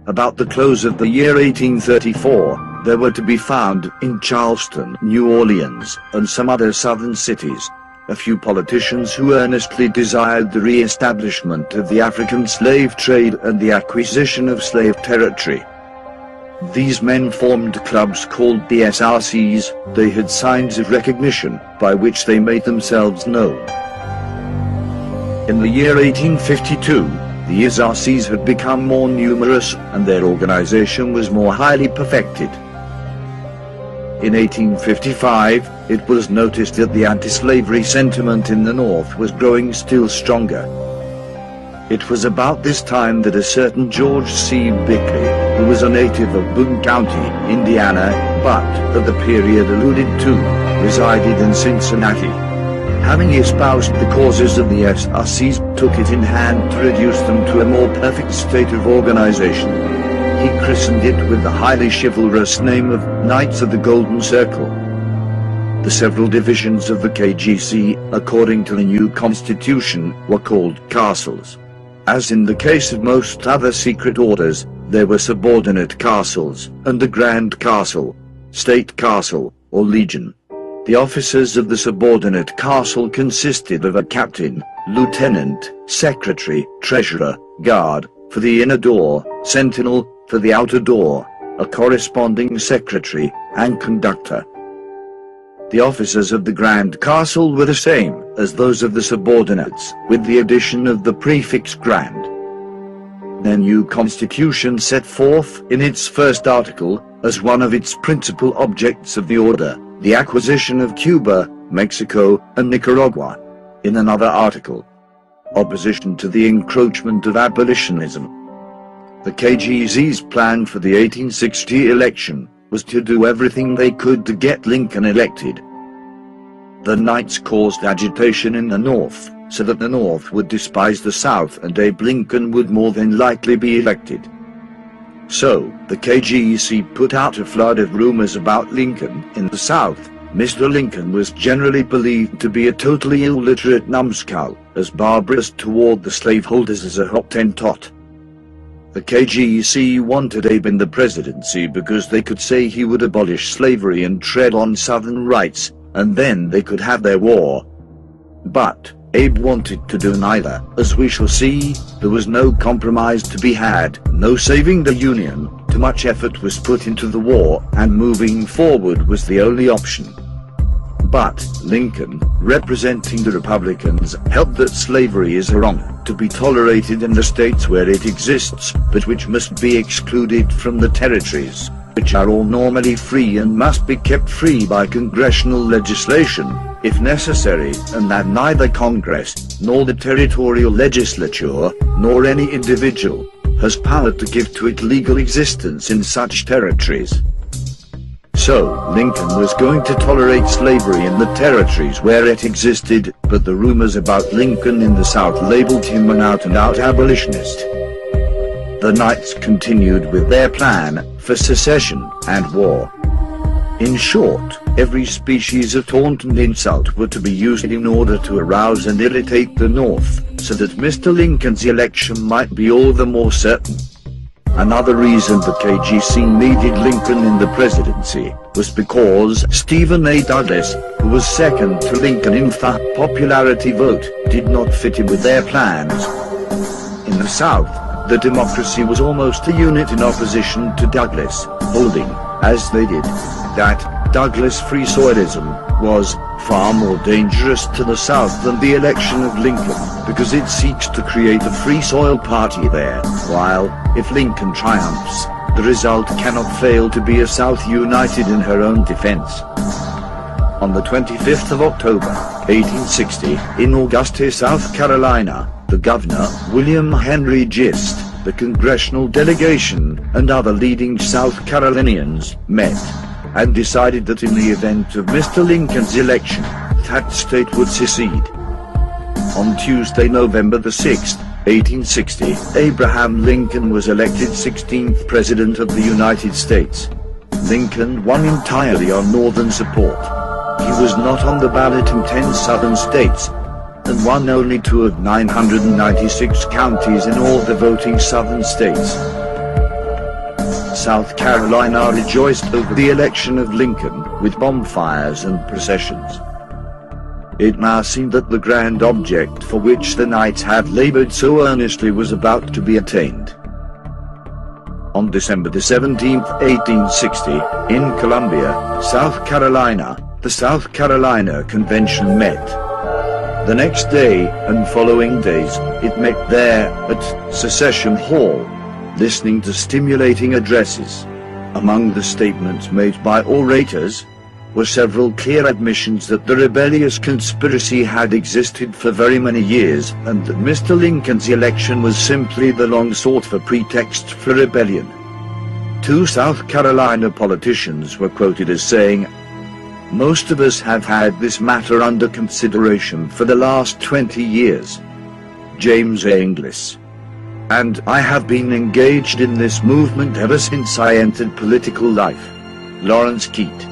About the close of the year 1834, there were to be found in Charleston, New Orleans, and some other southern cities, a few politicians who earnestly desired the re-establishment of the African slave trade and the acquisition of slave territory. These men formed clubs called the SRCs. They had signs of recognition, by which they made themselves known. In the year 1852, the SRCs had become more numerous, and their organization was more highly perfected. In 1855, it was noticed that the anti-slavery sentiment in the North was growing still stronger. It was about this time that a certain George C. Bickley, who was a native of Boone County, Indiana, but, at the period alluded to, resided in Cincinnati, having espoused the causes of the SRCs, took it in hand to reduce them to a more perfect state of organization. He christened it with the highly chivalrous name of Knights of the Golden Circle. The several divisions of the KGC, according to the new constitution, were called castles. As in the case of most other secret orders, there were subordinate castles, and the Grand Castle, State Castle, or Legion. The officers of the subordinate castle consisted of a captain, lieutenant, secretary, treasurer, guard, for the inner door, sentinel, for the outer door, a corresponding secretary, and conductor. The officers of the Grand Castle were the same as those of the subordinates, with the addition of the prefix Grand. Their new constitution set forth in its first article, as one of its principal objects of the order, the acquisition of Cuba, Mexico, and Nicaragua. In another article, opposition to the encroachment of abolitionism. The KGC's plan for the 1860 election was to do everything they could to get Lincoln elected. The Knights caused agitation in the North, so that the North would despise the South and Abe Lincoln would more than likely be elected. So, the KGC put out a flood of rumors about Lincoln. In the South, Mr. Lincoln was generally believed to be a totally illiterate numbskull, as barbarous toward the slaveholders as a Hottentot. The KGC wanted Abe in the presidency because they could say he would abolish slavery and tread on Southern rights, and then they could have their war. But Abe wanted to do neither. As we shall see, there was no compromise to be had, no saving the Union. Too much effort was put into the war, and moving forward was the only option. But Lincoln, representing the Republicans, held that slavery is wrong, to be tolerated in the states where it exists, but which must be excluded from the territories, which are all normally free and must be kept free by congressional legislation, if necessary, and that neither Congress, nor the territorial legislature, nor any individual, has power to give to it legal existence in such territories. So, Lincoln was going to tolerate slavery in the territories where it existed, but the rumors about Lincoln in the South labeled him an out-and-out abolitionist. The Knights continued with their plan for secession and war. In short, every species of taunt and insult were to be used in order to arouse and irritate the North, so that Mr. Lincoln's election might be all the more certain. Another reason the KGC needed Lincoln in the presidency was because Stephen A. Douglas, who was second to Lincoln in the popularity vote, did not fit in with their plans. In the South, the Democracy was almost a unit in opposition to Douglas, holding, as they did, that Douglas free soilism was far more dangerous to the South than the election of Lincoln, because it seeks to create a free soil party there, while, if Lincoln triumphs, the result cannot fail to be a South united in her own defense. On the 25th of October, 1860, in Augusta, South Carolina, the governor, William Henry Gist, the congressional delegation, and other leading South Carolinians, met, and decided that in the event of Mr. Lincoln's election, that state would secede. On Tuesday, November the 6th, 1860, Abraham Lincoln was elected 16th President of the United States. Lincoln won entirely on Northern support. He was not on the ballot in 10 Southern states, and won only 2 of 996 counties in all the voting Southern states. South Carolina rejoiced over the election of Lincoln, with bonfires and processions. It now seemed that the grand object for which the Knights had labored so earnestly was about to be attained. On December 17, 1860, in Columbia, South Carolina, the South Carolina Convention met. The next day, and following days, it met there, at Secession Hall, listening to stimulating addresses. Among the statements made by orators were several clear admissions that the rebellious conspiracy had existed for very many years, and that Mr. Lincoln's election was simply the long-sought-for pretext for rebellion. Two South Carolina politicians were quoted as saying, "Most of us have had this matter under consideration for the last 20 years. James A. Inglis. And I have been engaged in this movement ever since I entered political life. Lawrence Keat."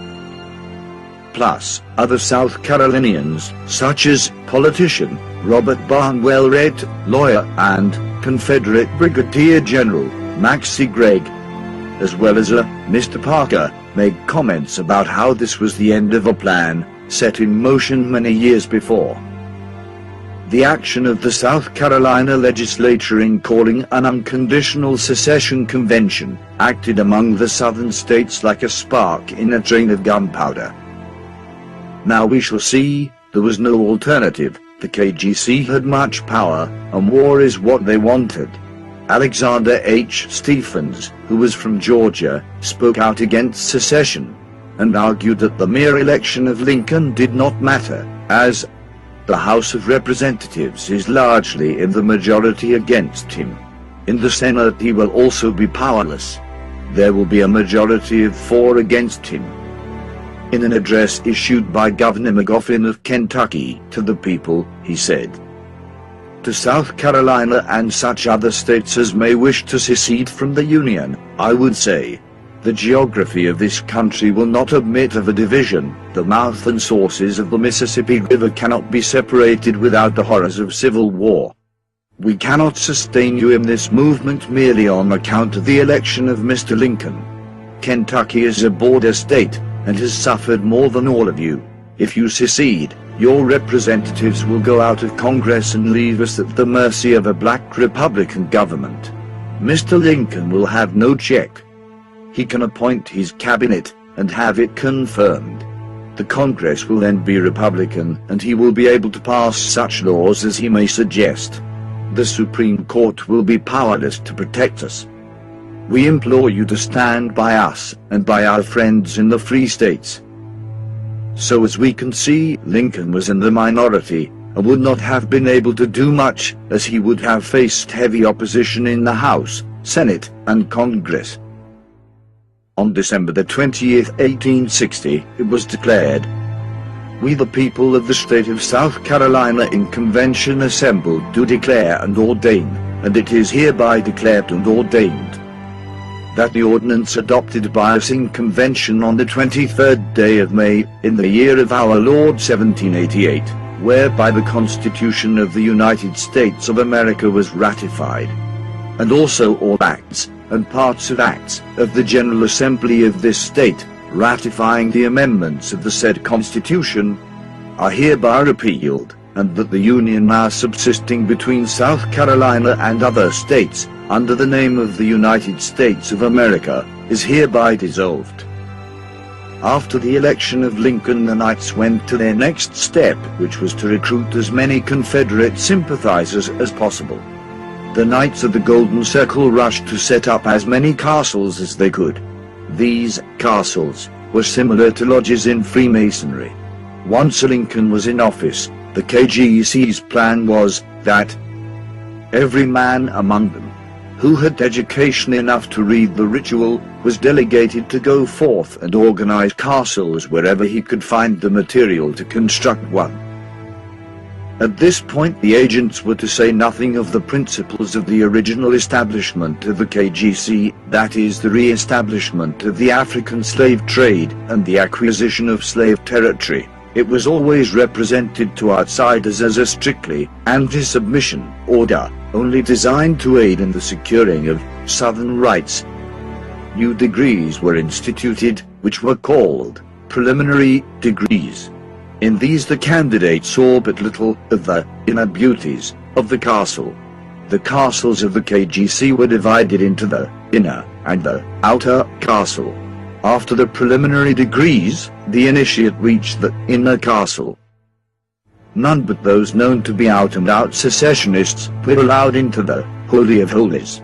Plus, other South Carolinians, such as politician Robert Barnwell Red, lawyer, and Confederate Brigadier General Maxcy Gregg, as well as a Mr. Parker, made comments about how this was the end of a plan set in motion many years before. The action of the South Carolina legislature in calling an unconditional secession convention acted among the southern states like a spark in a train of gunpowder. Now we shall see, there was no alternative. The KGC had much power, and war is what they wanted. Alexander H. Stephens, who was from Georgia, spoke out against secession, and argued that the mere election of Lincoln did not matter, as the House of Representatives is largely in the majority against him. In the Senate he will also be powerless. There will be a majority of 4 against him. In an address issued by Governor McGoffin of Kentucky to the people, he said, "To South Carolina and such other states as may wish to secede from the Union, I would say, the geography of this country will not admit of a division. The mouth and sources of the Mississippi River cannot be separated without the horrors of civil war. We cannot sustain you in this movement merely on account of the election of Mr. Lincoln. Kentucky is a border state, and has suffered more than all of you. If you secede, your representatives will go out of Congress and leave us at the mercy of a black Republican government. Mr. Lincoln will have no check. He can appoint his cabinet and have it confirmed. The Congress will then be Republican, and he will be able to pass such laws as he may suggest. The Supreme Court will be powerless to protect us. We implore you to stand by us and by our friends in the free states." So as we can see, Lincoln was in the minority, and would not have been able to do much, as he would have faced heavy opposition in the House, Senate, and Congress. On December the 20th, 1860, it was declared, "We the people of the state of South Carolina in convention assembled do declare and ordain, and it is hereby declared and ordained, that the ordinance adopted by us in convention on the 23rd day of May, in the year of our Lord 1788, whereby the Constitution of the United States of America was ratified, and also all acts and parts of acts of the General Assembly of this state, ratifying the amendments of the said Constitution, are hereby repealed, and that the Union now subsisting between South Carolina and other states, under the name of the United States of America, is hereby dissolved." After the election of Lincoln, the Knights went to their next step, which was to recruit as many Confederate sympathizers as possible. The Knights of the Golden Circle rushed to set up as many castles as they could. These castles were similar to lodges in Freemasonry. Once Lincoln was in office, the KGC's plan was that every man among them who had education enough to read the ritual was delegated to go forth and organize castles wherever he could find the material to construct one. At this point the agents were to say nothing of the principles of the original establishment of the KGC, that is the re-establishment of the African slave trade and the acquisition of slave territory. It was always represented to outsiders as a strictly anti-submission order, only designed to aid in the securing of Southern rights. new degrees were instituted, which were called preliminary degrees. In these the candidates saw but little of the inner beauties of the castle. The castles of the KGC were divided into the inner and the outer castle. After the preliminary degrees, the initiate reached the inner castle. None but those known to be out-and-out secessionists were allowed into the Holy of Holies.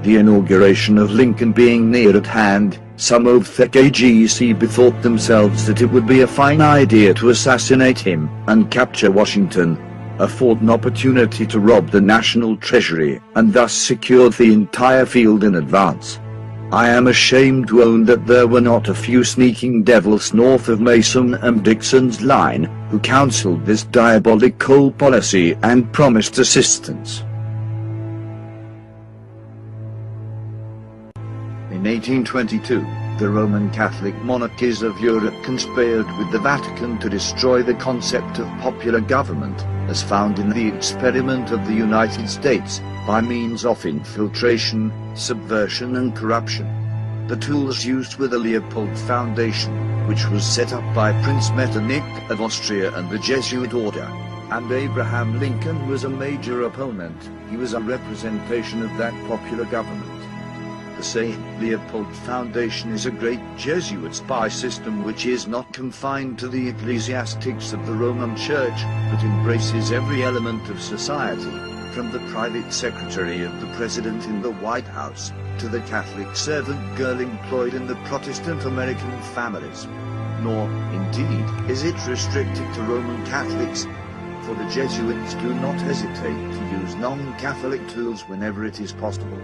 The inauguration of Lincoln being near at hand, some of the KGC bethought themselves that it would be a fine idea to assassinate him and capture Washington, afford an opportunity to rob the national treasury, and thus secure the entire field in advance. I am ashamed to own that there were not a few sneaking devils north of Mason and Dixon's line who counseled this diabolical policy and promised assistance. In 1822, the Roman Catholic monarchies of Europe conspired with the Vatican to destroy the concept of popular government, as found in the experiment of the United States, by means of infiltration, subversion and corruption. The tools used were the Leopold Foundation, which was set up by Prince Metternich of Austria and the Jesuit order, and Abraham Lincoln was a major opponent. He was a representation of that popular government. The St. Leopold Foundation is a great Jesuit spy system which is not confined to the ecclesiastics of the Roman Church, but embraces every element of society, from the private secretary of the President in the White House, to the Catholic servant girl employed in the Protestant American families. Nor, indeed, is it restricted to Roman Catholics, for the Jesuits do not hesitate to use non-Catholic tools whenever it is possible.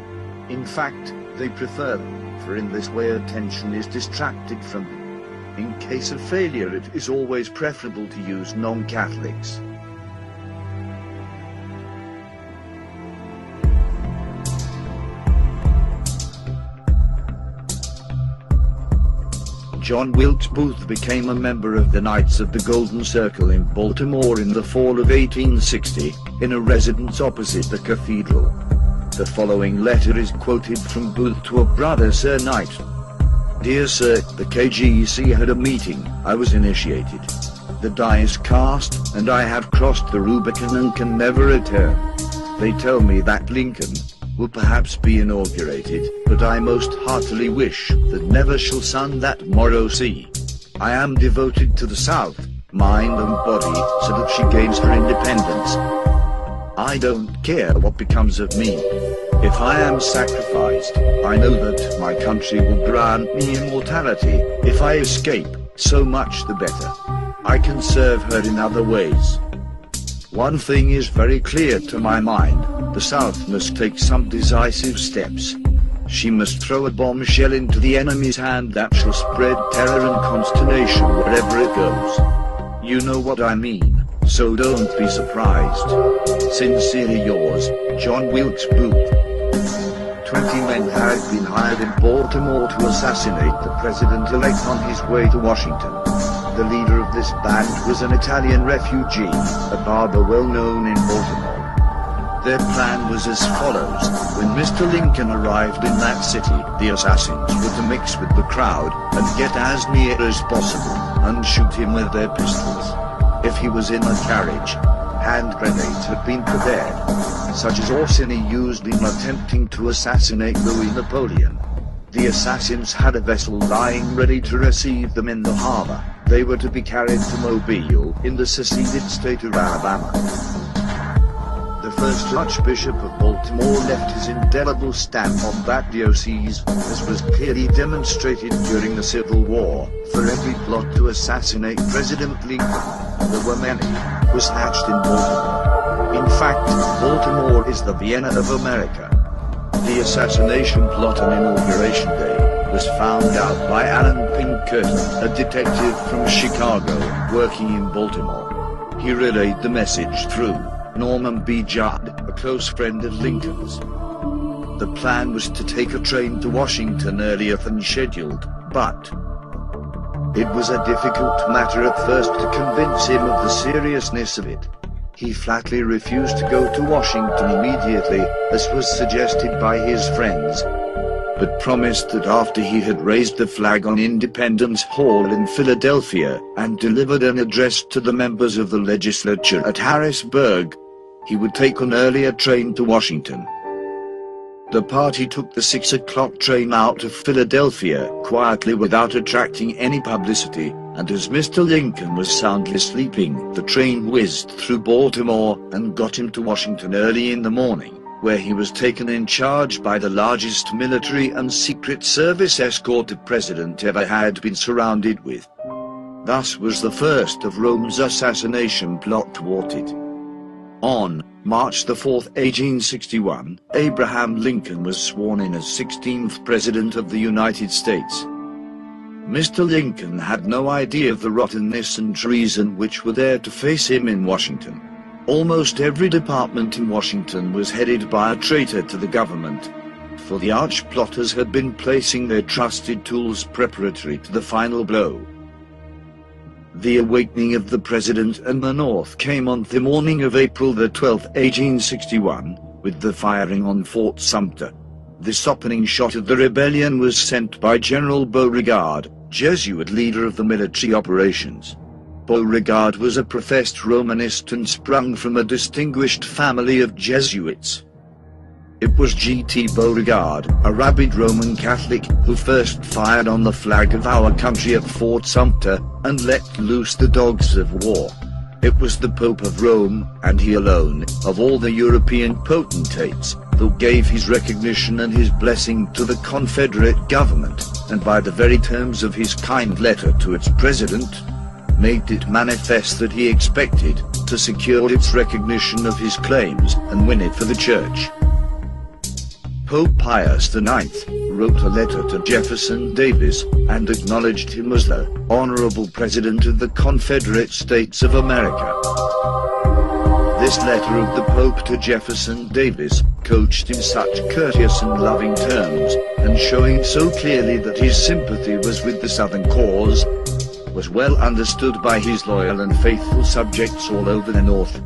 In fact, they prefer them, for in this way attention is distracted from them. In case of failure it is always preferable to use non-Catholics. John Wilkes Booth became a member of the Knights of the Golden Circle in Baltimore in the fall of 1860, in a residence opposite the cathedral. The following letter is quoted from Booth to a brother Sir Knight. Dear Sir, the KGC had a meeting, I was initiated. The die is cast, and I have crossed the Rubicon and can never return. They tell me that Lincoln will perhaps be inaugurated, but I most heartily wish that never shall sun that morrow see. I am devoted to the South, mind and body, so that she gains her independence. I don't care what becomes of me. If I am sacrificed, I know that my country will grant me immortality. If I escape, so much the better. I can serve her in other ways. One thing is very clear to my mind, the South must take some decisive steps. She must throw a bombshell into the enemy's hand that shall spread terror and consternation wherever it goes. You know what I mean, so don't be surprised. Sincerely yours, John Wilkes Booth. 20 men had been hired in Baltimore to assassinate the president-elect on his way to Washington. The leader of this band was an Italian refugee, a barber well known in Baltimore. Their plan was as follows: when Mr. Lincoln arrived in that city, the assassins were to mix with the crowd and get as near as possible, and shoot him with their pistols. If he was in a carriage, hand grenades had been prepared, such as Orsini used in attempting to assassinate Louis Napoleon. The assassins had a vessel lying ready to receive them in the harbor. They were to be carried to Mobile, in the seceded state of Alabama. The first Archbishop of Baltimore left his indelible stamp on that diocese, as was clearly demonstrated during the Civil War. For every plot to assassinate President Lincoln, there were many, was hatched in Baltimore. In fact, Baltimore is the Vienna of America. The assassination plot on Inauguration Day was found out by Alan Pinkerton, a detective from Chicago, working in Baltimore. He relayed the message through Norman B. Judd, a close friend of Lincoln's. The plan was to take a train to Washington earlier than scheduled, but it was a difficult matter at first to convince him of the seriousness of it. He flatly refused to go to Washington immediately, as was suggested by his friends. but promised that after he had raised the flag on Independence Hall in Philadelphia and delivered an address to the members of the legislature at Harrisburg, he would take an earlier train to Washington. The party took the 6 o'clock train out of Philadelphia quietly without attracting any publicity, and as Mr. Lincoln was soundly sleeping, the train whizzed through Baltimore and got him to Washington early in the morning, where he was taken in charge by the largest military and Secret Service escort the president ever had been surrounded with. Thus was the first of Rome's assassination plot thwarted. On March 4, 1861, Abraham Lincoln was sworn in as 16th President of the United States. Mr. Lincoln had no idea of the rottenness and treason which were there to face him in Washington. Almost every department in Washington was headed by a traitor to the government, for the arch-plotters had been placing their trusted tools preparatory to the final blow. The awakening of the President and the North came on the morning of April 12, 1861, with the firing on Fort Sumter. This opening shot of the rebellion was sent by General Beauregard, Jesuit leader of the military operations. Beauregard was a professed Romanist and sprung from a distinguished family of Jesuits. It was J.T. Beauregard, a rabid Roman Catholic, who first fired on the flag of our country at Fort Sumter and let loose the dogs of war. It was the Pope of Rome, and he alone, of all the European potentates, who gave his recognition and his blessing to the Confederate government, and by the very terms of his kind letter to its president, made it manifest that he expected to secure its recognition of his claims and win it for the Church. Pope Pius IX wrote a letter to Jefferson Davis and acknowledged him as the Honorable President of the Confederate States of America. This letter of the Pope to Jefferson Davis, couched in such courteous and loving terms, and showing so clearly that his sympathy was with the Southern cause, was well understood by his loyal and faithful subjects all over the North.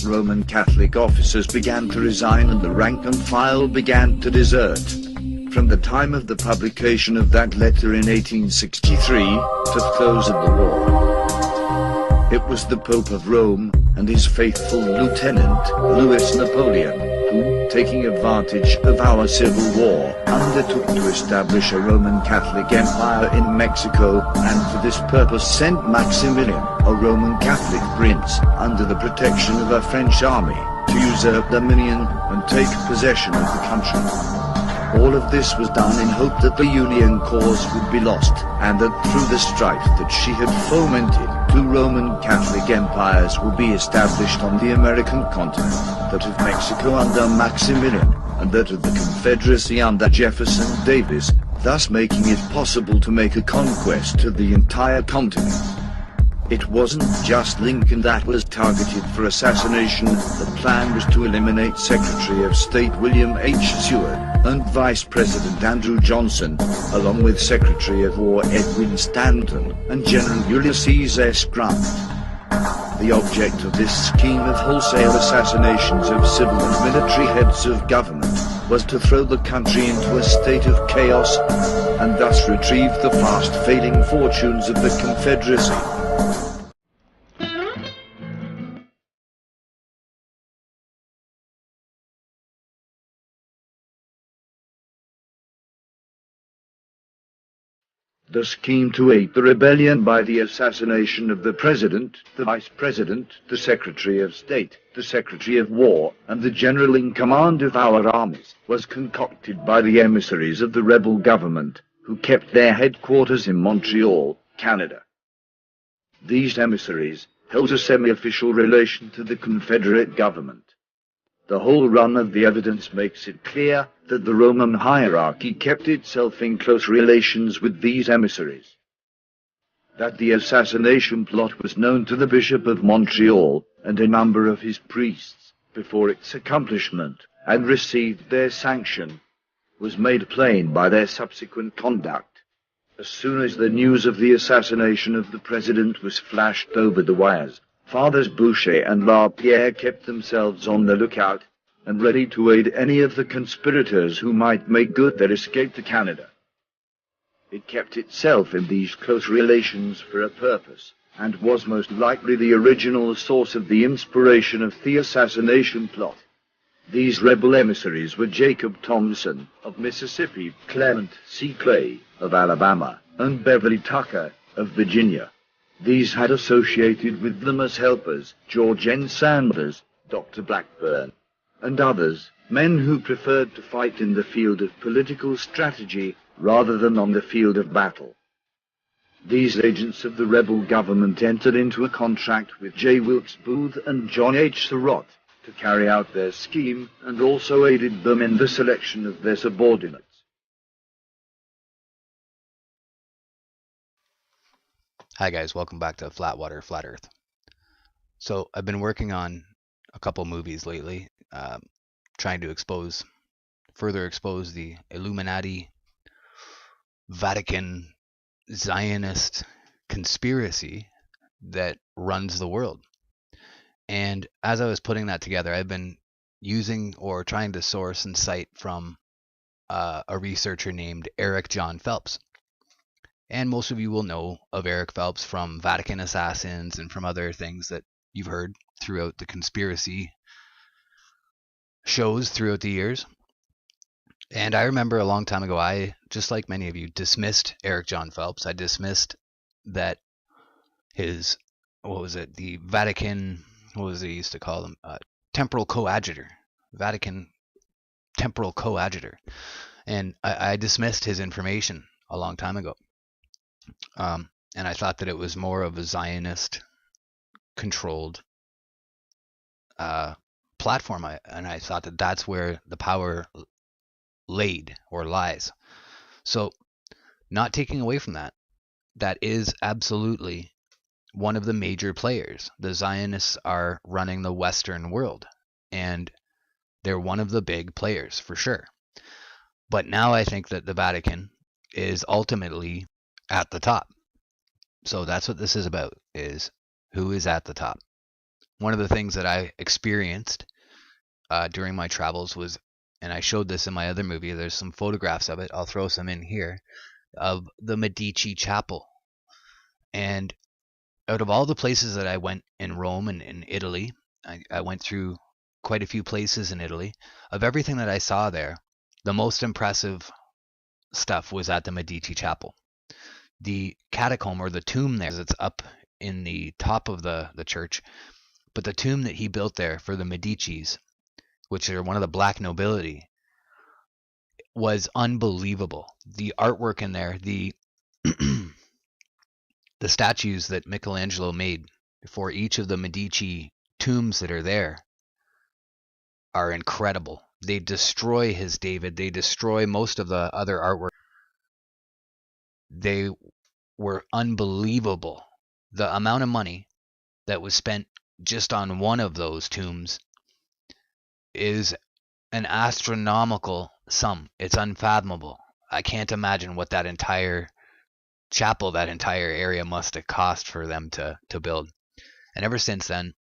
Roman Catholic officers began to resign and the rank and file began to desert. From the time of the publication of that letter in 1863 to the close of the war, it was the Pope of Rome and his faithful lieutenant, Louis Napoleon, who, taking advantage of our civil war, undertook to establish a Roman Catholic empire in Mexico, and for this purpose sent Maximilian, a Roman Catholic prince, under the protection of a French army, to usurp dominion and take possession of the country. All of this was done in hope that the Union cause would be lost, and that through the strife that she had fomented, 2 Roman Catholic empires would be established on the American continent, that of Mexico under Maximilian, and that of the Confederacy under Jefferson Davis, thus making it possible to make a conquest of the entire continent. It wasn't just Lincoln that was targeted for assassination. The plan was to eliminate Secretary of State William H. Seward and Vice President Andrew Johnson, along with Secretary of War Edwin Stanton and General Ulysses S. Grant. The object of this scheme of wholesale assassinations of civil and military heads of government was to throw the country into a state of chaos and thus retrieve the fast-failing fortunes of the Confederacy. The scheme to aid the rebellion by the assassination of the President, the Vice President, the Secretary of State, the Secretary of War, and the General in command of our armies was concocted by the emissaries of the rebel government, who kept their headquarters in Montreal, Canada. These emissaries held a semi-official relation to the Confederate government. The whole run of the evidence makes it clear that the Roman hierarchy kept itself in close relations with these emissaries. That the assassination plot was known to the Bishop of Montreal and a number of his priests before its accomplishment, and received their sanction, was made plain by their subsequent conduct. As soon as the news of the assassination of the President was flashed over the wires, Fathers Boucher and LaPierre kept themselves on the lookout, and ready to aid any of the conspirators who might make good their escape to Canada. It kept itself in these close relations for a purpose, and was most likely the original source of the inspiration of the assassination plot. These rebel emissaries were Jacob Thompson of Mississippi, Clement C. Clay of Alabama, and Beverly Tucker of Virginia. These had associated with them as helpers George N. Sanders, Dr. Blackburn, and others, men who preferred to fight in the field of political strategy rather than on the field of battle. These agents of the rebel government entered into a contract with J. Wilkes Booth and John H. Surratt to carry out their scheme, and also aided them in the selection of their subordinates. Hi guys, welcome back to Flatwater, Flat Earth. So I've been working on a couple movies lately, trying to further expose the Illuminati, Vatican, Zionist conspiracy that runs the world. And as I was putting that together, I've been using or trying to source and cite from a researcher named Eric John Phelps. And most of you will know of Eric Phelps from Vatican Assassins and from other things that you've heard throughout the conspiracy shows throughout the years. And I remember a long time ago, I, just like many of you, dismissed Eric John Phelps. I dismissed that his, the Vatican, what was it he used to call them? Temporal coadjutor. Vatican temporal coadjutor. And I dismissed his information a long time ago. And I thought that it was more of a Zionist-controlled platform. And I thought that that's where the power laid or lies. So, not taking away from that, that is absolutely one of the major players. The Zionists are running the Western world, and they're one of the big players for sure. But now I think that the Vatican is ultimately at the top. So that's what this is about, is who is at the top. One of the things that I experienced during my travels was, and I showed this in my other movie, there's some photographs of it, I'll throw some in here, of the Medici Chapel. And out of all the places that I went in Rome and in Italy, I went through quite a few places in Italy. Of everything that I saw there, the most impressive stuff was at the Medici Chapel. The catacomb, or the tomb there, it's up in the top of the church, but the tomb that he built there for the Medicis, which are one of the black nobility, was unbelievable. The artwork in there, the the statues that Michelangelo made for each of the Medici tombs that are there are incredible. They destroy his David. They destroy most of the other artwork. They were unbelievable. The amount of money that was spent just on one of those tombs is an astronomical sum. It's unfathomable. I can't imagine what that entire chapel, that entire area must have cost for them to build. And ever since then,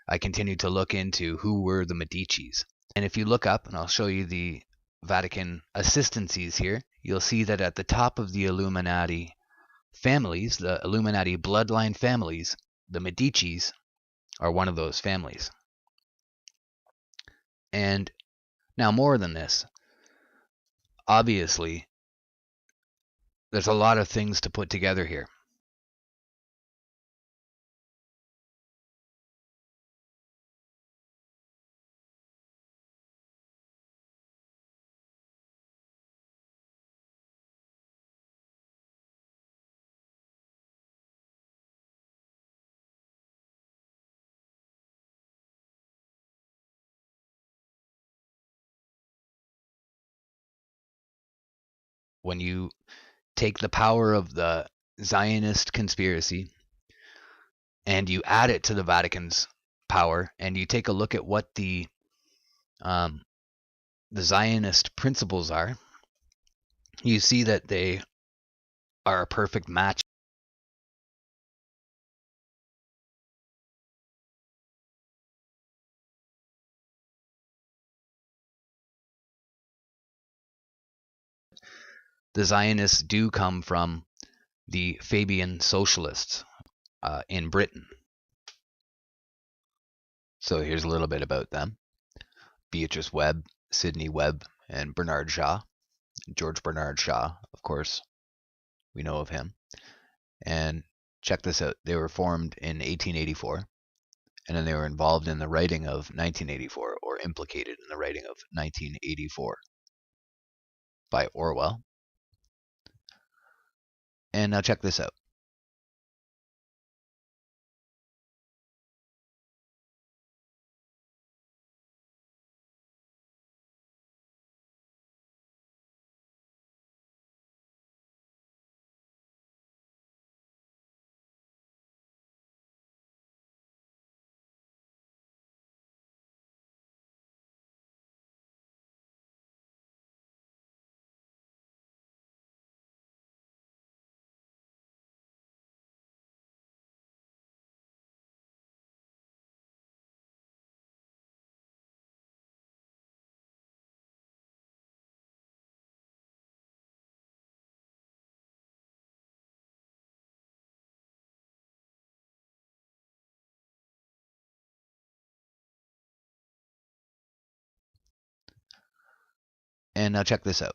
I continued to look into who were the Medicis. And if you look up, and I'll show you the Vatican assistancies here, you'll see that at the top of the Illuminati families, the Illuminati bloodline families, the Medicis are one of those families. And now, more than this, obviously, there's a lot of things to put together here. When you take the power of the Zionist conspiracy and you add it to the Vatican's power, and you take a look at what the Zionist principles are, you see that they are a perfect match. the Zionists do come from the Fabian socialists in Britain. So here's a little bit about them. Beatrice Webb, Sidney Webb, and Bernard Shaw. George Bernard Shaw, of course, we know of him. And check this out. They were formed in 1884, and then they were involved in the writing of 1984, or implicated in the writing of 1984 by Orwell. And now check this out. And now check this out.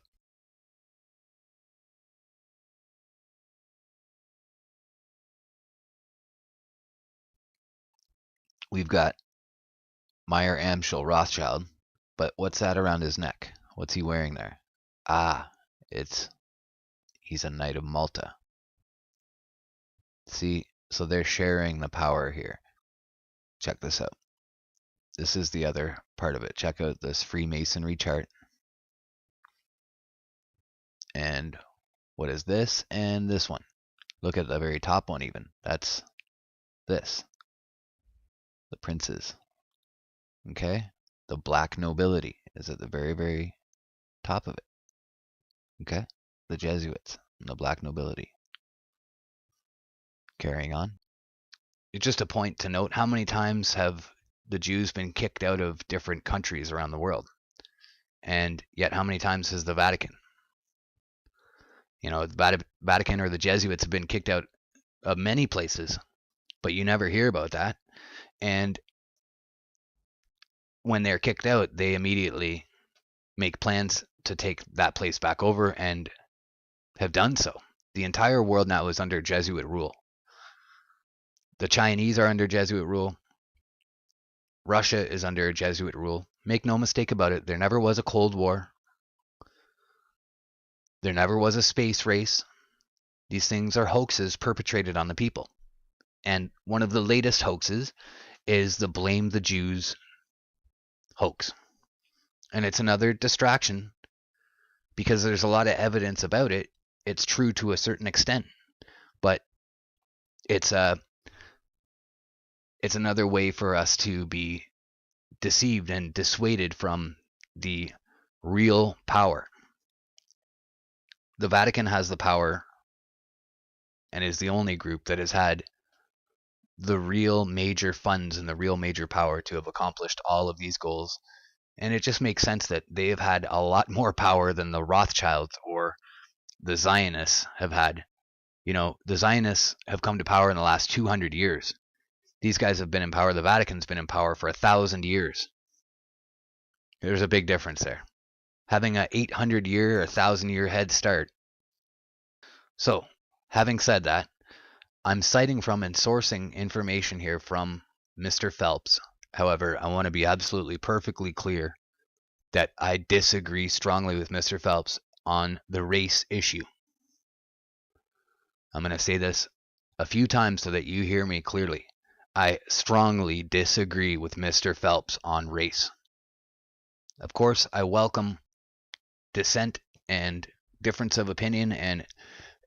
We've got Meyer Amschel Rothschild, but what's that around his neck? What's he wearing there? Ah, he's a Knight of Malta. See, so they're sharing the power here. Check this out. This is the other part of it. Check out this Freemasonry chart. And what is this? And this one. Look at the very top one even. That's this. The princes. Okay? The black nobility is at the very, very top of it. Okay? The Jesuits and the black nobility. Carrying on. It's just a point to note, how many times have the Jews been kicked out of different countries around the world? And yet how many times has the Vatican? The Vatican or the Jesuits have been kicked out of many places, but you never hear about that. And when they're kicked out, they immediately make plans to take that place back over and have done so. The entire world now is under Jesuit rule. The Chinese are under Jesuit rule. Russia is under Jesuit rule. Make no mistake about it, there never was a Cold War. There never was a space race. These things are hoaxes perpetrated on the people. And one of the latest hoaxes is the Blame the Jews hoax. And it's another distraction because there's a lot of evidence about it. It's true to a certain extent, but it's another way for us to be deceived and dissuaded from the real power. The Vatican has the power and is the only group that has had the real major funds and the real major power to have accomplished all of these goals. And it just makes sense that they have had a lot more power than the Rothschilds or the Zionists have had. The Zionists have come to power in the last 200 years. These guys have been in power. The Vatican's been in power for 1,000 years. There's a big difference there. Having an 800-year or 1,000-year head start. So, having said that, I'm citing from and sourcing information here from Mr. Phelps. However, I want to be absolutely perfectly clear that I disagree strongly with Mr. Phelps on the race issue. I'm going to say this a few times so that you hear me clearly. I strongly disagree with Mr. Phelps on race. Of course, I welcome dissent and difference of opinion, and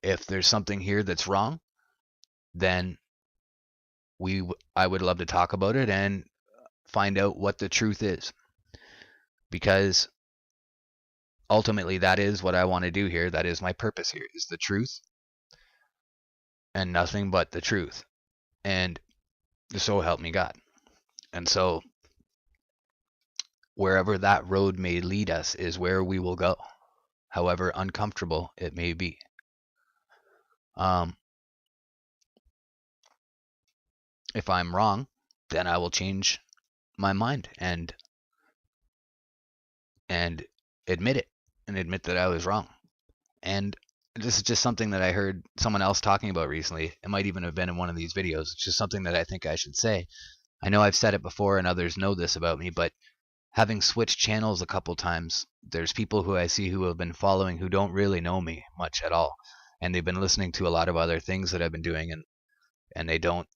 if there's something here that's wrong, then I would love to talk about it and find out what the truth is. Because ultimately that is what I want to do here. That is my purpose here, is the truth and nothing but the truth. And so help me God. And so wherever that road may lead us is where we will go. however uncomfortable it may be. If I'm wrong, then I will change my mind and admit it, and admit that I was wrong. And this is just something that I heard someone else talking about recently. It might even have been in one of these videos. It's just something that I think I should say. I know I've said it before and others know this about me, but having switched channels a couple times, there's people who I see who have been following who don't really know me much at all. And they've been listening to a lot of other things that I've been doing, and they don't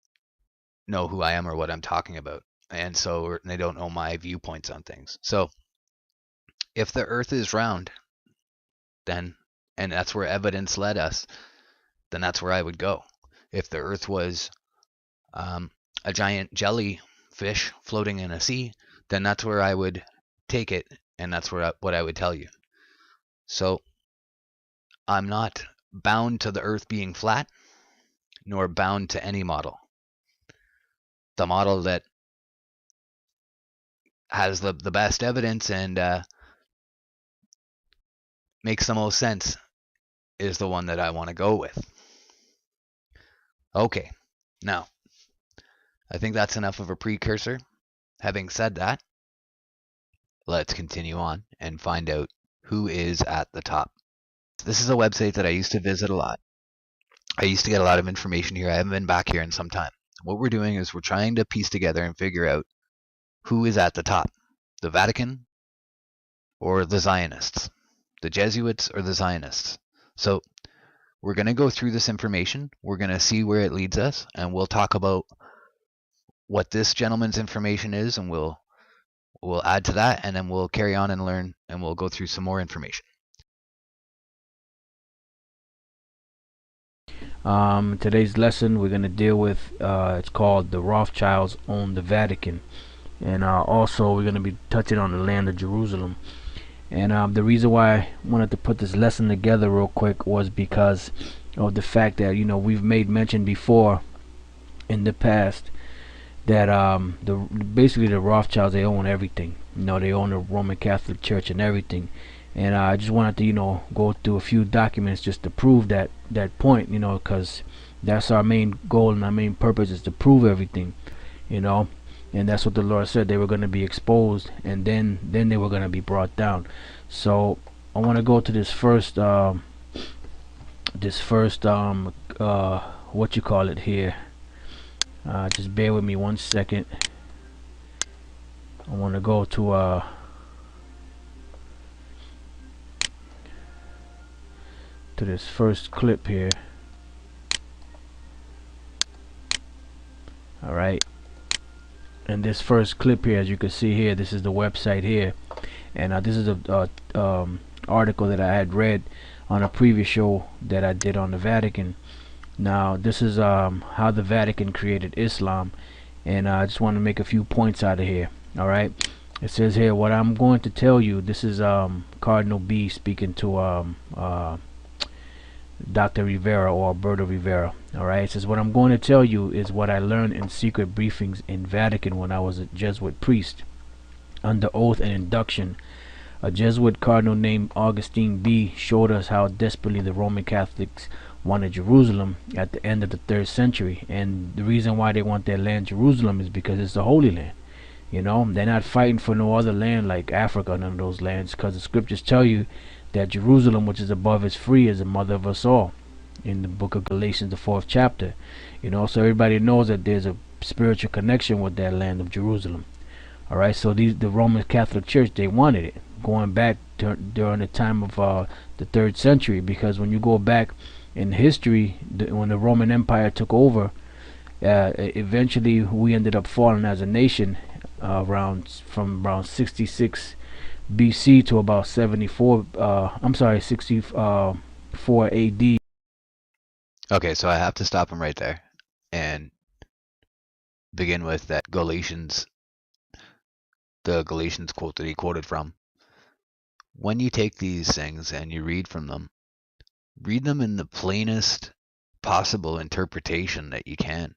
know who I am or what I'm talking about. And so they don't know my viewpoints on things. So if the earth is round, then, and that's where evidence led us, then that's where I would go. If the earth was a giant jellyfish floating in a sea, then that's where I would take it, and that's what I would tell you. So I'm not bound to the earth being flat, nor bound to any model. The model that has the best evidence and makes the most sense is the one that I want to go with. Okay, now, I think that's enough of a precursor. Having said that, let's continue on and find out who is at the top. This is a website that I used to visit a lot. I used to get a lot of information here. I haven't been back here in some time. What we're doing is we're trying to piece together and figure out who is at the top. The Vatican or the Zionists. The Jesuits or the Zionists. So we're going to go through this information. We're going to see where it leads us, and we'll talk about what this gentleman's information is, and we'll add to that, and then we'll carry on and learn, and we'll go through some more information. Today's lesson we're going to deal with, it's called The Rothschilds Own the Vatican. And also we're going to be touching on the land of Jerusalem. And the reason why I wanted to put this lesson together real quick was because of the fact that, you know, we've made mention before in the past that basically the Rothschilds, they own everything. You know, they own the Roman Catholic Church and everything. And I just wanted to, you know, go through a few documents just to prove that point, you know, because that's our main goal and our main purpose is to prove everything, you know. And that's what the Lord said. They were going to be exposed, and then they were going to be brought down. So I want to go to this first what you call it here. Just bear with me 1 second. I want to go to this first clip here. All right. And this first clip here, as you can see here, this is the website here, and this is a article that I had read on a previous show that I did on the Vatican. Now this is how the Vatican created Islam, and I just want to make a few points out of here. All right, it says here, what I'm going to tell you, this is Cardinal B speaking to Dr. Rivera or Alberto Rivera. Alright, it says, what I'm going to tell you is what I learned in secret briefings in Vatican when I was a Jesuit priest. Under oath and induction, a Jesuit cardinal named Augustine B showed us how desperately the Roman Catholics wanted Jerusalem at the end of the 3rd century. And the reason why they want their land Jerusalem is because it's the Holy Land. You know, they're not fighting for no other land like Africa, none of those lands, because the scriptures tell you that Jerusalem, which is above is free, is the mother of us all, in the book of Galatians, the 4th chapter. You know, so everybody knows that there's a spiritual connection with that land of Jerusalem. All right, so the Roman Catholic Church, they wanted it going back during the time of the 3rd century, because when you go back in history, when the Roman Empire took over, eventually we ended up falling as a nation from around 66 BC to about 64 AD. Okay, so I have to stop him right there and begin with that Galatians, the Galatians quote that he quoted from. When you take these things and you read from them, read them in the plainest possible interpretation that you can.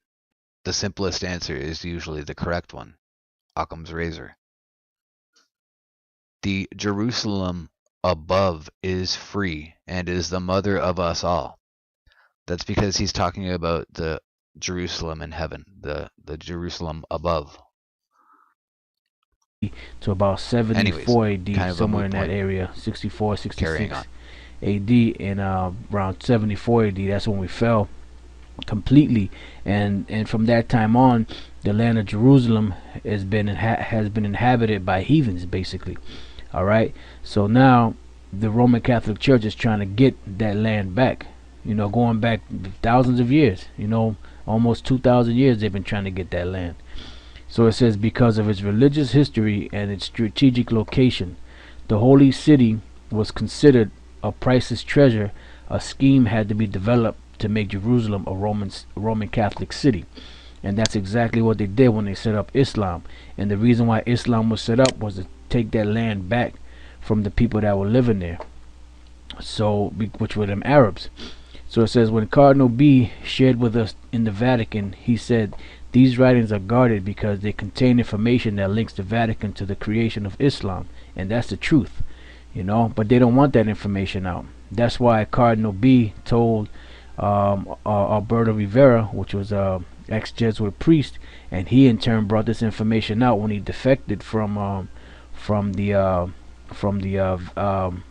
The simplest answer is usually the correct one. Occam's razor. The Jerusalem above is free and is the mother of us all. That's because he's talking about the Jerusalem in heaven, the Jerusalem above. To about Anyways, 74 AD, kind of a somewhere moot in that point. area, 64, Carrying 66 on. AD, and around 74 AD, that's when we fell completely, and from that time on, the land of Jerusalem has been inhabited by heathens, basically. All right, so now the Roman Catholic Church is trying to get that land back. You know, going back thousands of years. You know, almost 2,000 years they've been trying to get that land. So it says, because of its religious history and its strategic location, the holy city was considered a priceless treasure. A scheme had to be developed to make Jerusalem a Roman Catholic city. And that's exactly what they did when they set up Islam. And the reason why Islam was set up was to take that land back from the people that were living there. So, which were them Arabs. So it says, when Cardinal B shared with us in the Vatican, he said, these writings are guarded because they contain information that links the Vatican to the creation of Islam. And that's the truth, you know, but they don't want that information out. That's why Cardinal B told Alberto Rivera, which was a ex-Jesuit priest, and he in turn brought this information out when he defected from the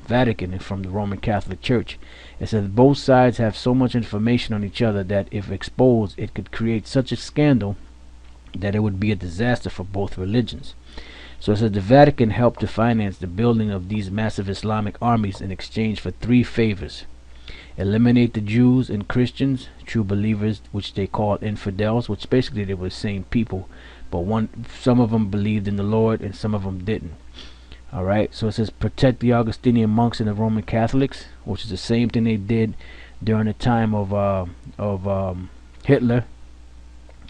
Vatican and from the Roman Catholic Church. It says both sides have so much information on each other that if exposed, it could create such a scandal that it would be a disaster for both religions. So it says the Vatican helped to finance the building of these massive Islamic armies in exchange for three favors: eliminate the Jews and Christians, true believers, which they called infidels, which basically they were the same people, but some of them believed in the Lord and some of them didn't. All right, so it says protect the Augustinian monks and the Roman Catholics, which is the same thing they did during the time of Hitler.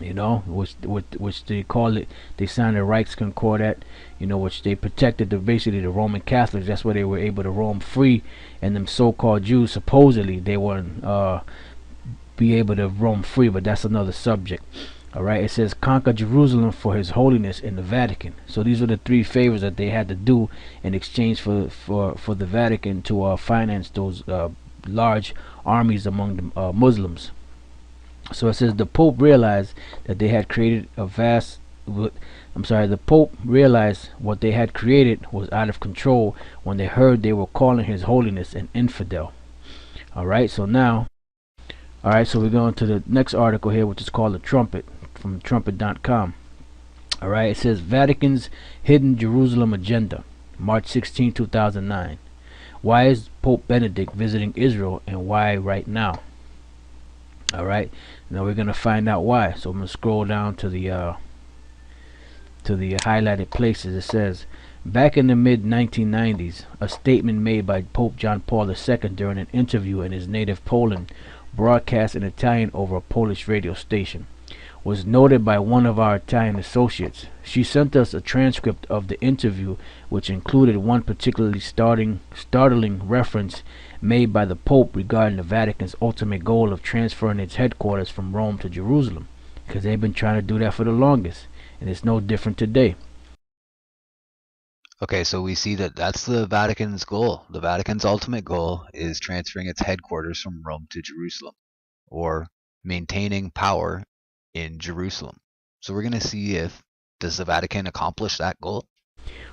You know, which they call it. They signed the Reichskonkordat. You know, which they protected basically the Roman Catholics. That's why they were able to roam free, and them so-called Jews supposedly they weren't be able to roam free. But that's another subject. All right, it says conquer Jerusalem for His Holiness in the Vatican. So these are the three favors that they had to do in exchange for the Vatican to finance those large armies among the Muslims. So it says the Pope realized that they had created the Pope realized what they had created was out of control when they heard they were calling His Holiness an infidel. All right, so now, all right, so we're going to the next article here, which is called The Trumpet, from trumpet.com. All right, it says Vatican's hidden Jerusalem agenda, March 16, 2009. Why is Pope Benedict visiting Israel, and why right now? All right, now we're gonna find out why. So I'm gonna scroll down to the highlighted places. It says, back in the mid 1990s, a statement made by Pope John Paul II during an interview in his native Poland, broadcast in Italian over a Polish radio station, was noted by one of our Italian associates. She sent us a transcript of the interview, which included one particularly startling reference made by the Pope regarding the Vatican's ultimate goal of transferring its headquarters from Rome to Jerusalem, because they've been trying to do that for the longest, and it's no different today. Okay, so we see that that's the Vatican's goal. The Vatican's ultimate goal is transferring its headquarters from Rome to Jerusalem, or maintaining power in Jerusalem. So we're going to see if does the Vatican accomplish that goal.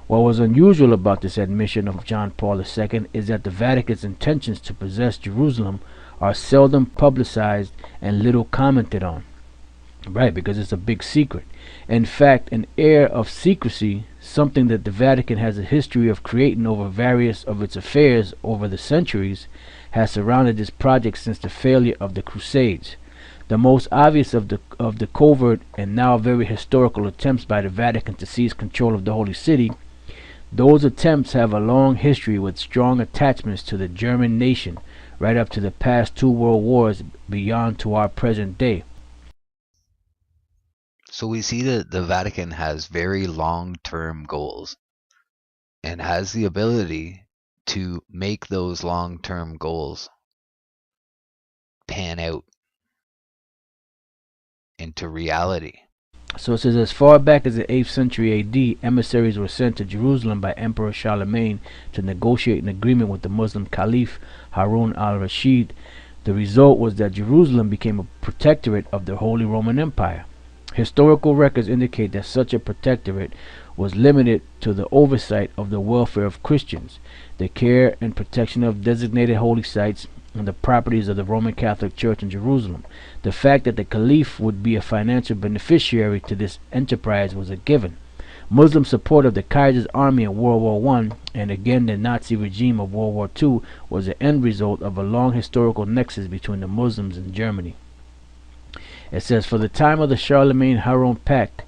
What was unusual about this admission of John Paul II is that the Vatican's intentions to possess Jerusalem are seldom publicized and little commented on. Right, because it's a big secret. In fact, an air of secrecy, something that the Vatican has a history of creating over various of its affairs over the centuries, has surrounded this project since the failure of the Crusades. The most obvious of the covert and now very historical attempts by the Vatican to seize control of the Holy City, those attempts have a long history with strong attachments to the German nation, right up to the past two world wars beyond to our present day. So we see that the Vatican has very long-term goals and has the ability to make those long-term goals pan out into reality. So it says, as far back as the 8th century AD, emissaries were sent to Jerusalem by Emperor Charlemagne to negotiate an agreement with the Muslim Caliph Harun al-Rashid. The result was that Jerusalem became a protectorate of the Holy Roman Empire. Historical records indicate that such a protectorate was limited to the oversight of the welfare of Christians, the care and protection of designated holy sites, and the properties of the Roman Catholic Church in Jerusalem. The fact that the Caliph would be a financial beneficiary to this enterprise was a given. Muslim support of the Kaiser's army in World War I and again the Nazi regime of World War II was the end result of a long historical nexus between the Muslims and Germany. It says, for the time of the Charlemagne-Harun Pact,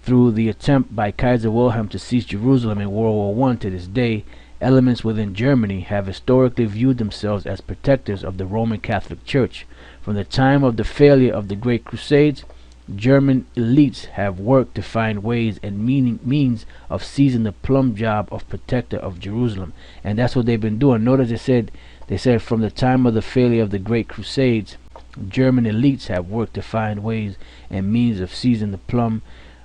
through the attempt by Kaiser Wilhelm to seize Jerusalem in World War I to this day, elements within Germany have historically viewed themselves as protectors of the Roman Catholic Church. From the time of the failure of the Great Crusades, German elites have worked to find ways and means of seizing the plum job of protector of Jerusalem. And that's what they've been doing. Notice they said from the time of the failure of the Great Crusades, German elites have worked to find ways and means of seizing the plum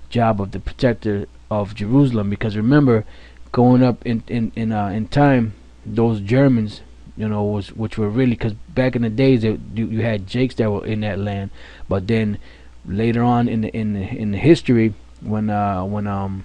job of the protector of Jerusalem. Because remember, going up in time, those Germans, which were really, because back in the days you had Jakes that were in that land, but then later on in the history, when the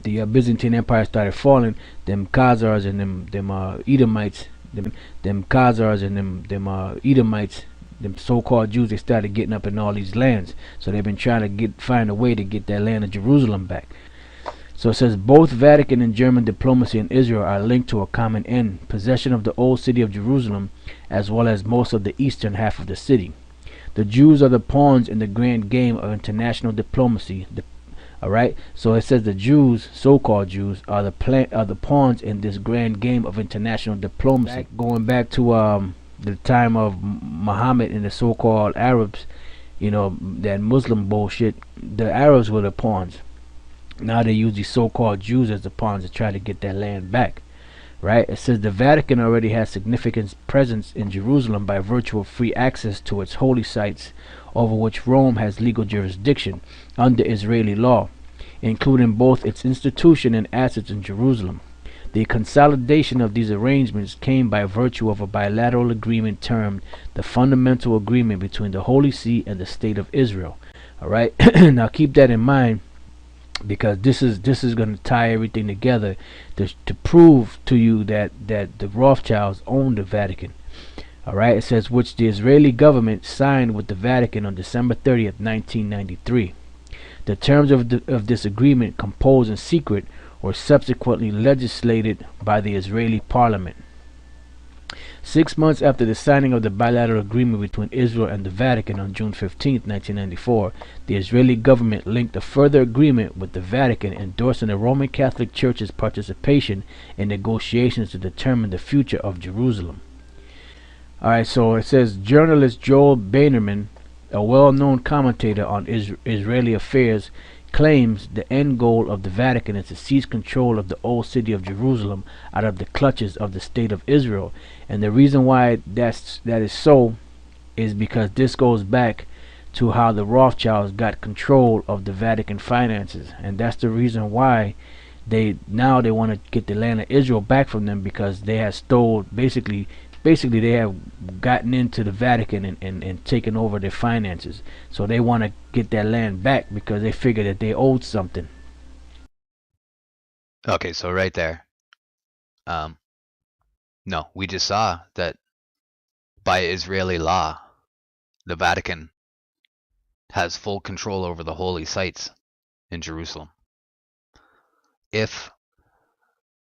Byzantine Empire started falling, them Khazars and them Edomites, them Khazars and them Edomites, them so-called Jews, they started getting up in all these lands. So they've been trying to find a way to get that land of Jerusalem back. So it says, both Vatican and German diplomacy in Israel are linked to a common end, possession of the old city of Jerusalem, as well as most of the eastern half of the city. The Jews are the pawns in the grand game of international diplomacy. Alright, so it says the Jews, so-called Jews, are the pawns in this grand game of international diplomacy. Going back to the time of Muhammad and the so-called Arabs, that Muslim bullshit, the Arabs were the pawns. Now they use these so-called Jews as the pawns to try to get that land back. Right? It says the Vatican already has significant presence in Jerusalem by virtue of free access to its holy sites, over which Rome has legal jurisdiction under Israeli law, including both its institution and assets in Jerusalem. The consolidation of these arrangements came by virtue of a bilateral agreement termed the Fundamental Agreement between the Holy See and the State of Israel. Alright? Now keep that in mind, because this is going to tie everything together to prove to you that the Rothschilds own the Vatican. Alright, it says, which the Israeli government signed with the Vatican on December 30th, 1993. The terms of this agreement, composed in secret, were subsequently legislated by the Israeli parliament. 6 months after the signing of the bilateral agreement between Israel and the Vatican on June 15, 1994, the Israeli government linked a further agreement with the Vatican endorsing the Roman Catholic Church's participation in negotiations to determine the future of Jerusalem. Alright, so it says journalist Joel Beinerman, a well-known commentator on Israeli affairs, claims the end goal of the Vatican is to seize control of the old city of Jerusalem out of the clutches of the state of Israel. And the reason why that is so is because this goes back to how the Rothschilds got control of the Vatican finances, and that's the reason why they want to get the land of Israel back from them, because they have stole basically they have gotten into the Vatican and taken over their finances. So they want to get that land back because they figure that they owed something. Okay, so right there. No, we just saw that by Israeli law, the Vatican has full control over the holy sites in Jerusalem. If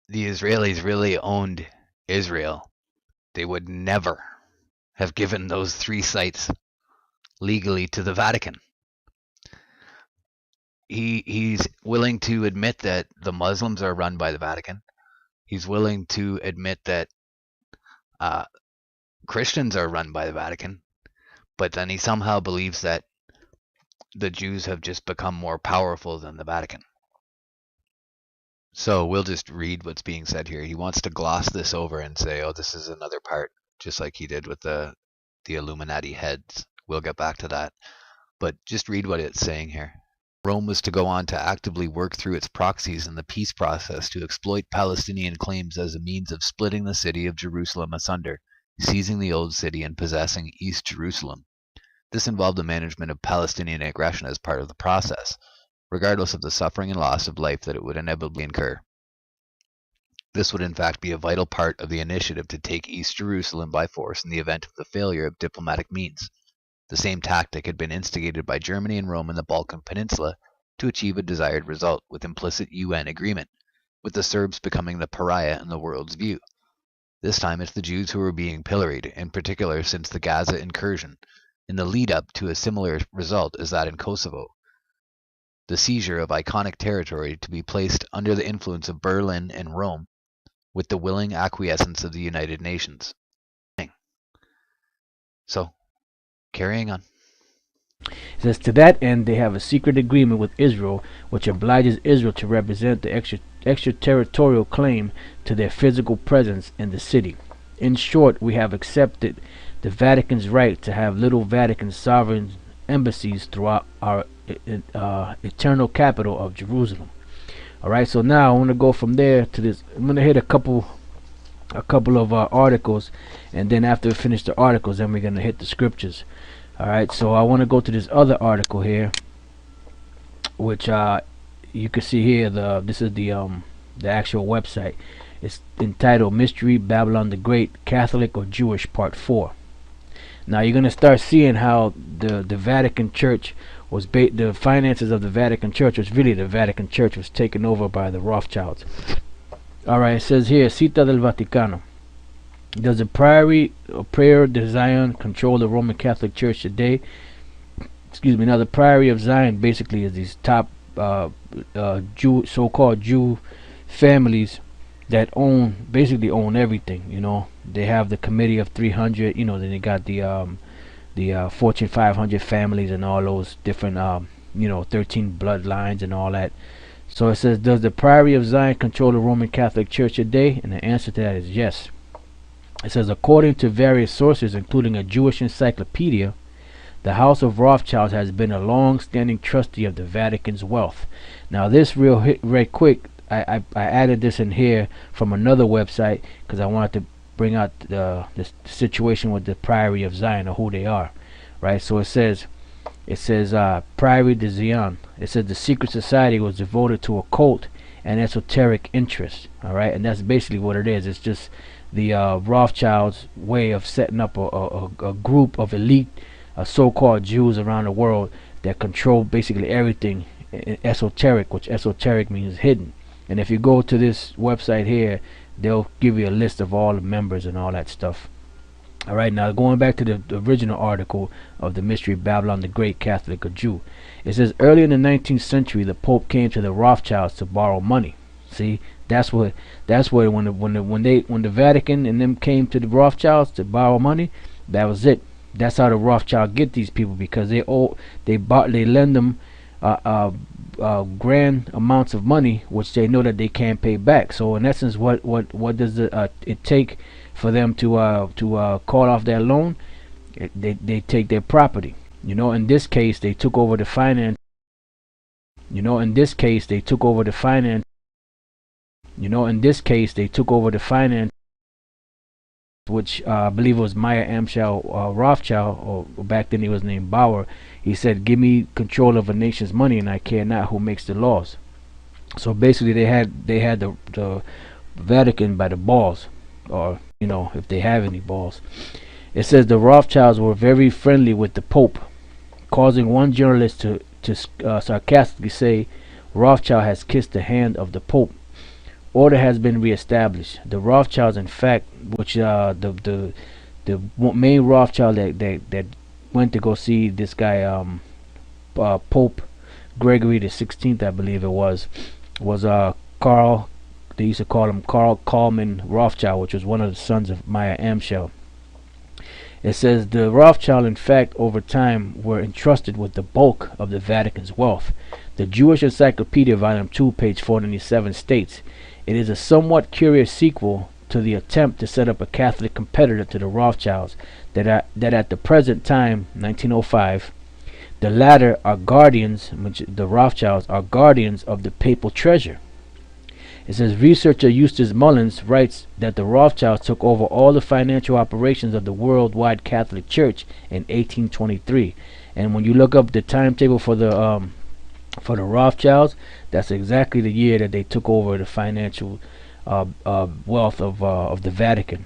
the Israelis really owned Israel, they would never have given those 3 sites legally to the Vatican. He's willing to admit that the Muslims are run by the Vatican. He's willing to admit that Christians are run by the Vatican. But then he somehow believes that the Jews have just become more powerful than the Vatican. So we'll just read what's being said here. He wants to gloss this over and say, oh, this is another part, just like he did with the Illuminati heads. We'll get back to that. But just read what it's saying here. Rome was to go on to actively work through its proxies in the peace process to exploit Palestinian claims as a means of splitting the city of Jerusalem asunder, seizing the old city and possessing East Jerusalem. This involved the management of Palestinian aggression as part of the process, regardless of the suffering and loss of life that it would inevitably incur. This would in fact be a vital part of the initiative to take East Jerusalem by force in the event of the failure of diplomatic means. The same tactic had been instigated by Germany and Rome in the Balkan Peninsula to achieve a desired result with implicit UN agreement, with the Serbs becoming the pariah in the world's view. This time it's the Jews who are being pilloried, in particular since the Gaza incursion, in the lead-up to a similar result as that in Kosovo, the seizure of iconic territory to be placed under the influence of Berlin and Rome, with the willing acquiescence of the United Nations. So, carrying on. It says, to that end, they have a secret agreement with Israel, which obliges Israel to represent the extraterritorial claim to their physical presence in the city. In short, we have accepted the Vatican's right to have little Vatican sovereign embassies throughout our eternal capital of Jerusalem. All right, so now I want to go from there to this. I'm going to hit a couple of articles, and then after we finish the articles, then we're going to hit the scriptures. All right, so I want to go to this other article here, which you can see here. This is the actual website. It's entitled "Mystery Babylon the Great: Catholic or Jewish Part 4." Now you're gonna start seeing how the Vatican Church was the finances of the Vatican Church was really the Vatican Church was taken over by the Rothschilds. All right, it says here, Cita del Vaticano. Does the Priory of Prayer de Zion control the Roman Catholic Church today? Excuse me. Now the Priory of Zion basically is these top so-called Jew families that basically own everything. You know, they have the Committee of 300. You know, then they got the Fortune 500 families and all those different 13 bloodlines and all that. So it says, does the Priory of Zion control the Roman Catholic Church today? And the answer to that is yes. It says, according to various sources, including a Jewish encyclopedia, the House of Rothschild has been a long-standing trustee of the Vatican's wealth. Now, this right quick, I added this in here from another website because I wanted to bring out the situation with the Priory of Zion, or who they are, right? So it says Priory de Zion. It says the secret society was devoted to occult and esoteric interests. All right, and that's basically what it is. It's just the Rothschilds' way of setting up a group of elite so-called Jews around the world that control basically everything esoteric, which esoteric means hidden. And if you go to this website here, they'll give you a list of all the members and all that stuff. All right, now going back to the original article of the Mystery Babylon the Great, Catholic or Jew. It says early in the 19th century, the Pope came to the Rothschilds to borrow money. See, that's where when the Vatican and them came to the Rothschilds to borrow money, that was it. That's how the Rothschild get these people, because they lend them grand amounts of money, which they know that they can't pay back. So in essence, what does it take for them to call off their loan? They take their property. You know, in this case, they took over the finance. You know, in this case, they took over the finance. You know, in this case, they took over the finance, which I believe it was Meyer Amschel Rothschild, or back then he was named Bauer. He said, give me control of a nation's money and I care not who makes the laws. So basically they had the Vatican by the balls, or if they have any balls. It says the Rothschilds were very friendly with the Pope, causing one journalist to sarcastically say, Rothschild has kissed the hand of the Pope. Order has been reestablished. The Rothschilds, in fact, which the main Rothschild that went to go see this guy, Pope Gregory the 16th, I believe it was Carl. They used to call him Carl Kalman Rothschild, which was one of the sons of Meyer Amschel. It says the Rothschild, in fact, over time were entrusted with the bulk of the Vatican's wealth. The Jewish Encyclopedia, Volume 2, page 497 states, it is a somewhat curious sequel to the attempt to set up a Catholic competitor to the Rothschilds that at the present time, 1905, The latter are guardians, which the Rothschilds are guardians of the papal treasure. It says researcher Eustace Mullins writes that the Rothschilds took over all the financial operations of the worldwide Catholic Church in 1823. And when you look up the timetable for the Rothschilds, that's exactly the year that they took over the financial wealth of the Vatican.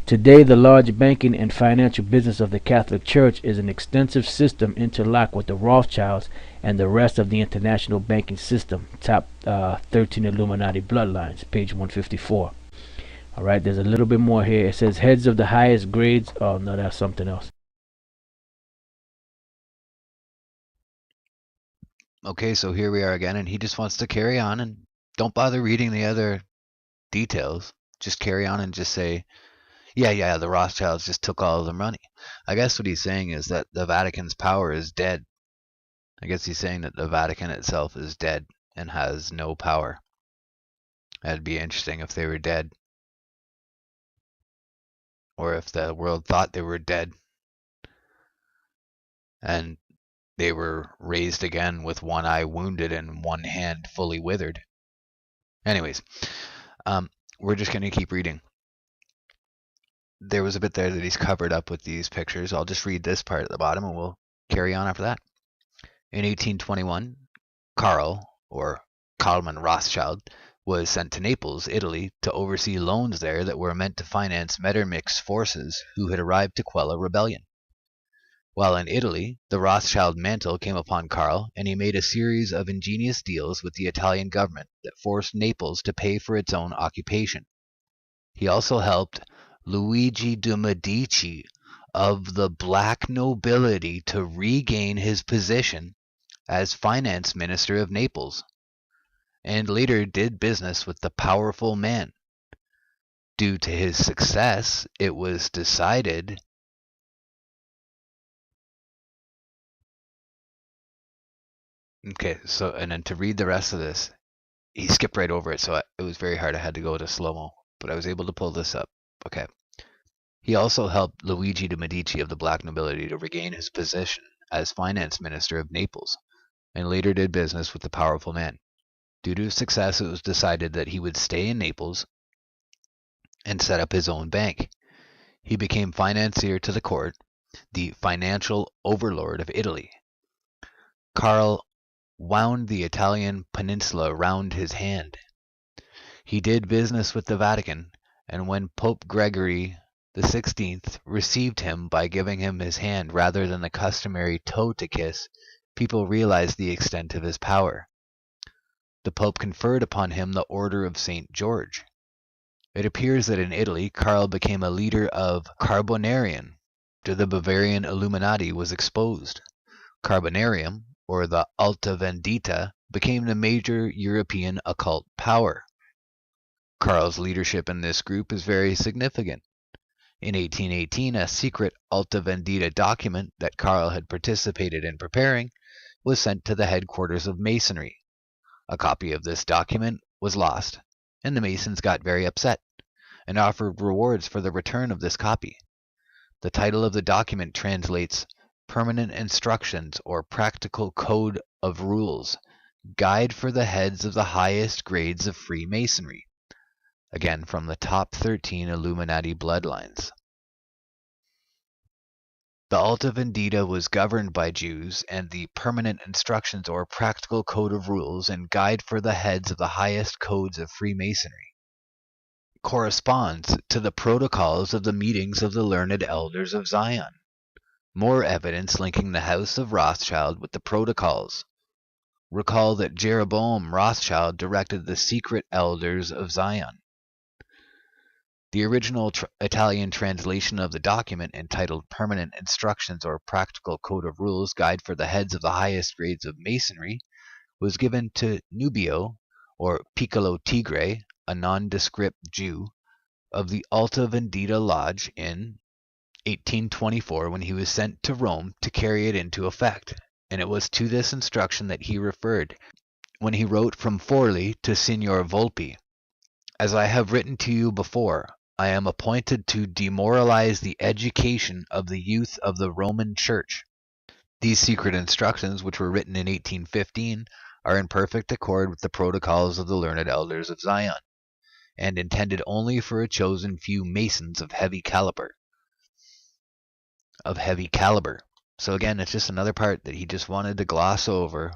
Today, the large banking and financial business of the Catholic Church is an extensive system interlocked with the Rothschilds and the rest of the international banking system. Top 13 Illuminati bloodlines, page 154. All right, there's a little bit more here. It says heads of the highest grades. Oh, no, that's something else. Okay, so here we are again, and he just wants to carry on and don't bother reading the other details. Just carry on and just say, yeah, the Rothschilds just took all of the money. I guess what he's saying is that the Vatican's power is dead. I guess he's saying that the Vatican itself is dead and has no power. That'd be interesting if they were dead. Or if the world thought they were dead and they were raised again with one eye wounded and one hand fully withered. Anyways, we're just going to keep reading. There was a bit there that he's covered up with these pictures. I'll just read this part at the bottom and we'll carry on after that. In 1821, Karl, or Karlmann Rothschild, was sent to Naples, Italy, to oversee loans there that were meant to finance Metternich's forces who had arrived to quell a rebellion. While in Italy, the Rothschild mantle came upon Karl, and he made a series of ingenious deals with the Italian government that forced Naples to pay for its own occupation. He also helped Luigi de' Medici of the black nobility to regain his position as finance minister of Naples, and later did business with the powerful man. Due to his success, it was decided and then to read the rest of this, he skipped right over it, so it was very hard. I had to go to slow-mo, but I was able to pull this up. Okay. He also helped Luigi de' Medici of the black nobility to regain his position as finance minister of Naples, and later did business with the powerful man. Due to his success, it was decided that he would stay in Naples and set up his own bank. He became financier to the court, the financial overlord of Italy. Karl wound the Italian peninsula round his hand. He did business with the Vatican, and when Pope Gregory XVI received him by giving him his hand rather than the customary toe to kiss, people realized the extent of his power. The Pope conferred upon him the Order of St. George. It appears that in Italy, Karl became a leader of Carbonarium. To the Bavarian Illuminati was exposed. Carbonarium, or the Alta Vendita, became the major European occult power. Karl's leadership in this group is very significant. In 1818, a secret Alta Vendita document that Karl had participated in preparing was sent to the headquarters of Masonry. A copy of this document was lost, and the Masons got very upset and offered rewards for the return of this copy. The title of the document translates Permanent Instructions or Practical Code of Rules, Guide for the Heads of the Highest Grades of Freemasonry. Again, from the top 13 Illuminati bloodlines. The Alta Vendita was governed by Jews, and the Permanent Instructions or Practical Code of Rules and Guide for the Heads of the Highest Codes of Freemasonry corresponds to the protocols of the meetings of the learned elders of Zion. More evidence linking the House of Rothschild with the protocols. Recall that Jeroboam Rothschild directed the secret elders of Zion. The original Italian translation of the document, entitled Permanent Instructions or Practical Code of Rules, Guide for the Heads of the Highest Grades of Masonry, was given to Nubio, or Piccolo Tigre, a nondescript Jew, of the Alta Vendita Lodge in 1824 when he was sent to Rome to carry it into effect, and it was to this instruction that he referred when he wrote from Forli to Signor Volpi. As I have written to you before, I am appointed to demoralize the education of the youth of the Roman Church. These secret instructions, which were written in 1815, are in perfect accord with the protocols of the learned elders of Zion, and intended only for a chosen few Masons of heavy caliber. So again, it's just another part that he just wanted to gloss over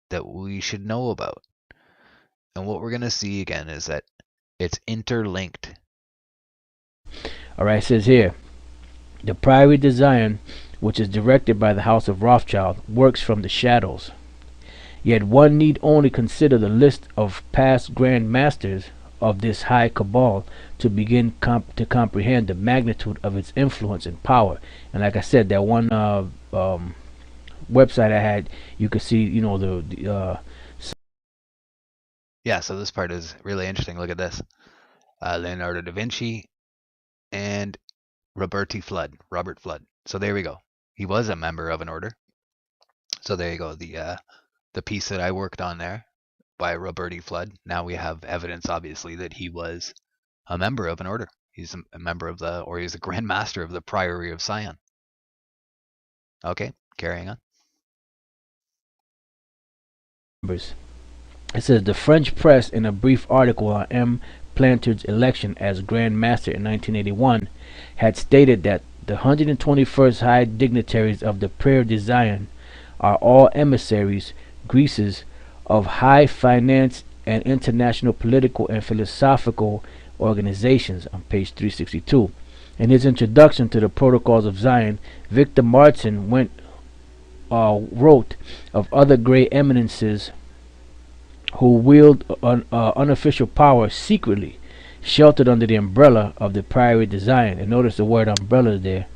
that we should know about. And what we're going to see again is that it's interlinked. Alright, it says here, the Priory de Zion, which is directed by the House of Rothschild, works from the shadows. Yet one need only consider the list of past Grand Masters of this high cabal to begin to comprehend the magnitude of its influence and power. And like I said, that one website I had, you could see, you know, Yeah, so this part is really interesting. Look at this. Leonardo da Vinci and Robert Flood. So there we go. He was a member of an order. So there you go. The piece that I worked on there by Robert Flood. Now we have evidence, obviously, that he was a member of an order. He's a member of he's a Grand Master of the Priory of Zion. Okay, carrying on. It says the French press, in a brief article on M. Plantard's election as Grand Master in 1981, had stated that the 121st high dignitaries of the Priory de Zion are all emissaries, Greases of high finance and international political and philosophical organizations, on page 362. In his introduction to the Protocols of Zion, Victor Martin wrote of other great eminences who wield unofficial power secretly, sheltered under the umbrella of the Priory de Zion. And notice the word umbrella there,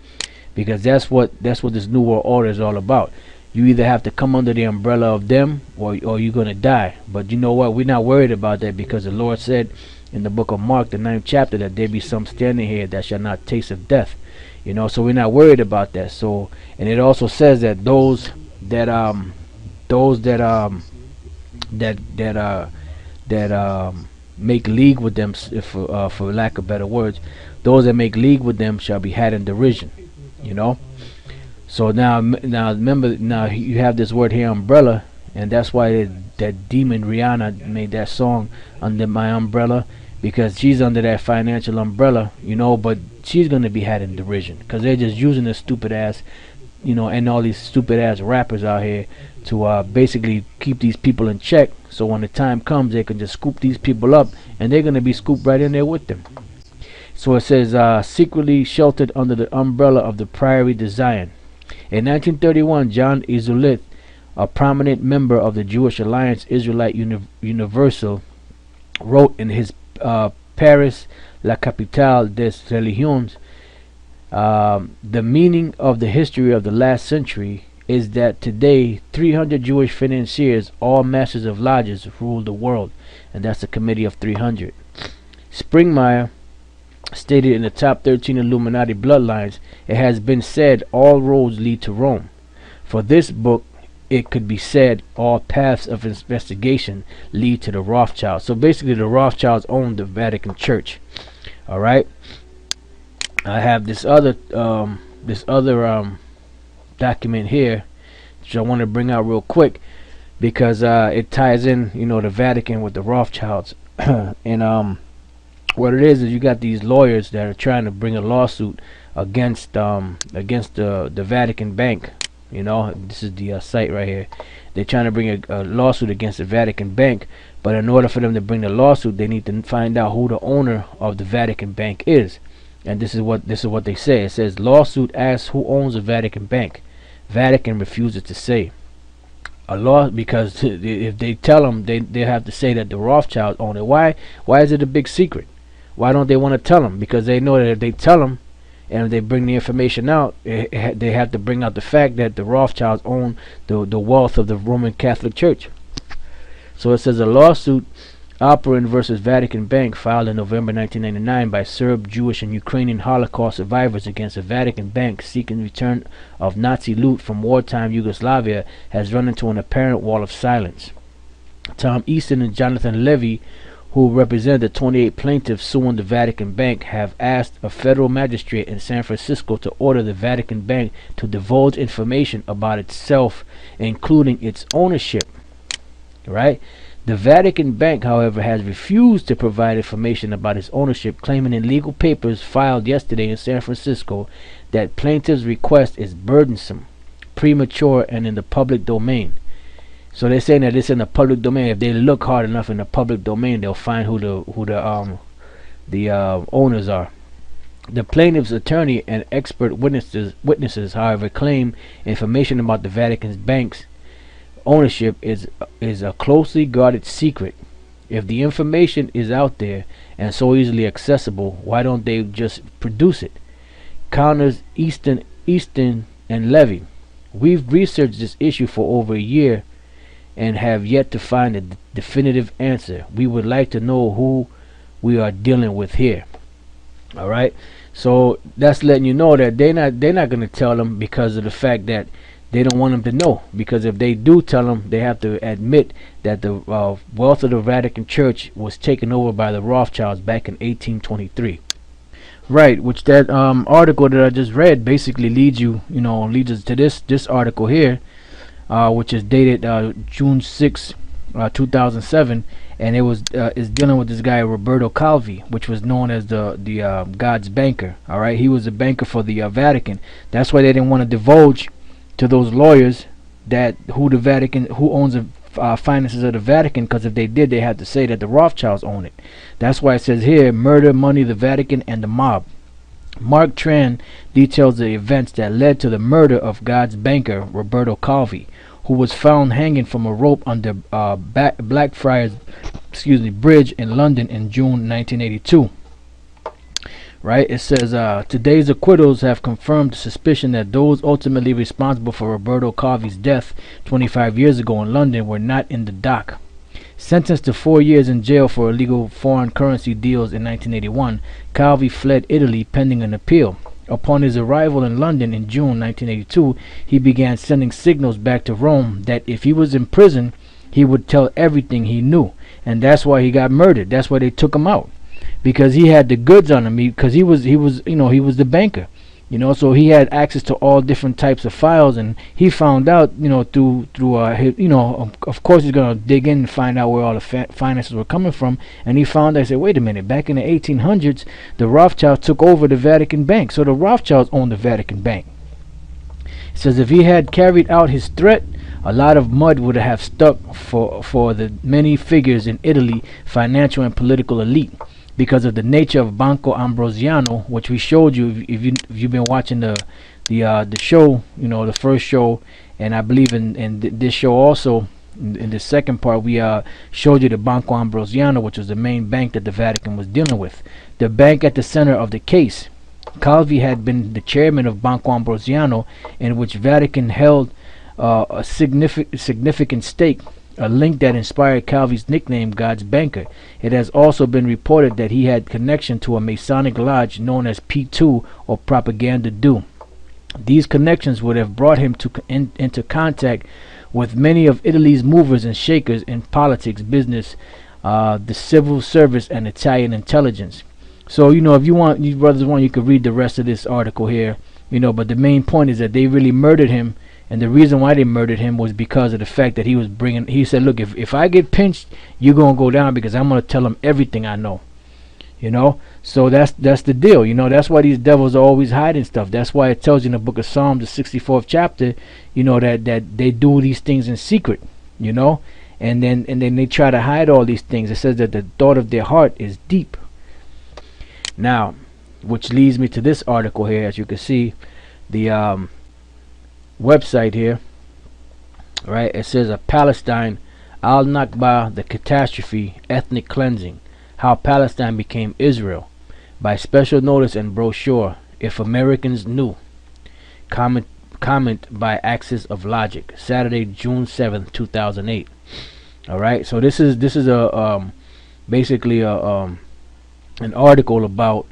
because that's what this New World Order is all about. You either have to come under the umbrella of them, or you're going to die. But you know what? We're not worried about that, because the Lord said in the book of Mark, the 9th chapter, that there be some standing here that shall not taste of death. You know, so we're not worried about that. So, and it also says that those that make league with them, for lack of better words, those that make league with them shall be had in derision. You know. So now remember, now you have this word here, umbrella, and that's why that demon Rihanna made that song, Under My Umbrella, because she's under that financial umbrella, you know, but she's going to be had in derision, because they're just using this stupid ass, you know, and all these stupid ass rappers out here to basically keep these people in check, so when the time comes, they can just scoop these people up, and they're going to be scooped right in there with them. So it says, secretly sheltered under the umbrella of the Priory de Zion. In 1931, John Izulit, a prominent member of the Jewish Alliance Israelite Universal, wrote in his Paris, La Capitale des Religions, the meaning of the history of the last century is that today 300 Jewish financiers, all masters of lodges, rule the world, and that's a committee of 300. Springmeyer stated in the top 13 Illuminati bloodlines, it has been said all roads lead to Rome. For this book, it could be said all paths of investigation lead to the Rothschilds. So basically the Rothschilds own the Vatican Church. Alright. I have this other document here, which I want to bring out real quick, because it ties in, you know, the Vatican with the Rothschilds. And what it is you got these lawyers that are trying to bring a lawsuit against the Vatican Bank. You know, this is the site right here. They're trying to bring a lawsuit against the Vatican Bank, but in order for them to bring the lawsuit, they need to find out who the owner of the Vatican Bank is. And this is what they say. It says, lawsuit asks who owns the Vatican Bank. Vatican refuses to say. Because if they tell them, they have to say that the Rothschilds own it. Why is it a big secret? Why don't they want to tell them? Because they know that if they tell them, and if they bring the information out, they have to bring out the fact that the Rothschilds own the wealth of the Roman Catholic Church. So it says, a lawsuit, Operin versus Vatican Bank, filed in November 1999 by Serb, Jewish, and Ukrainian Holocaust survivors against the Vatican Bank seeking return of Nazi loot from wartime Yugoslavia, has run into an apparent wall of silence. Tom Easton and Jonathan Levy, who represent the 28 plaintiffs suing the Vatican Bank, have asked a federal magistrate in San Francisco to order the Vatican Bank to divulge information about itself, including its ownership. Right? The Vatican Bank, however, has refused to provide information about its ownership, claiming in legal papers filed yesterday in San Francisco that plaintiffs' request is burdensome, premature, and in the public domain. So they're saying that it's in the public domain. If they look hard enough in the public domain, they'll find who the owners are. The plaintiff's attorney and expert witnesses, however, claim information about the Vatican Bank's ownership is a closely guarded secret. If the information is out there and so easily accessible, why don't they just produce it? Counters Easton and Levy. We've researched this issue for over a year and have yet to find a definitive answer. We would like to know who we are dealing with here. All right, so that's letting you know that they're not going to tell them because of the fact that they don't want them to know. Because if they do tell them, they have to admit that the wealth of the Vatican Church was taken over by the Rothschilds back in 1823. Right, which that article that I just read basically leads us to this article here, which is dated June 6, 2007, and is dealing with this guy Roberto Calvi, which was known as the God's banker. All right, he was a banker for the Vatican. That's why they didn't want to divulge to those lawyers that who owns the finances of the Vatican, because if they did, they had to say that the Rothschilds own it. That's why it says here, murder, money, the Vatican, and the mob. Mark Tran details the events that led to the murder of God's banker Roberto Calvi, who was found hanging from a rope under Blackfriars Bridge in London in June 1982. Right, it says today's acquittals have confirmed the suspicion that those ultimately responsible for Roberto Calvi's death 25 years ago in London were not in the dock. Sentenced to 4 years in jail for illegal foreign currency deals in 1981, Calvi fled Italy pending an appeal. Upon his arrival in London in June 1982, he began sending signals back to Rome that if he was in prison, he would tell everything he knew, and that's why he got murdered. That's why they took him out, because he had the goods on him. Because he was the banker, so he had access to all different types of files, and he found out, through of course he's gonna dig in and find out where all the finances were coming from, and he found out. He said, wait a minute, back in the 1800s, the Rothschilds took over the Vatican Bank, so the Rothschilds owned the Vatican Bank. It says if he had carried out his threat, a lot of mud would have stuck for the many figures in Italy, financial and political elite, because of the nature of Banco Ambrosiano, which we showed you if you've been watching the show, the first show, and I believe in this show also. In the second part, we showed you the Banco Ambrosiano, which was the main bank that the Vatican was dealing with, the bank at the center of the case. Calvi had been the chairman of Banco Ambrosiano, in which Vatican held a significant stake, a link that inspired Calvi's nickname, God's banker. It has also been reported that he had connection to a Masonic lodge known as P2, or Propaganda Do. These connections would have brought him into contact with many of Italy's movers and shakers in politics, business, the civil service, and Italian intelligence. So, if you brothers want, you could read the rest of this article here, but the main point is that they really murdered him. And the reason why they murdered him was because of the fact that he said, look, if I get pinched, you're going to go down, because I'm going to tell them everything I know. So that's the deal. That's why these devils are always hiding stuff. That's why it tells you in the book of Psalms, the 64th chapter, that they do these things in secret, and then they try to hide all these things. It says that the thought of their heart is deep. Now, which leads me to this article here. As you can see, the website here, right? It says Palestine, Al-Nakba, the catastrophe, ethnic cleansing, how Palestine became Israel, by special notice and brochure, if Americans knew. Comment by Axis of Logic, Saturday, June 7th, 2008. All right, so this is a basically an article about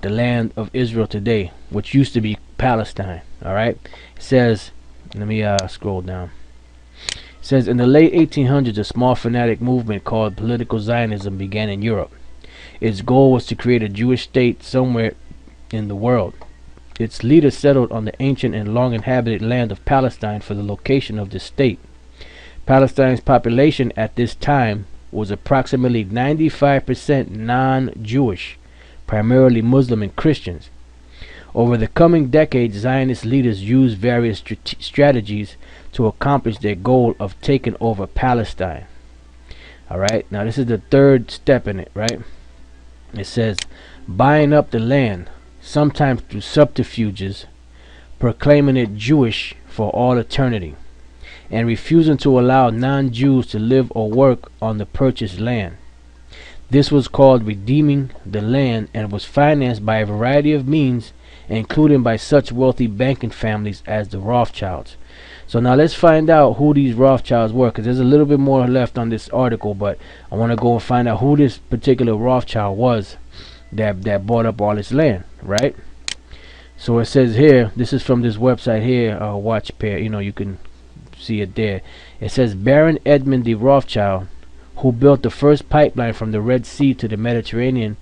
the land of Israel today, which used to be Palestine. All right, it says, let me scroll down. It says in the late 1800s, a small fanatic movement called political Zionism began in Europe. Its goal was to create a Jewish state somewhere in the world. Its leaders settled on the ancient and long inhabited land of Palestine for the location of this state. Palestine's population at this time was approximately 95% non-Jewish, primarily Muslim and Christians. Over the coming decades, Zionist leaders used various strategies to accomplish their goal of taking over Palestine. Alright, now this is the third step in it, right? It says, buying up the land, sometimes through subterfuges, proclaiming it Jewish for all eternity, and refusing to allow non-Jews to live or work on the purchased land. This was called redeeming the land and was financed by a variety of means, including by such wealthy banking families as the Rothschilds. So now let's find out who these Rothschilds were, because there's a little bit more left on this article, but I want to go and find out who this particular Rothschild was that bought up all this land, right? So it says here, this is from this website here, watch pair, you can see it there. It says Baron Edmund de Rothschild, who built the first pipeline from the Red Sea to the Mediterranean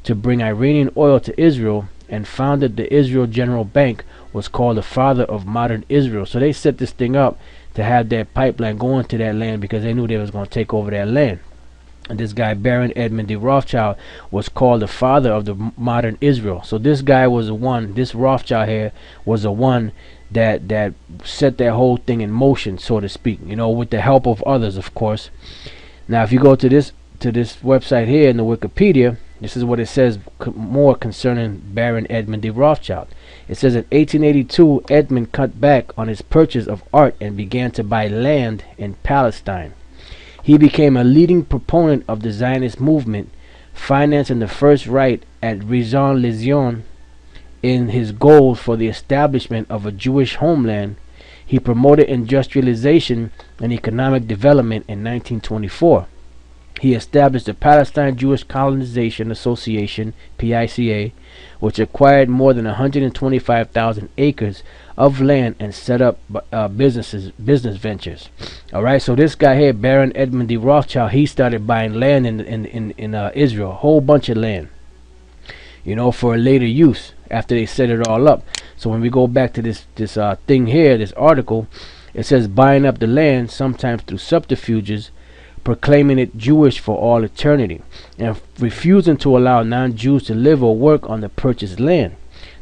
to bring Iranian oil to Israel and founded the Israel General Bank, was called the father of modern Israel. So they set this thing up to have that pipeline going to that land because they knew they was going to take over that land. And this guy Baron Edmund de Rothschild was called the father of the modern Israel. So this guy was the one, this Rothschild here was the one that set that whole thing in motion, so to speak, with the help of others, of course. Now if you go to this website here in the Wikipedia, this is what it says more concerning Baron Edmund de Rothschild. It says in 1882, Edmund cut back on his purchase of art and began to buy land in Palestine. He became a leading proponent of the Zionist movement, financing the first right at Raison Legion. In his goals for the establishment of a Jewish homeland, he promoted industrialization and economic development in 1924. He established the Palestine Jewish Colonization Association, PICA, which acquired more than 125,000 acres of land and set up business ventures. Alright, so this guy here, Baron Edmund de Rothschild, he started buying land in Israel, a whole bunch of land, for a later use after they set it all up. So when we go back to this thing here, this article, it says buying up the land, sometimes through subterfuges, proclaiming it Jewish for all eternity, and refusing to allow non-Jews to live or work on the purchased land.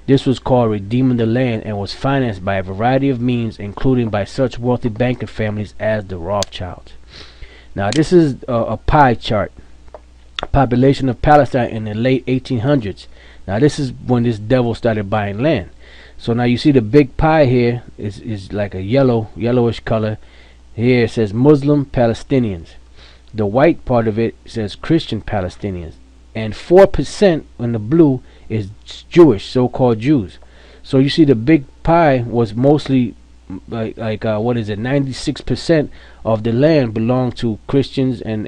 This was called redeeming the land and was financed by a variety of means, including by such wealthy banking families as the Rothschilds. Now this is a pie chart. Population of Palestine in the late 1800s. Now this is when this devil started buying land. So now you see the big pie here is like a yellowish color. Here it says Muslim Palestinians. The white part of it says Christian Palestinians, and 4% in the blue is Jewish, so-called Jews. So you see the big pie was mostly like 96% of the land belonged to Christians and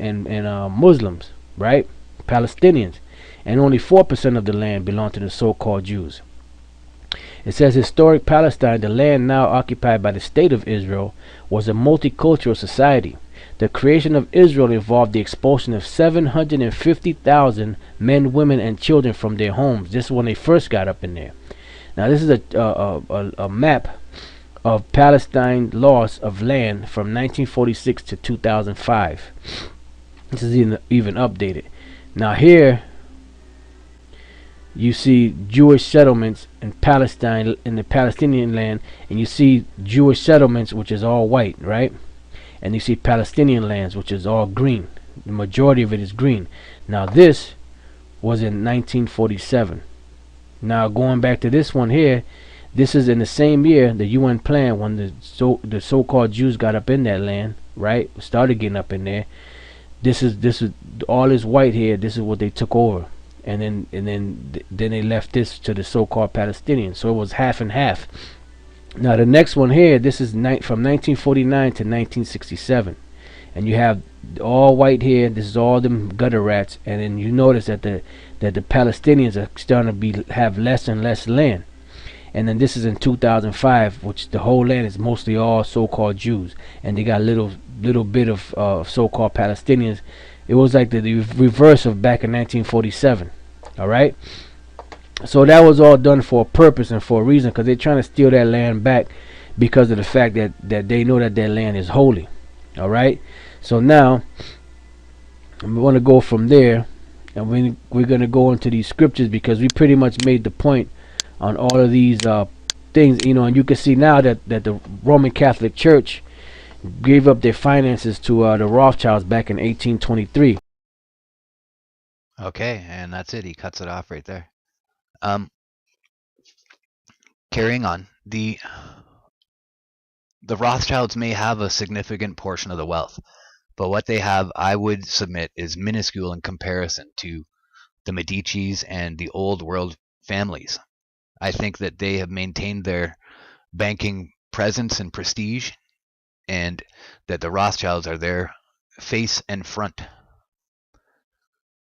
Muslims, right? Palestinians, and only 4% of the land belonged to the so-called Jews. It says historic Palestine, the land now occupied by the state of Israel, was a multicultural society. The creation of Israel involved the expulsion of 750,000 men, women, and children from their homes. This is when they first got up in there. Now this is a map of Palestine loss of land from 1946 to 2005. This is even updated. Now here you see Jewish settlements in Palestine, in the Palestinian land, and you see Jewish settlements, which is all white, right? And you see Palestinian lands, which is all green. The majority of it is green. Now this was in 1947. Now going back to this one here, this is in the same year the UN plan when the so-called Jews got up in that land, right? Started getting up in there. This is all this white here. This is what they took over, and then they left this to the so-called Palestinians. So it was half and half. Now the next one here, this is from 1949 to 1967, and you have all white here. This is all them gutter rats, and then you notice that the Palestinians are starting to have less and less land. And then this is in 2005, which the whole land is mostly all so-called Jews, and they got little little bit of so-called Palestinians. It was like the reverse of back in 1947. All right. So that was all done for a purpose and for a reason, because they're trying to steal that land back because of the fact that they know that their land is holy. All right. So now we want to go from there, and we're going to go into these scriptures, because we pretty much made the point on all of these things, and you can see now that the Roman Catholic Church gave up their finances to the Rothschilds back in 1823. Okay, and that's it. He cuts it off right there. Carrying on, the Rothschilds may have a significant portion of the wealth, but what they have, I would submit, is minuscule in comparison to the Medicis and the old world families. I think that they have maintained their banking presence and prestige, and that the Rothschilds are their face and front.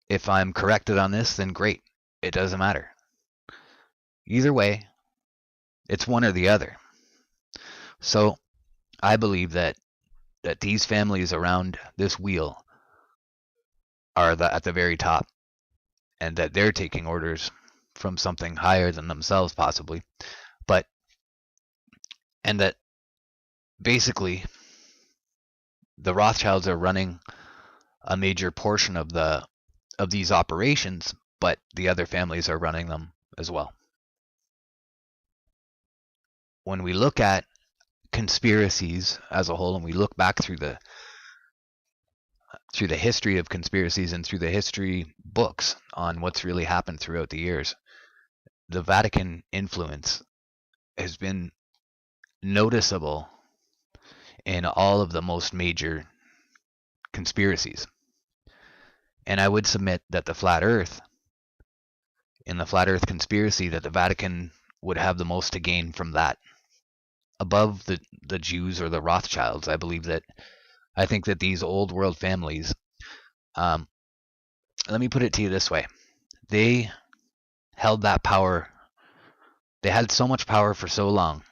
If I'm corrected on this, then great. It doesn't matter. Either way, it's one or the other. So I believe that these families around this wheel are at the very top, and that they're taking orders from something higher than themselves, possibly. And that basically the Rothschilds are running a major portion of these operations, but the other families are running them as well. When we look at conspiracies as a whole, and we look back through the history of conspiracies and through the history books on what's really happened throughout the years, the Vatican influence has been noticeable in all of the most major conspiracies. And I would submit that in the flat earth conspiracy, that the Vatican would have the most to gain from that. Above the Jews or the Rothschilds, I think that these old world families, let me put it to you this way. They held that power. They had so much power for so long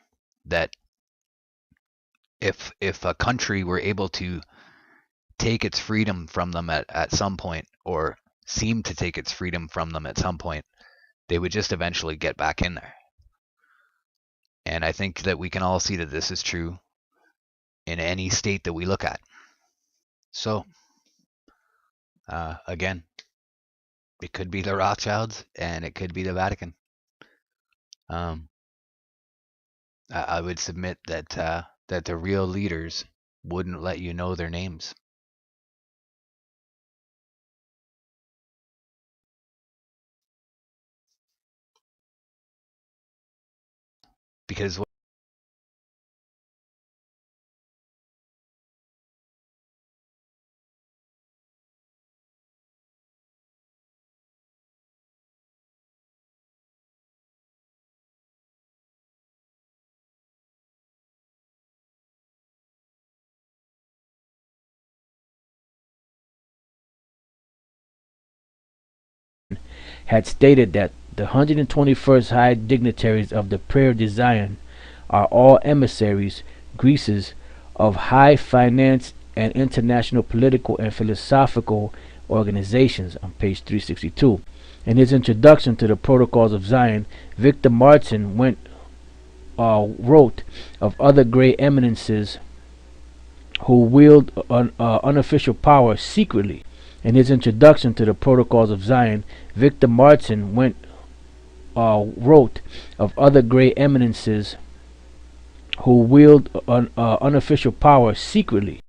that if a country were able to take its freedom from them at some point, or seem to take its freedom from them at some point, they would just eventually get back in there. And I think that we can all see that this is true in any state that we look at. So, again, it could be the Rothschilds and it could be the Vatican. I would submit that the real leaders wouldn't let you know their names. Because had stated that the 121st high dignitaries of the Prayer de Zion are all emissaries, Greases, of high finance and international political and philosophical organizations, on page 362. In his introduction to the Protocols of Zion, Victor Martin wrote of other great eminences who wield unofficial power secretly. In his introduction to the Protocols of Zion, Victor Martin wrote of other great eminences who wield unofficial power secretly.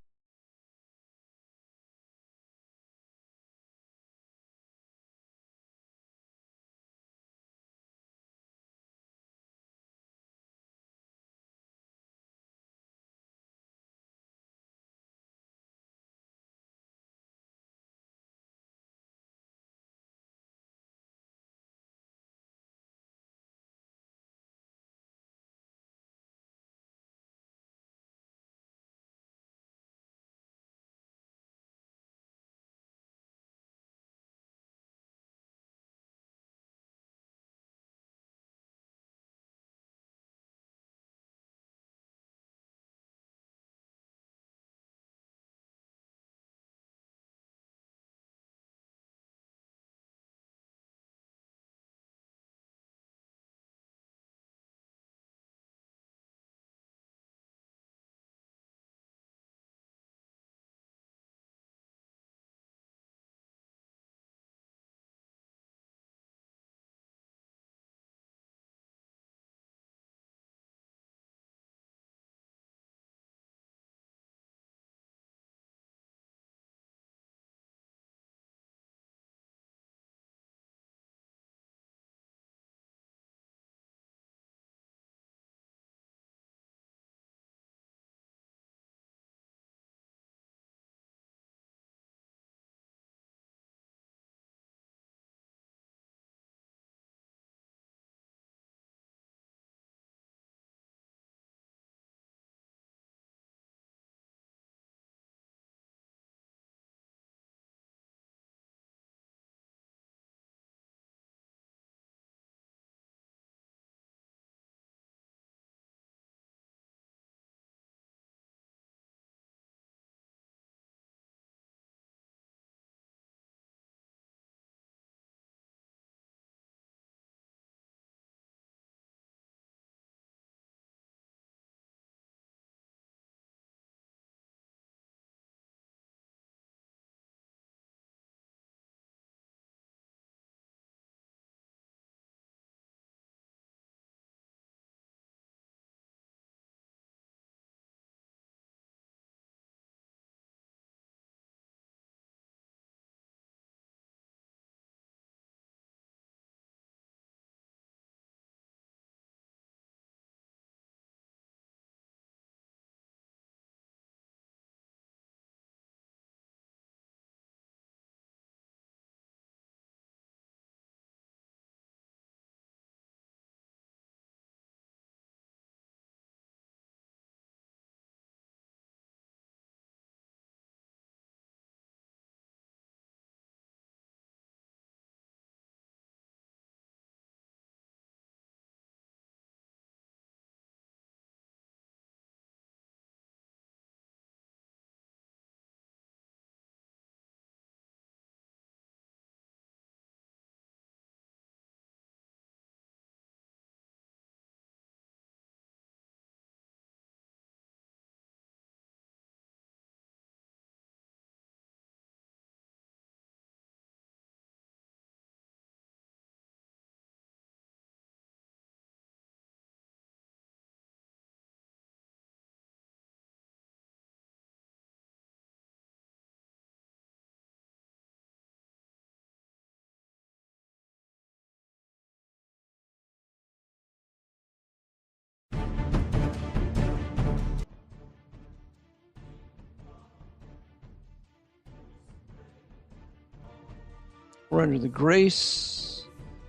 We're under the grace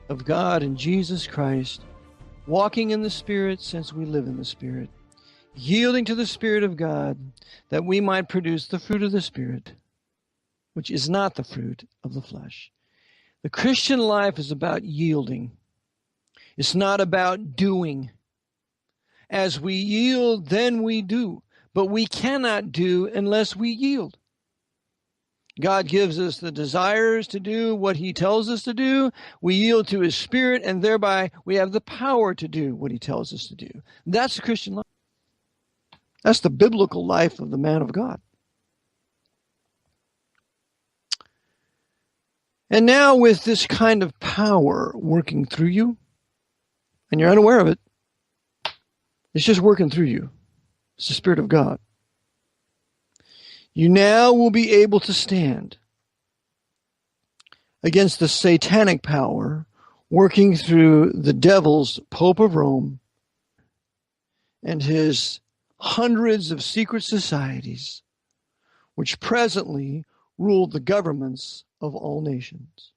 of God and Jesus Christ, walking in the Spirit since we live in the Spirit, yielding to the Spirit of God that we might produce the fruit of the Spirit, which is not the fruit of the flesh. The Christian life is about yielding. It's not about doing. As we yield, then we do. But we cannot do unless we yield. God gives us the desires to do what he tells us to do. We yield to his Spirit, and thereby we have the power to do what he tells us to do. That's the Christian life. That's the biblical life of the man of God. And now with this kind of power working through you, and you're unaware of it, it's just working through you. It's the Spirit of God. You now will be able to stand against the satanic power working through the devil's Pope of Rome and his hundreds of secret societies, which presently rule the governments of all nations.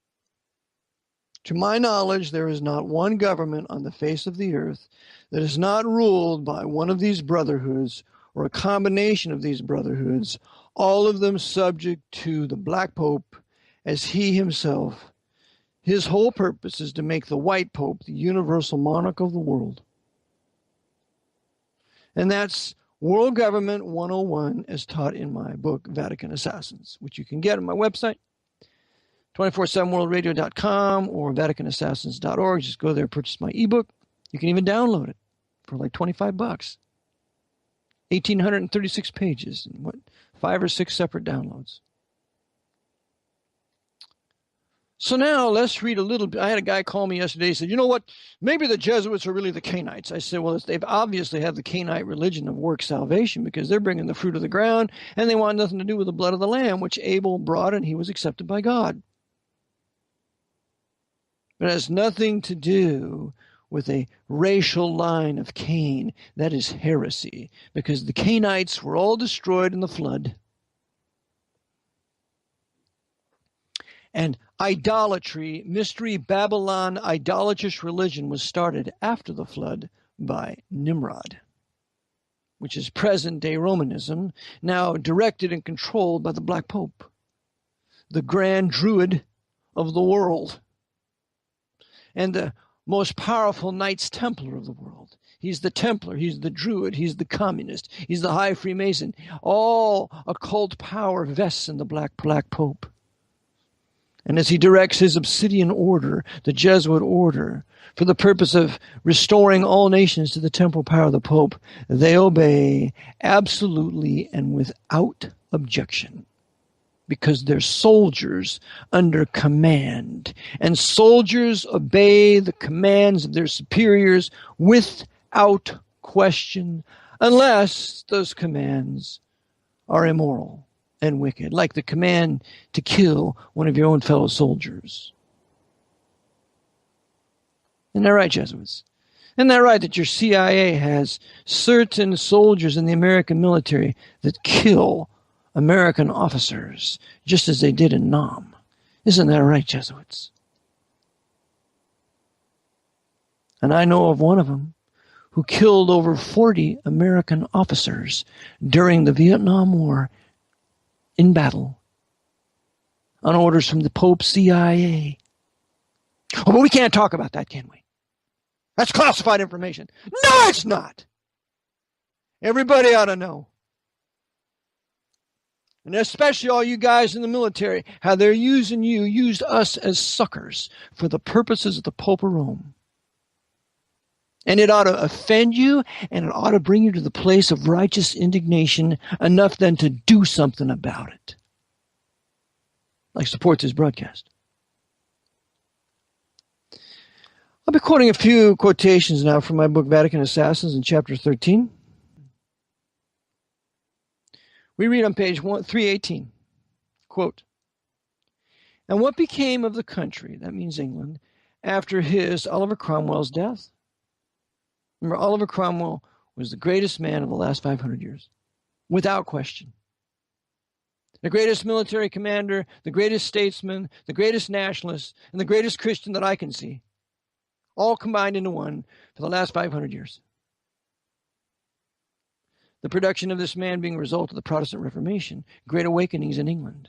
To my knowledge, there is not one government on the face of the earth that is not ruled by one of these brotherhoods or a combination of these brotherhoods, all of them subject to the Black Pope as he himself. His whole purpose is to make the White Pope the universal monarch of the world. And that's World Government 101 as taught in my book, Vatican Assassins, which you can get on my website, 247worldradio.com or vaticanassassins.org. Just go there and purchase my ebook. You can even download it for like $25. 1,836 pages and 5 or 6 separate downloads. So now let's read a little bit. I had a guy call me yesterday. He said, you know what? Maybe the Jesuits are really the Knights. I said, well, they've obviously had the Knightite religion of work salvation because they're bringing the fruit of the ground and they want nothing to do with the blood of the Lamb, which Abel brought and he was accepted by God. It has nothing to do with a racial line of Cain. That is heresy, because the Cainites were all destroyed in the flood. And idolatry, Mystery Babylon, idolatrous religion was started after the flood by Nimrod, which is present-day Romanism, now directed and controlled by the Black Pope, the Grand Druid of the world, and the most powerful Knights Templar of the world. He's the Templar, he's the Druid, he's the Communist, he's the High Freemason. All occult power vests in the Black Pope. And as he directs his obsidian order, the Jesuit order, for the purpose of restoring all nations to the temporal power of the Pope, they obey absolutely and without objection, because they're soldiers under command, and soldiers obey the commands of their superiors without question, unless those commands are immoral and wicked, like the command to kill one of your own fellow soldiers. Isn't that right, Jesuits? Isn't that right that your CIA has certain soldiers in the American military that kill American officers, just as they did in Nam? Isn't that right, Jesuits? And I know of one of them who killed over 40 American officers during the Vietnam War in battle on orders from the Pope's CIA. Oh, but we can't talk about that, can we? That's classified information. No, it's not. Everybody ought to know. And especially all you guys in the military, how they're used us as suckers for the purposes of the Pope of Rome. And it ought to offend you, and it ought to bring you to the place of righteous indignation, enough then to do something about it. Like support this broadcast. I'll be quoting a few quotations now from my book, Vatican Assassins, in chapter 13. We read on page 318, quote, "And what became of the country," that means England, "after his, Oliver Cromwell's, death?" Remember, Oliver Cromwell was the greatest man of the last 500 years, without question. the greatest military commander, the greatest statesman, the greatest nationalist, and the greatest Christian that I can see, all combined into one for the last 500 years. The production of this man being a result of the Protestant Reformation, Great Awakenings in England.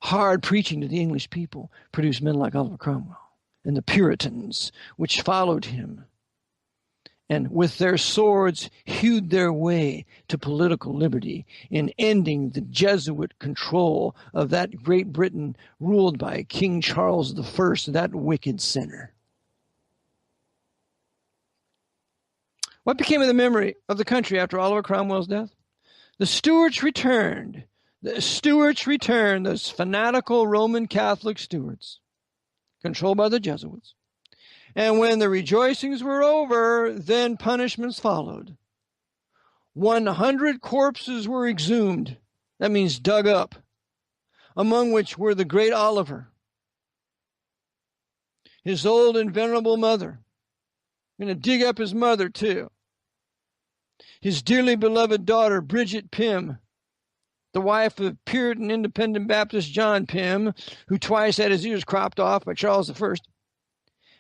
Hard preaching to the English people produced men like Oliver Cromwell and the Puritans, which followed him, and with their swords hewed their way to political liberty in ending the Jesuit control of that Great Britain ruled by King Charles I, that wicked sinner. What became of the memory of the country after Oliver Cromwell's death? The Stuarts returned. The Stuarts returned, those fanatical Roman Catholic Stuarts, controlled by the Jesuits. And when the rejoicings were over, then punishments followed. 100 corpses were exhumed. That means dug up, among which were the great Oliver, his old and venerable mother. I'm going to dig up his mother, too. His dearly beloved daughter, Bridget Pym, the wife of Puritan Independent Baptist John Pym, who twice had his ears cropped off by Charles I.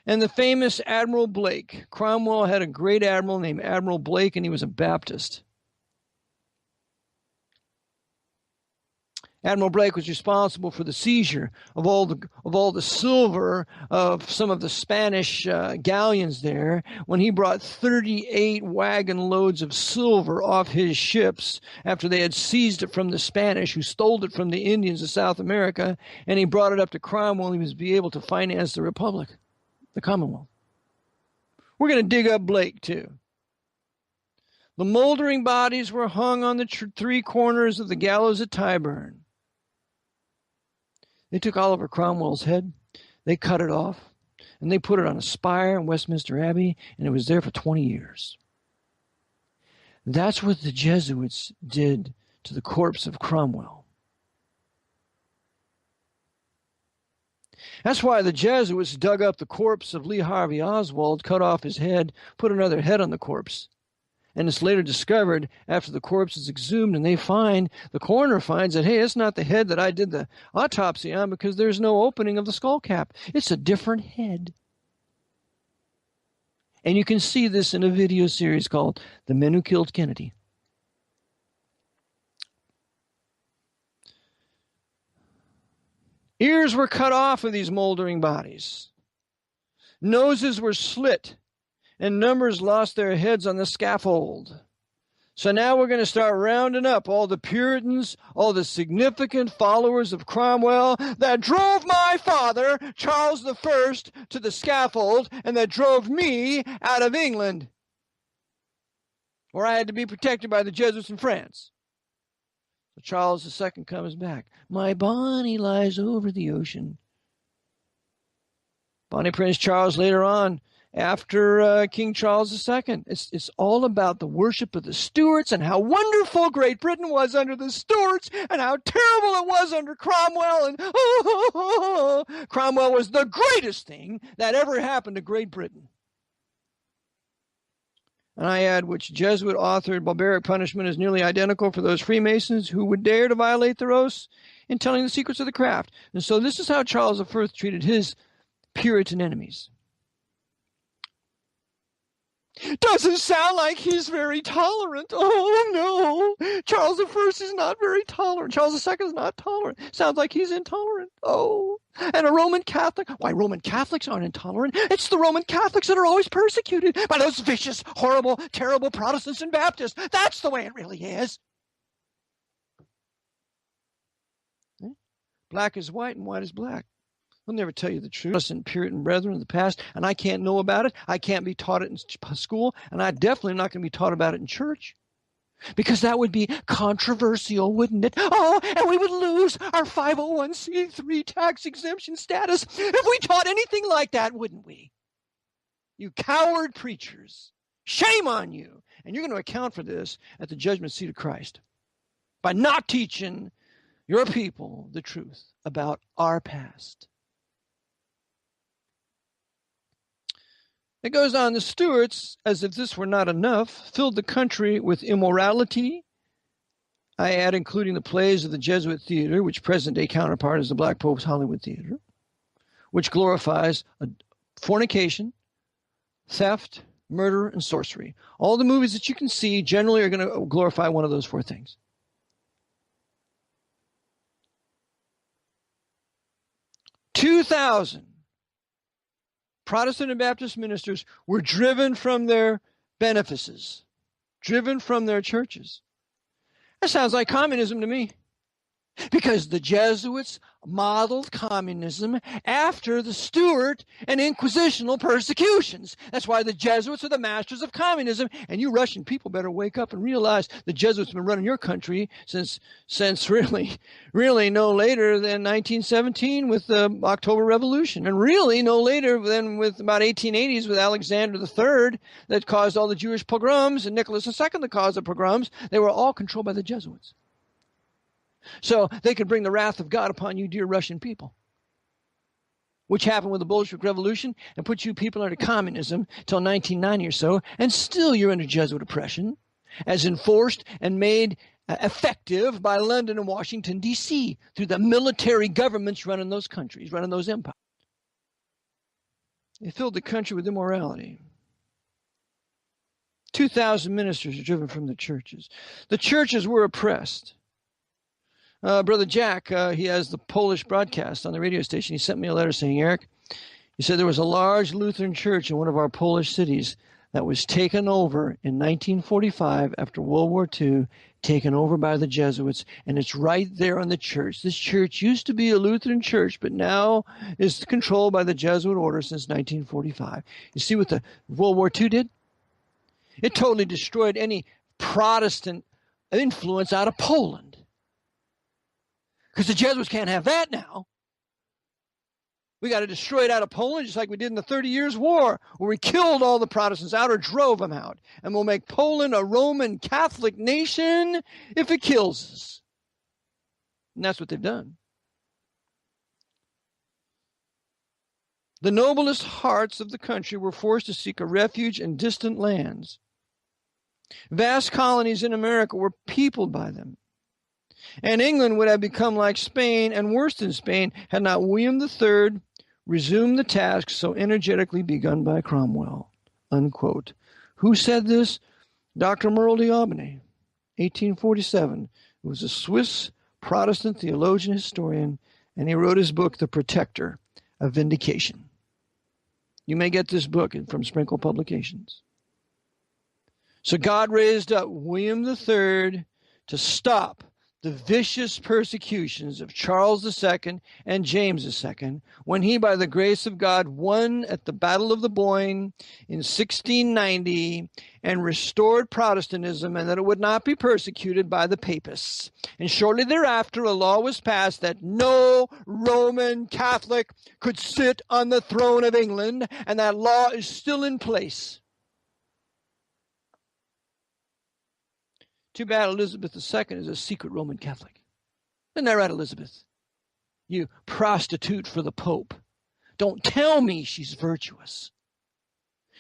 And the famous Admiral Blake. Cromwell had a great admiral named Admiral Blake, and he was a Baptist. Admiral Blake was responsible for the seizure of all the silver of some of the Spanish galleons there when he brought 38 wagon loads of silver off his ships after they had seized it from the Spanish, who stole it from the Indians of South America, and he brought it up to Cromwell. He was be able to finance the Republic, the Commonwealth. We're going to dig up Blake, too. The moldering bodies were hung on the three corners of the gallows at Tyburn. They took Oliver Cromwell's head, they cut it off, and they put it on a spire in Westminster Abbey, and it was there for 20 years. That's what the Jesuits did to the corpse of Cromwell. That's why the Jesuits dug up the corpse of Lee Harvey Oswald, cut off his head, put another head on the corpse. And it's later discovered after the corpse is exhumed, and the coroner finds that, hey, it's not the head that I did the autopsy on because there's no opening of the skull cap. It's a different head. And you can see this in a video series called The Men Who Killed Kennedy. Ears were cut off of these moldering bodies. Noses were slit, and numbers lost their heads on the scaffold. So now we're going to start rounding up all the Puritans, all the significant followers of Cromwell that drove my father, Charles I, to the scaffold, and that drove me out of England, where I had to be protected by the Jesuits in France. So Charles II comes back. My Bonnie lies over the ocean. Bonnie Prince Charles later on, after King Charles II. It's all about the worship of the Stuarts and how wonderful Great Britain was under the Stuarts and how terrible it was under Cromwell. And Cromwell was the greatest thing that ever happened to Great Britain. And I add, which Jesuit authored barbaric punishment is nearly identical for those Freemasons who would dare to violate their oaths in telling the secrets of the craft. And so this is how Charles I treated his Puritan enemies. Doesn't sound like he's very tolerant. Oh, no. Charles I is not very tolerant. Charles II is not tolerant. Sounds like he's intolerant. Oh. And a Roman Catholic. Why, Roman Catholics aren't intolerant. It's the Roman Catholics that are always persecuted by those vicious, horrible, terrible Protestants and Baptists. That's the way it really is. Black is white and white is black. They'll never tell you the truth. Protestant Puritan brethren of the past, and I can't know about it. I can't be taught it in school, and I definitely am not going to be taught about it in church. Because that would be controversial, wouldn't it? Oh, and we would lose our 501c3 tax exemption status if we taught anything like that, wouldn't we? You coward preachers. Shame on you. And you're going to account for this at the judgment seat of Christ by not teaching your people the truth about our past. It goes on, the Stuarts, as if this were not enough, filled the country with immorality, I add including the plays of the Jesuit theater, which present-day counterpart is the Black Pope's Hollywood Theater, which glorifies fornication, theft, murder, and sorcery. All the movies that you can see generally are going to glorify one of those four things. "2,000 Protestant and Baptist ministers were driven from their benefices, driven from their churches." That sounds like communism to me, because the Jesuits modeled communism after the Stuart and Inquisitional persecutions. That's why the Jesuits are the masters of communism. And you Russian people better wake up and realize the Jesuits have been running your country since really no later than 1917 with the October Revolution, and really no later than with about 1880s with Alexander III that caused all the Jewish pogroms, and Nicholas II that caused the pogroms. They were all controlled by the Jesuits. So they could bring the wrath of God upon you, dear Russian people, which happened with the Bolshevik Revolution and put you people under communism till 1990 or so, and still you're under Jesuit oppression, as enforced and made effective by London and Washington, D.C., through the military governments running those countries, running those empires. They filled the country with immorality. 2,000 ministers are driven from the churches. The churches were oppressed. Brother Jack, he has the Polish broadcast on the radio station. He sent me a letter saying, Eric, he said there was a large Lutheran church in one of our Polish cities that was taken over in 1945 after World War II, taken over by the Jesuits, and it's right there on the church. This church used to be a Lutheran church, but now is controlled by the Jesuit order since 1945. You see what the World War II did? It totally destroyed any Protestant influence out of Poland. Because the Jesuits can't have that now. We got to destroy it out of Poland, just like we did in the 30 Years' War, where we killed all the Protestants out or drove them out. And we'll make Poland a Roman Catholic nation if it kills us. And that's what they've done. The noblest hearts of the country were forced to seek a refuge in distant lands. Vast colonies in America were peopled by them. And England would have become like Spain, and worse than Spain, had not William III resumed the task so energetically begun by Cromwell. Unquote. Who said this? Dr. Merle d'Aubigné, 1847. He was a Swiss Protestant theologian historian, and he wrote his book, The Protector of Vindication. You may get this book from Sprinkle Publications. So God raised up William III to stop the vicious persecutions of Charles II and James II, when he, by the grace of God, won at the Battle of the Boyne in 1690 and restored Protestantism, and that it would not be persecuted by the papists. And shortly thereafter, a law was passed that no Roman Catholic could sit on the throne of England, and that law is still in place. Too bad Elizabeth II is a secret Roman Catholic. Isn't that right, Elizabeth? You prostitute for the Pope. Don't tell me she's virtuous.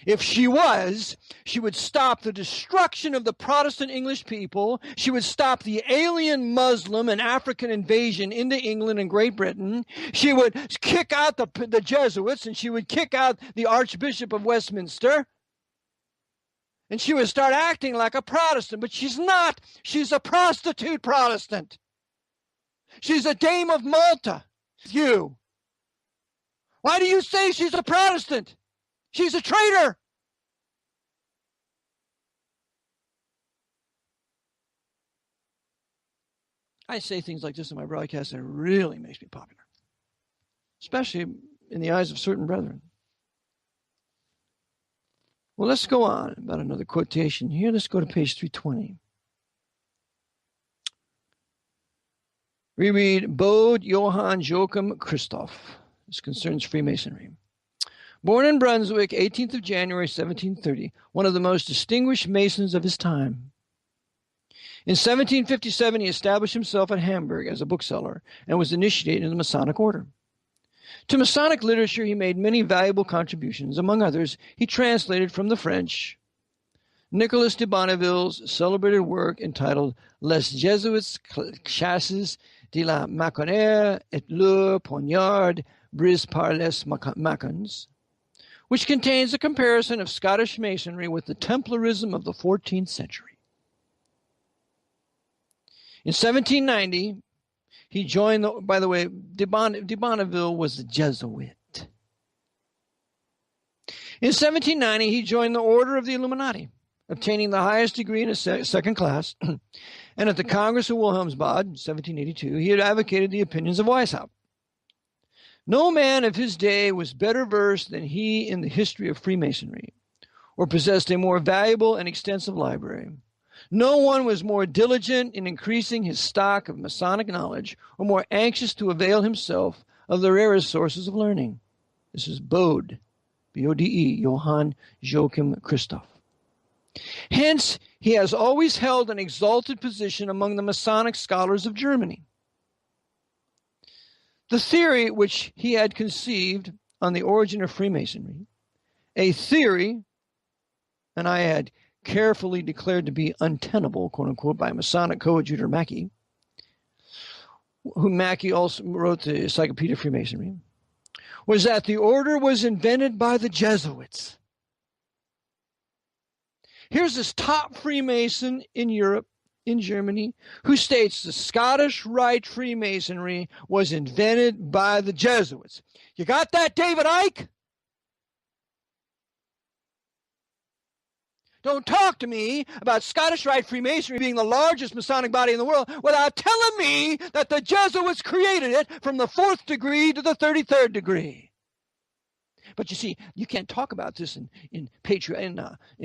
If she was, she would stop the destruction of the Protestant English people. She would stop the alien Muslim and African invasion into England and Great Britain. She would kick out the Jesuits, and she would kick out the Archbishop of Westminster. And she would start acting like a Protestant, but she's not. She's a prostitute Protestant. She's a Dame of Malta. You. Why do you say she's a Protestant? She's a traitor. I say things like this in my broadcast, and it really makes me popular, especially in the eyes of certain brethren. Well, let's go on about another quotation here. Let's go to page 320. We read Bode Johann Joachim Christoph. This concerns Freemasonry. Born in Brunswick, 18th of January, 1730, one of the most distinguished Masons of his time. In 1757, he established himself at Hamburg as a bookseller and was initiated in the Masonic order. To Masonic literature, he made many valuable contributions. Among others, he translated from the French Nicolas de Bonneville's celebrated work entitled Les Jésuites chasses de la Maconnaire et leur poignard brise par les Macons, which contains a comparison of Scottish Masonry with the Templarism of the 14th century. In 1790, he joined, by the way, de Bonneville was a Jesuit. In 1790, he joined the Order of the Illuminati, obtaining the highest degree in a second class. And at the Congress of Wilhelmsbad, 1782, he had advocated the opinions of Weishaupt. No man of his day was better versed than he in the history of Freemasonry, or possessed a more valuable and extensive library. No one was more diligent in increasing his stock of Masonic knowledge, or more anxious to avail himself of the rarest sources of learning. This is Bode, B-O-D-E, Johann Joachim Christoph. Hence, he has always held an exalted position among the Masonic scholars of Germany. The theory which he had conceived on the origin of Freemasonry, a theory, and I had carefully declared to be untenable, quote unquote, by Masonic coadjutor Mackey, who Mackey also wrote the Encyclopedia of Freemasonry, was that the order was invented by the Jesuits. Here's this top Freemason in Europe, in Germany, who states the Scottish Rite Freemasonry was invented by the Jesuits. You got that, David Icke? Don't talk to me about Scottish Rite Freemasonry being the largest Masonic body in the world without telling me that the Jesuits created it from the 4th degree to the 33rd degree. But you see, you can't talk about this in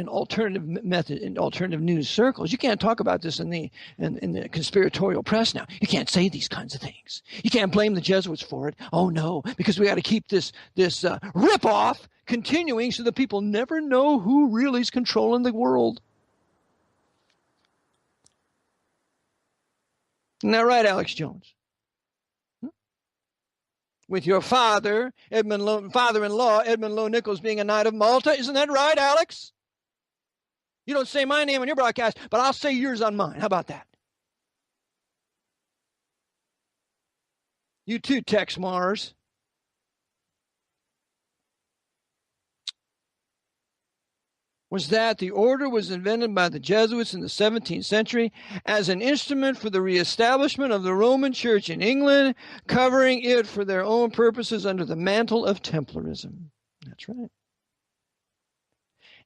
alternative method, in alternative news circles. You can't talk about this in the conspiratorial press now. You can't say these kinds of things. You can't blame the Jesuits for it. Oh no, because we got to keep this rip-off continuing so that people never know who really is controlling the world. Isn't that right, Alex Jones? With your father-in-law, Edmund Lowe Nichols, being a Knight of Malta. Isn't that right, Alex? You don't say my name on your broadcast, but I'll say yours on mine. How about that? You too, Tex Mars. Was that the order was invented by the Jesuits in the 17th century as an instrument for the reestablishment of the Roman Church in England, covering it for their own purposes under the mantle of Templarism. That's right.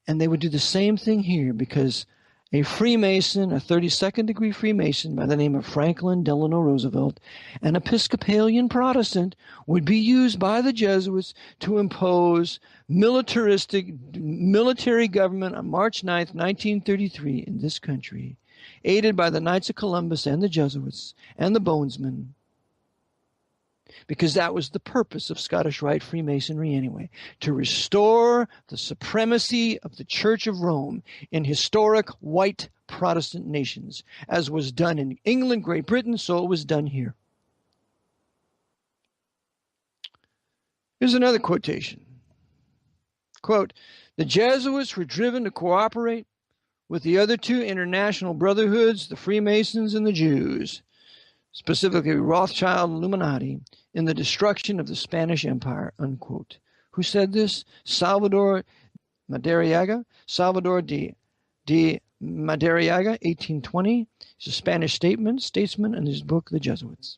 And they would do the same thing here, because a Freemason, a 32nd degree Freemason by the name of Franklin Delano Roosevelt, an Episcopalian Protestant, would be used by the Jesuits to impose military government on March 9th, 1933 in this country, aided by the Knights of Columbus and the Jesuits and the Bonesmen. Because that was the purpose of Scottish Rite Freemasonry anyway, to restore the supremacy of the Church of Rome in historic white Protestant nations, as was done in England, Great Britain, so it was done here. Here's another quotation. Quote, the Jesuits were driven to cooperate with the other two international brotherhoods, the Freemasons and the Jews, specifically Rothschild and Illuminati, in the destruction of the Spanish Empire, unquote. Who said this? Salvador Madariaga. Salvador de Madariaga, 1820. He's a Spanish statesman in his book, The Jesuits.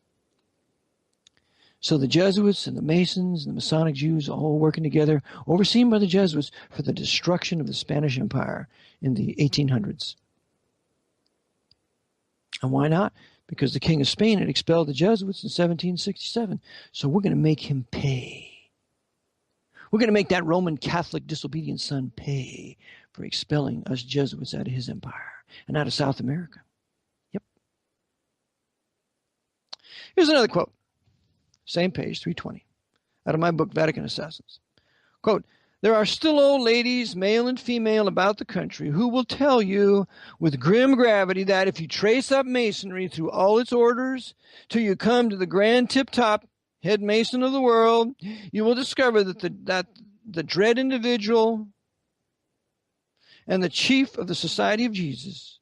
So the Jesuits and the Masons and the Masonic Jews all working together, overseen by the Jesuits, for the destruction of the Spanish Empire in the 1800s. And why not? Because the King of Spain had expelled the Jesuits in 1767. So we're going to make him pay. We're going to make that Roman Catholic disobedient son pay for expelling us Jesuits out of his empire and out of South America. Yep. Here's another quote. Same page, 320, out of my book, Vatican Assassins. Quote, there are still old ladies, male and female, about the country who will tell you with grim gravity that if you trace up Masonry through all its orders till you come to the grand tip-top head Mason of the world, you will discover that the dread individual and the chief of the Society of Jesus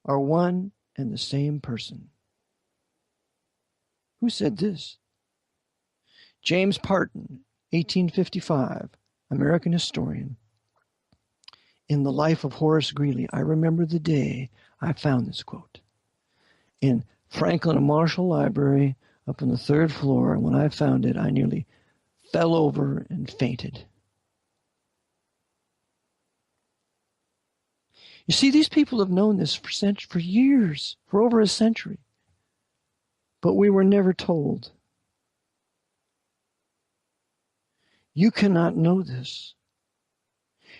are one and the same person. Who said this? James Parton, 1855, American historian. In the life of Horace Greeley, I remember the day I found this quote. In Franklin and Marshall Library, up on the 3rd floor, and when I found it, I nearly fell over and fainted. You see, these people have known this for years, for over a century. But we were never told. You cannot know this.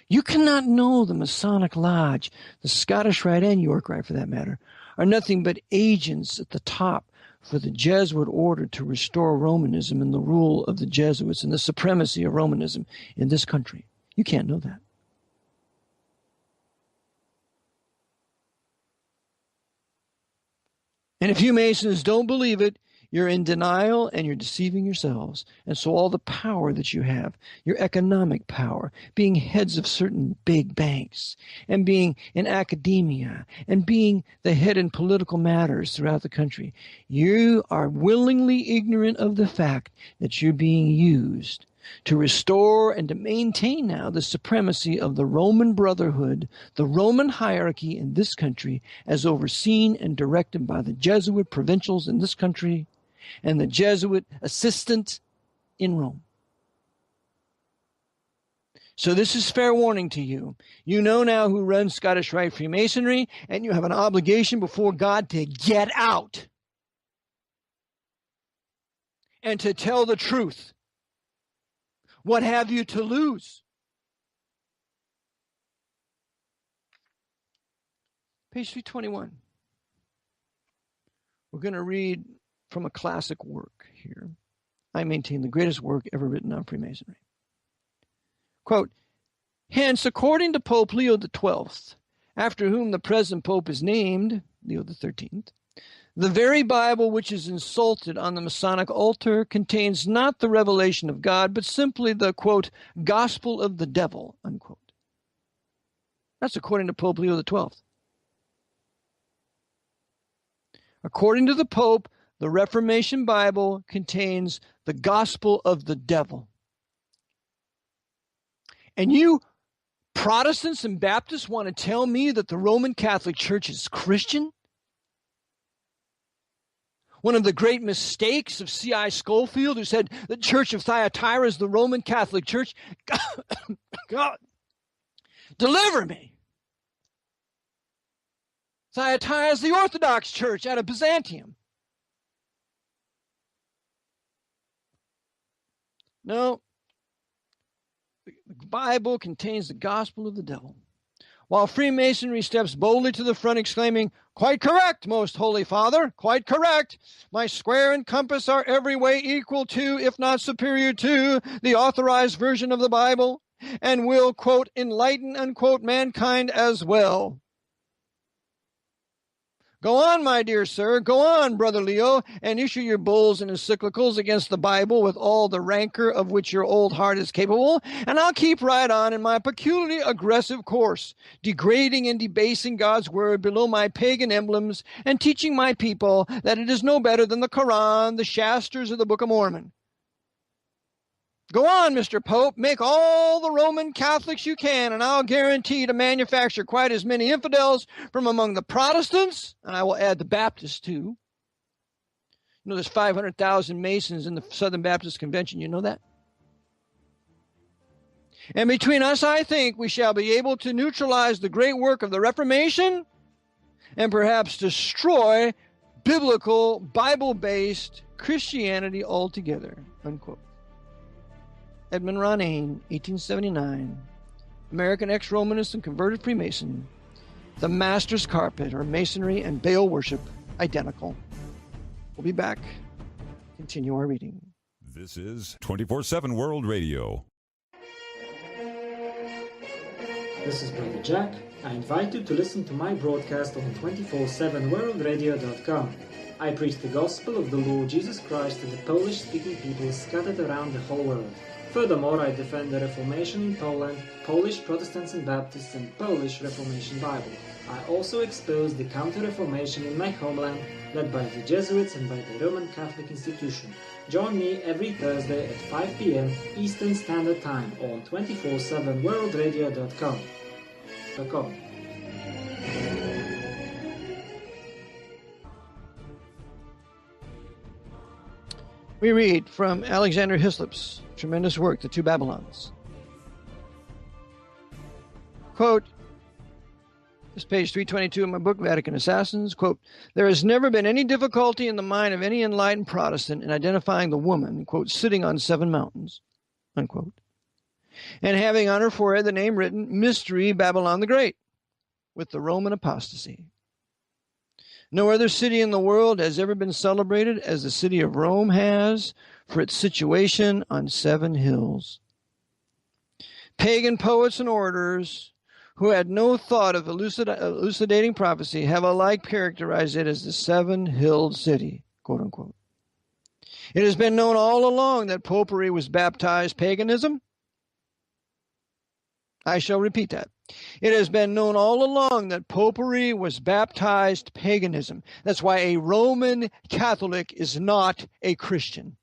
You cannot know the Masonic Lodge, the Scottish Rite and York Rite for that matter, are nothing but agents at the top for the Jesuit order to restore Romanism and the rule of the Jesuits and the supremacy of Romanism in this country. You can't know that. And if you Masons don't believe it, you're in denial and you're deceiving yourselves. And so all the power that you have, your economic power, being heads of certain big banks, and being in academia, and being the head in political matters throughout the country, you are willingly ignorant of the fact that you're being used to restore and to maintain now the supremacy of the Roman Brotherhood, the Roman hierarchy in this country, as overseen and directed by the Jesuit provincials in this country and the Jesuit assistant in Rome. So this is fair warning to you. You know now who runs Scottish Rite Freemasonry, and you have an obligation before God to get out and to tell the truth. What have you to lose? Page 321. We're going to read from a classic work here. I maintain the greatest work ever written on Freemasonry. Quote, hence, according to Pope Leo XII, after whom the present Pope is named, Leo XIII, the very Bible which is insulted on the Masonic altar contains not the revelation of God, but simply the, quote, gospel of the devil, unquote. That's according to Pope Leo XII. According to the Pope, the Reformation Bible contains the gospel of the devil. And you Protestants and Baptists want to tell me that the Roman Catholic Church is Christian? One of the great mistakes of C.I. Scofield, who said the Church of Thyatira is the Roman Catholic Church. God, deliver me. Thyatira is the Orthodox Church out of Byzantium. No, the Bible contains the gospel of the devil. While Freemasonry steps boldly to the front, exclaiming, quite correct, most holy Father, quite correct. My square and compass are every way equal to, if not superior to, the authorized version of the Bible, and will, quote, enlighten, unquote, mankind as well. Go on, my dear sir, go on, Brother Leo, and issue your bulls and encyclicals against the Bible with all the rancor of which your old heart is capable, and I'll keep right on in my peculiarly aggressive course, degrading and debasing God's word below my pagan emblems, and teaching my people that it is no better than the Quran, the Shastras, or the Book of Mormon. Go on, Mr. Pope, make all the Roman Catholics you can, and I'll guarantee to manufacture quite as many infidels from among the Protestants, and I will add the Baptists too. You know, there's 500,000 Masons in the Southern Baptist Convention, you know that? And between us, I think, we shall be able to neutralize the great work of the Reformation and perhaps destroy biblical, Bible-based Christianity altogether, unquote. Edmund Ronayne, 1879, American ex-Romanist and converted Freemason. The Master's Carpet, or Masonry and Baal Worship, identical. We'll be back. Continue our reading. This is 24/7 World Radio. This is Brother Jack. I invite you to listen to my broadcast on 247worldradio.com. I preach the gospel of the Lord Jesus Christ to the Polish-speaking people scattered around the whole world. Furthermore, I defend the Reformation in Poland, Polish Protestants and Baptists, and Polish Reformation Bible. I also expose the Counter-Reformation in my homeland, led by the Jesuits and by the Roman Catholic institution. Join me every Thursday at 5 p.m. Eastern Standard Time on 247worldradio.com. We read from Alexander Hislop's tremendous work, The Two Babylons. Quote, this is page 322 of my book, Vatican Assassins. Quote, there has never been any difficulty in the mind of any enlightened Protestant in identifying the woman, quote, sitting on 7 mountains, unquote, and having on her forehead the name written, Mystery Babylon the Great, with the Roman apostasy. No other city in the world has ever been celebrated as the city of Rome has for its situation on 7 hills. Pagan poets and orators who had no thought of elucidating prophecy have alike characterized it as the 7-hilled city, quote unquote. It has been known all along that popery was baptized paganism. I shall repeat that. It has been known all along that popery was baptized paganism. That's why a Roman Catholic is not a Christian.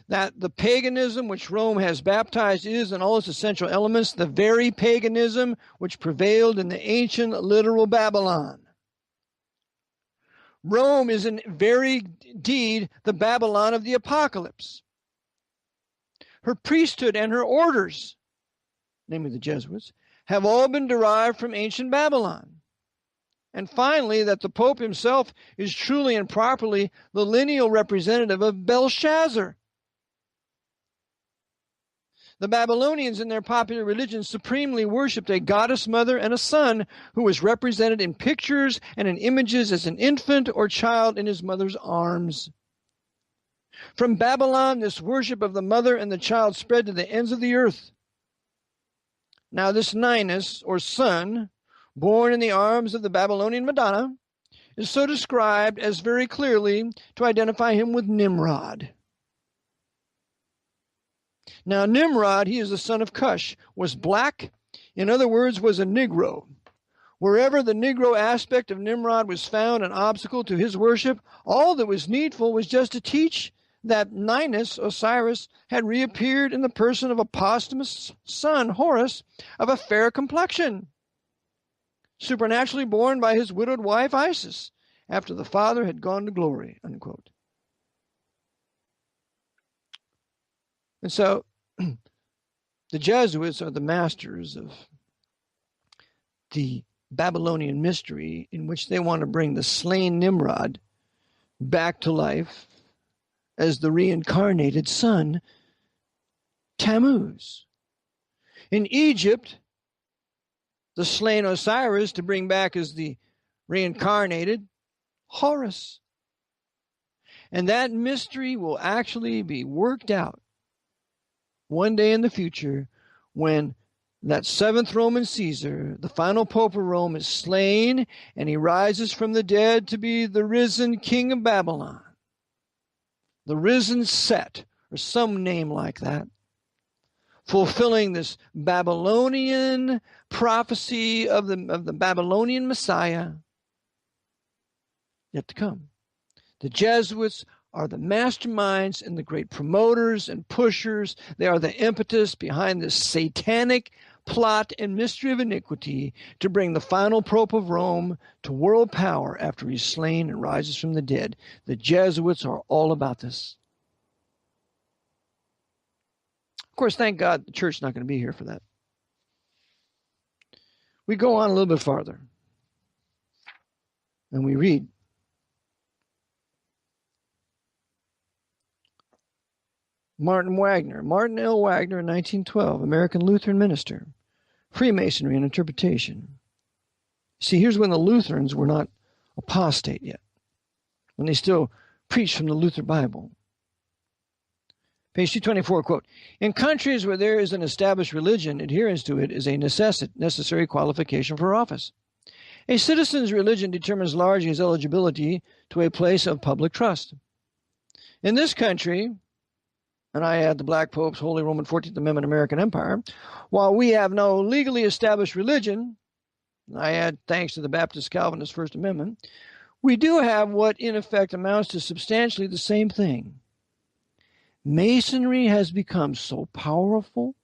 That the paganism which Rome has baptized is, in all its essential elements, the very paganism which prevailed in the ancient literal Babylon. Rome is in very deed the Babylon of the Apocalypse. Her priesthood and her orders, namely the Jesuits, have all been derived from ancient Babylon. And finally, that the Pope himself is truly and properly the lineal representative of Belshazzar. The Babylonians in their popular religion supremely worshipped a goddess mother and a son who was represented in pictures and in images as an infant or child in his mother's arms. From Babylon, this worship of the mother and the child spread to the ends of the earth. Now this Ninus, or son, born in the arms of the Babylonian Madonna, is so described as very clearly to identify him with Nimrod. Now Nimrod, he is the son of Cush, was black, in other words, was a Negro. Wherever the Negro aspect of Nimrod was found an obstacle to his worship, all that was needful was just to teach that Ninus, Osiris, had reappeared in the person of a posthumous son, Horus, of a fair complexion, supernaturally born by his widowed wife, Isis, after the father had gone to glory, unquote. And so, the Jesuits are the masters of the Babylonian mystery in which they want to bring the slain Nimrod back to life as the reincarnated son, Tammuz. In Egypt, the slain Osiris to bring back as the reincarnated Horus. And that mystery will actually be worked out one day in the future when that 7th Roman Caesar, the final Pope of Rome, is slain and he rises from the dead to be the risen king of Babylon. The risen Set, or some name like that, fulfilling this Babylonian prophecy of the Babylonian Messiah yet to come. The Jesuits are the masterminds and the great promoters and pushers. They are the impetus behind this satanic plot and mystery of iniquity to bring the final Pope of Rome to world power after he's slain and rises from the dead. The Jesuits are all about this. Of course, thank God the church is not going to be here for that. We go on a little bit farther and we read, Martin L. Wagner, 1912, American Lutheran minister, Freemasonry and interpretation. See, here's when the Lutherans were not apostate yet, when they still preached from the Luther Bible. Page 224, quote, in countries where there is an established religion, adherence to it is a necessary qualification for office. A citizen's religion determines largely his eligibility to a place of public trust. In this country, and I add the Black Pope's Holy Roman 14th Amendment American Empire, while we have no legally established religion, I add thanks to the Baptist Calvinist First Amendment, we do have what in effect amounts to substantially the same thing. Masonry has become so powerful,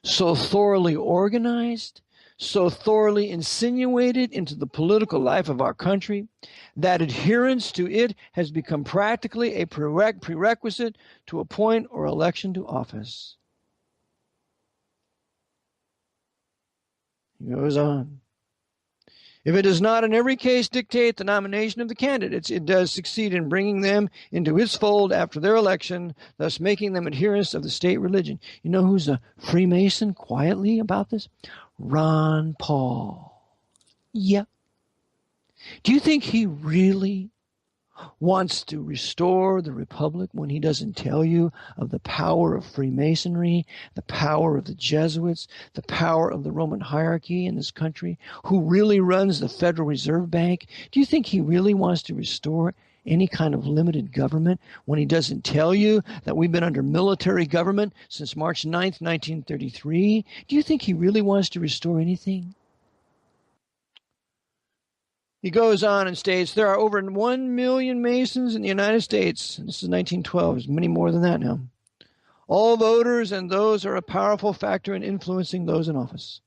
so thoroughly organized, so thoroughly insinuated into the political life of our country that adherence to it has become practically a prerequisite to appoint or election to office. He goes on. If it does not in every case dictate the nomination of the candidates, it does succeed in bringing them into its fold after their election, thus making them adherents of the state religion. You know who's a Freemason quietly about this? Ron Paul. Yeah. Do you think he really wants to restore the Republic when he doesn't tell you of the power of Freemasonry, the power of the Jesuits, the power of the Roman hierarchy in this country, who really runs the Federal Reserve Bank? Do you think he really wants to restore any kind of limited government when he doesn't tell you that we've been under military government since March 9th, 1933? Do you think he really wants to restore anything? He goes on and states, there are over 1 million Masons in the United States. This is 1912. There's many more than that now. All voters, and those are a powerful factor in influencing those in office.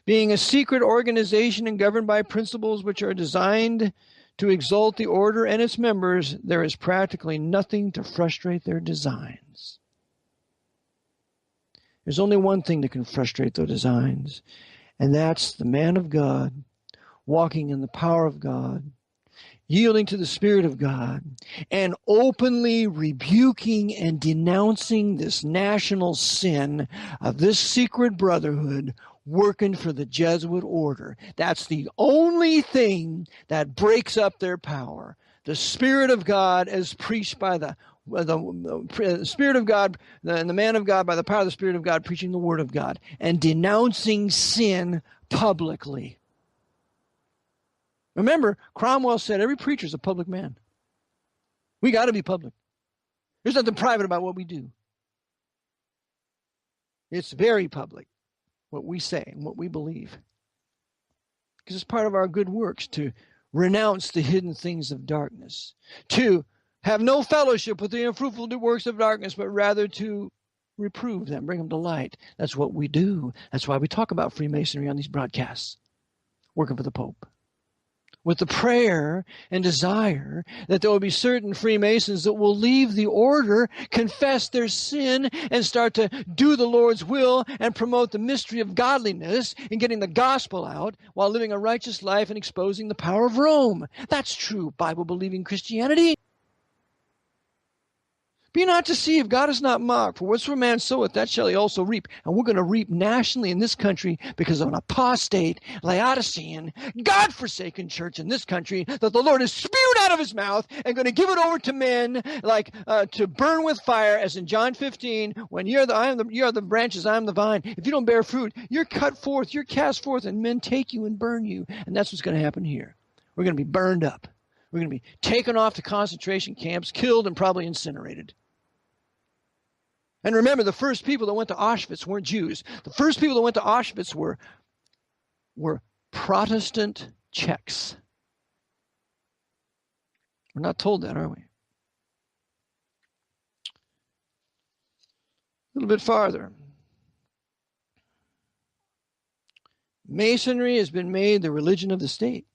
Being a secret organization and governed by principles which are designed to exalt the order and its members, there is practically nothing to frustrate their designs. There's only one thing that can frustrate those designs, and that's the man of God, walking in the power of God, yielding to the Spirit of God, and openly rebuking and denouncing this national sin of this secret brotherhood working for the Jesuit order. That's the only thing that breaks up their power. The Spirit of God as preached by the Spirit of God and the man of God by the power of the Spirit of God preaching the Word of God and denouncing sin publicly. Remember, Cromwell said every preacher is a public man. We got to be public. There's nothing private about what we do. It's very public, what we say and what we believe. Because it's part of our good works to renounce the hidden things of darkness, to have no fellowship with the unfruitful works of darkness, but rather to reprove them, bring them to light. That's what we do. That's why we talk about Freemasonry on these broadcasts, working for the Pope, with the prayer and desire that there will be certain Freemasons that will leave the order, confess their sin, and start to do the Lord's will and promote the mystery of godliness and getting the gospel out while living a righteous life and exposing the power of Rome. That's true Bible-believing Christianity. Be not deceived, God is not mocked. For whatsoever man soweth, that shall he also reap. And we're going to reap nationally in this country because of an apostate, Laodicean, God-forsaken church in this country that the Lord has spewed out of his mouth and going to give it over to men like to burn with fire, as in John 15, when you are the branches, I am the vine. If you don't bear fruit, you're cut forth, you're cast forth, and men take you and burn you. And that's what's going to happen here. We're going to be burned up. We're going to be taken off to concentration camps, killed, and probably incinerated. And remember, the first people that went to Auschwitz weren't Jews. The first people that went to Auschwitz were Protestant Czechs. We're not told that, are we? A little bit farther. Masonry has been made the religion of the state.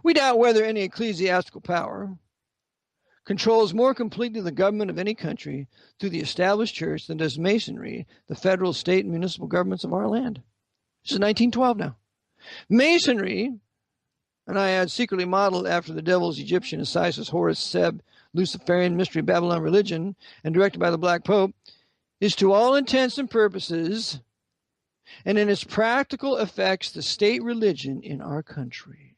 We doubt whether any ecclesiastical power controls more completely the government of any country through the established church than does Masonry, the federal, state, and municipal governments of our land. This is 1912 now. Masonry, and I add secretly modeled after the devil's Egyptian Isis, Horus, Seb, Luciferian mystery Babylon religion, and directed by the Black Pope, is to all intents and purposes, and in its practical effects, the state religion in our country.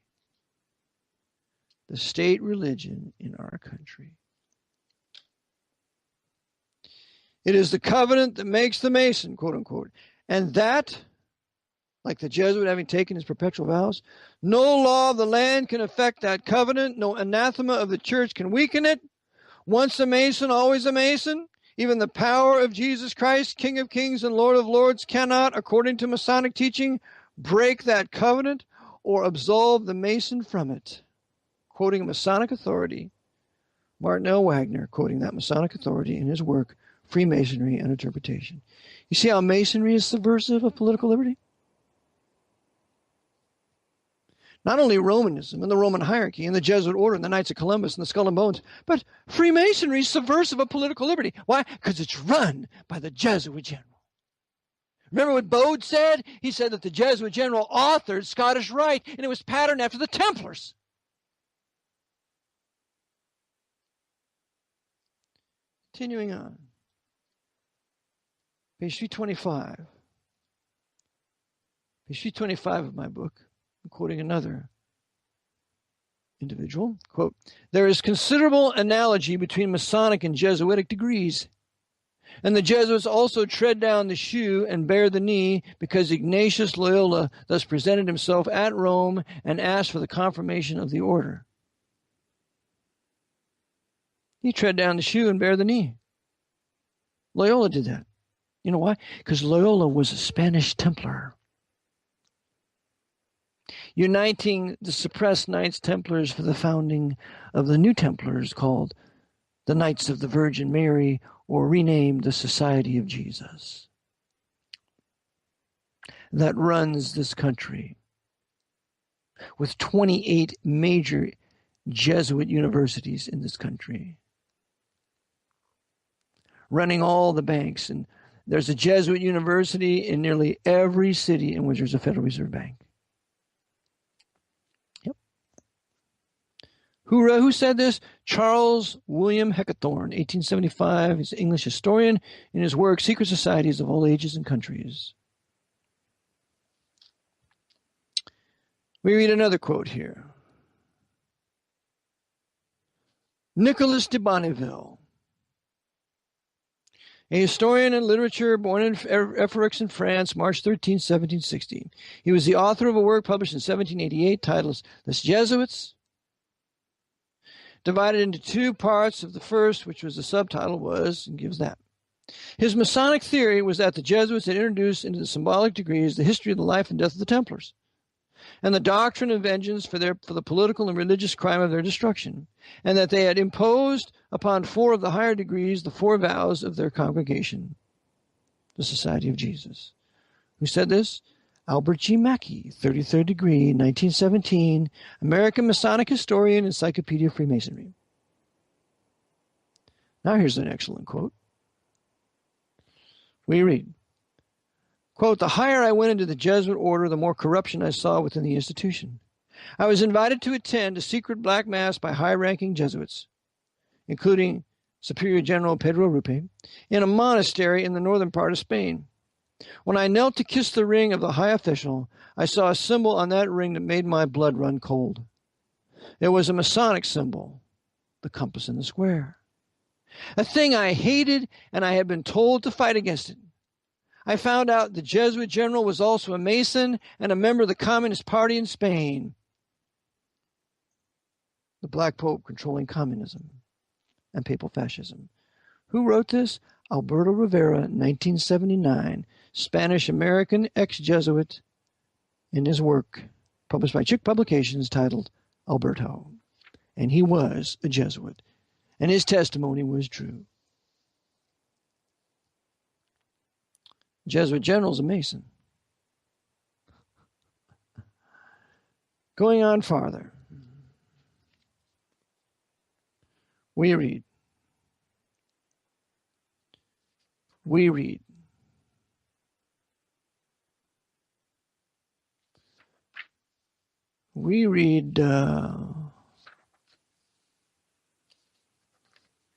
The state religion in our country. It is the covenant that makes the Mason, quote unquote. And that, like the Jesuit having taken his perpetual vows, no law of the land can affect that covenant. No anathema of the church can weaken it. Once a Mason, always a Mason. Even the power of Jesus Christ, King of Kings and Lord of Lords, cannot, according to Masonic teaching, break that covenant or absolve the Mason from it. Quoting a Masonic authority, Martin L. Wagner, quoting that Masonic authority in his work, Freemasonry and Interpretation. You see how Masonry is subversive of political liberty? Not only Romanism and the Roman hierarchy and the Jesuit order and the Knights of Columbus and the Skull and Bones, but Freemasonry is subversive of political liberty. Why? Because it's run by the Jesuit general. Remember what Bode said? He said that the Jesuit general authored Scottish Rite, and it was patterned after the Templars. Continuing on. Page 325. Page 325 of my book. I'm quoting another individual. Quote, there is considerable analogy between Masonic and Jesuitic degrees. And the Jesuits also tread down the shoe and bear the knee because Ignatius Loyola thus presented himself at Rome and asked for the confirmation of the order. He tread down the shoe and bear the knee. Loyola did that. You know why? Because Loyola was a Spanish Templar. Uniting the suppressed Knights Templars for the founding of the new Templars called the Knights of the Virgin Mary, or renamed the Society of Jesus, that runs this country with 28 major Jesuit universities in this country, running all the banks. And there's a Jesuit university in nearly every city in which there's a Federal Reserve Bank. Who said this? Charles William Heckethorn, 1875. He's an English historian in his work, Secret Societies of All Ages and Countries. We read another quote here. Nicolas de Bonneville, a historian and literature born in Evreux in France, March 13, 1760. He was the author of a work published in 1788 titled The Jesuits, divided into two parts. Of the first, which was the subtitle, was, and gives that. His Masonic theory was that the Jesuits had introduced into the symbolic degrees the history of the life and death of the Templars, and the doctrine of vengeance for the political and religious crime of their destruction, and that they had imposed upon four of the higher degrees the four vows of their congregation, the Society of Jesus. Who said this? Albert G. Mackey, 33rd degree, 1917, American Masonic historian, Encyclopedia of Freemasonry. Now here's an excellent quote. We read, quote, the higher I went into the Jesuit order, the more corruption I saw within the institution. I was invited to attend a secret black mass by high-ranking Jesuits, including Superior General Pedro Rupe, in a monastery in the northern part of Spain. When I knelt to kiss the ring of the high official, I saw a symbol on that ring that made my blood run cold. It was a Masonic symbol, the compass in the square. A thing I hated, and I had been told to fight against it. I found out the Jesuit general was also a Mason and a member of the Communist Party in Spain. The Black Pope controlling communism and papal fascism. Who wrote this? Alberto Rivera, 1979, Spanish-American ex-Jesuit, in his work published by Chick Publications titled Alberto. And he was a Jesuit, and his testimony was true. Jesuit general's a Mason. Going on farther, we read,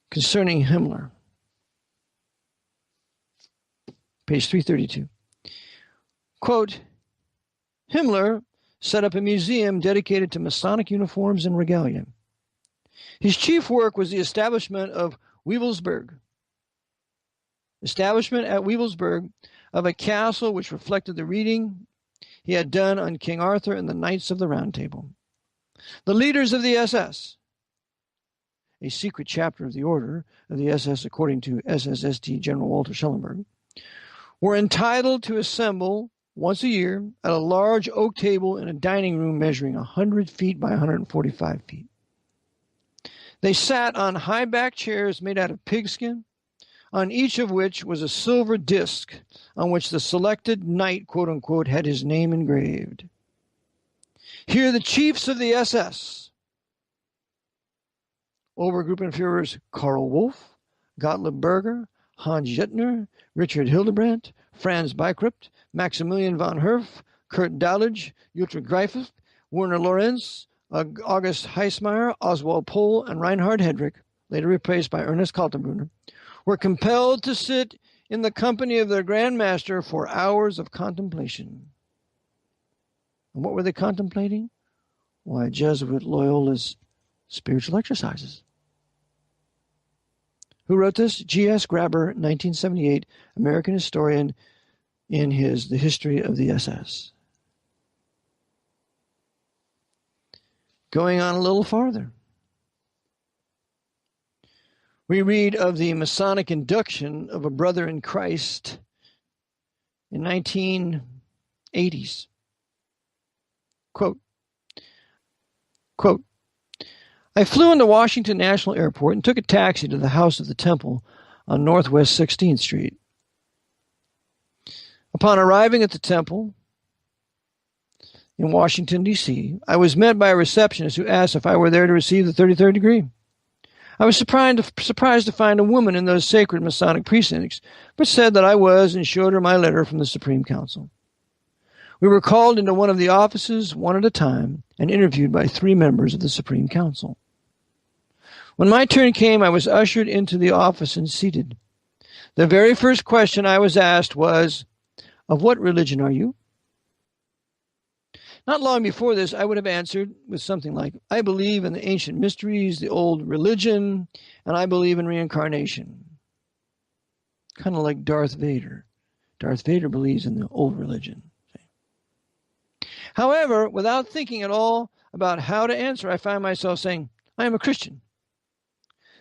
concerning Himmler, page 332. Quote, Himmler set up a museum dedicated to Masonic uniforms and regalia. His chief work was the establishment at Wewelsburg of a castle which reflected the reading he had done on King Arthur and the Knights of the Round Table. The leaders of the SS a secret chapter of the order of the SS according to SSST General Walter Schellenberg, were entitled to assemble once a year at a large oak table in a dining room measuring 100 feet by 145 feet. They sat on high back chairs made out of pigskin, on each of which was a silver disc on which the selected knight, quote unquote, had his name engraved. Here the chiefs of the SS, Obergruppenführers Karl Wolf, Gottlieb Berger, Hans Jettner, Richard Hildebrandt, Franz Beikrupt, Maximilian von Herf, Kurt Dahlige, Jutta Greifel, Werner Lorenz, August Heismeyer, Oswald Pohl, and Reinhard Heydrich, later replaced by Ernest Kaltenbrunner, were compelled to sit in the company of their Grand Master for hours of contemplation. And what were they contemplating? Why, Jesuit Loyola's spiritual exercises. Who wrote this? G.S. Graber, 1978, American historian, in his The History of the SS. Going on a little farther, we read of the Masonic induction of a brother in Christ in 1980s. Quote, I flew into Washington National Airport and took a taxi to the House of the Temple on Northwest 16th Street. Upon arriving at the temple in Washington, D.C., I was met by a receptionist who asked if I were there to receive the 33rd degree. I was surprised to find a woman in those sacred Masonic precincts, but said that I was and showed her my letter from the Supreme Council. We were called into one of the offices, one at a time, and interviewed by 3 members of the Supreme Council. When my turn came, I was ushered into the office and seated. The very first question I was asked was, "Of what religion are you?" Not long before this, I would have answered with something like, "I believe in the ancient mysteries, the old religion, and I believe in reincarnation." Kind of like Darth Vader. Darth Vader believes in the old religion. However, without thinking at all about how to answer, I found myself saying, "I am a Christian."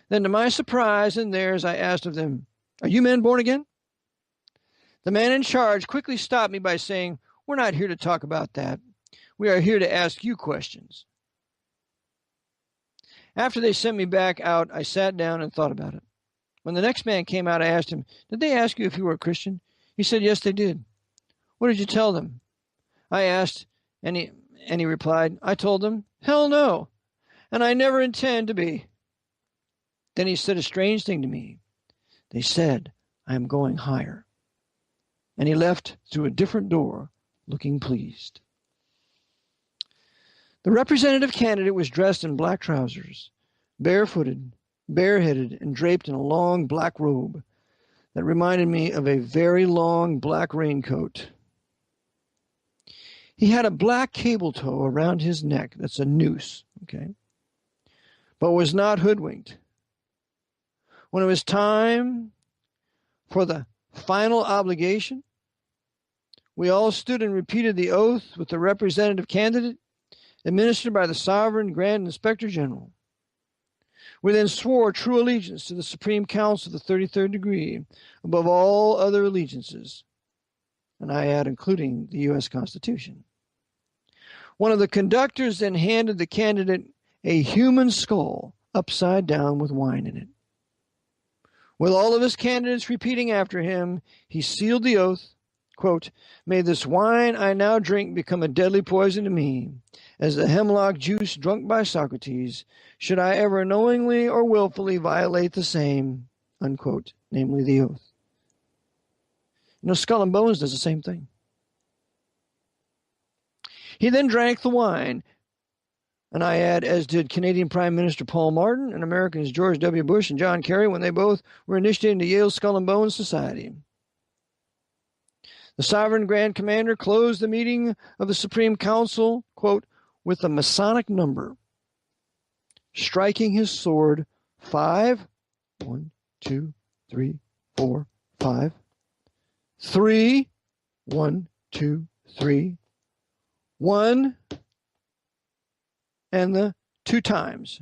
Then to my surprise and theirs, I asked of them, "Are you men born again?" The man in charge quickly stopped me by saying, "We're not here to talk about that. We are here to ask you questions." After they sent me back out, I sat down and thought about it. When the next man came out, I asked him, "Did they ask you if you were a Christian?" He said, "Yes, they did." "What did you tell them?" I asked, and he replied, "I told them, hell no, and I never intend to be." Then he said a strange thing to me. "They said, I am going higher." And he left through a different door, looking pleased. The representative candidate was dressed in black trousers, barefooted, bareheaded, and draped in a long black robe that reminded me of a very long black raincoat. He had a black cable tow around his neck, that's a noose, okay, but was not hoodwinked. When it was time for the final obligation, we all stood and repeated the oath with the representative candidate administered by the Sovereign Grand Inspector General. We then swore true allegiance to the Supreme Council of the 33rd degree above all other allegiances, and I add including the U.S. Constitution. One of the conductors then handed the candidate a human skull upside down with wine in it. With all of his candidates repeating after him, he sealed the oath, quote, "May this wine I now drink become a deadly poison to me, as the hemlock juice drunk by Socrates, should I ever knowingly or willfully violate the same," unquote, namely the oath. You know, Skull and Bones does the same thing. He then drank the wine, and I add, as did Canadian Prime Minister Paul Martin and Americans George W. Bush and John Kerry when they both were initiated into Yale's Skull and Bones Society. The Sovereign Grand Commander closed the meeting of the Supreme Council, quote, with the Masonic number, striking his sword 5, 1, 2, 3, 4, 5, 3, 1, 2, 3, 1, and the 2 times.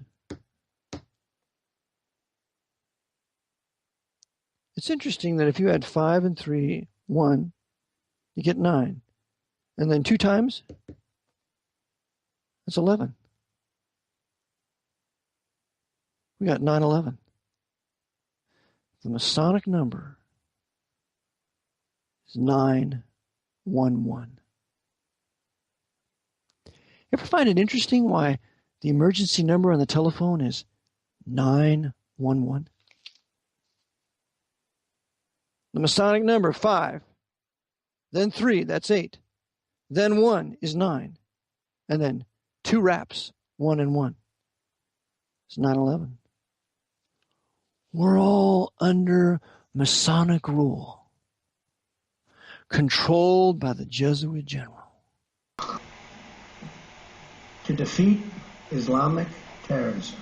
It's interesting that if you add 5 and 3, 1, you get 9. And then 2 times, that's 11. We got 911. The Masonic number is 911. You ever find it interesting why the emergency number on the telephone is 911? The Masonic number, 5. Then 3, that's 8. Then 1 is 9. And then 2 wraps, 1 and 1. It's 911. We're all under Masonic rule, controlled by the Jesuit general. To defeat Islamic terrorism,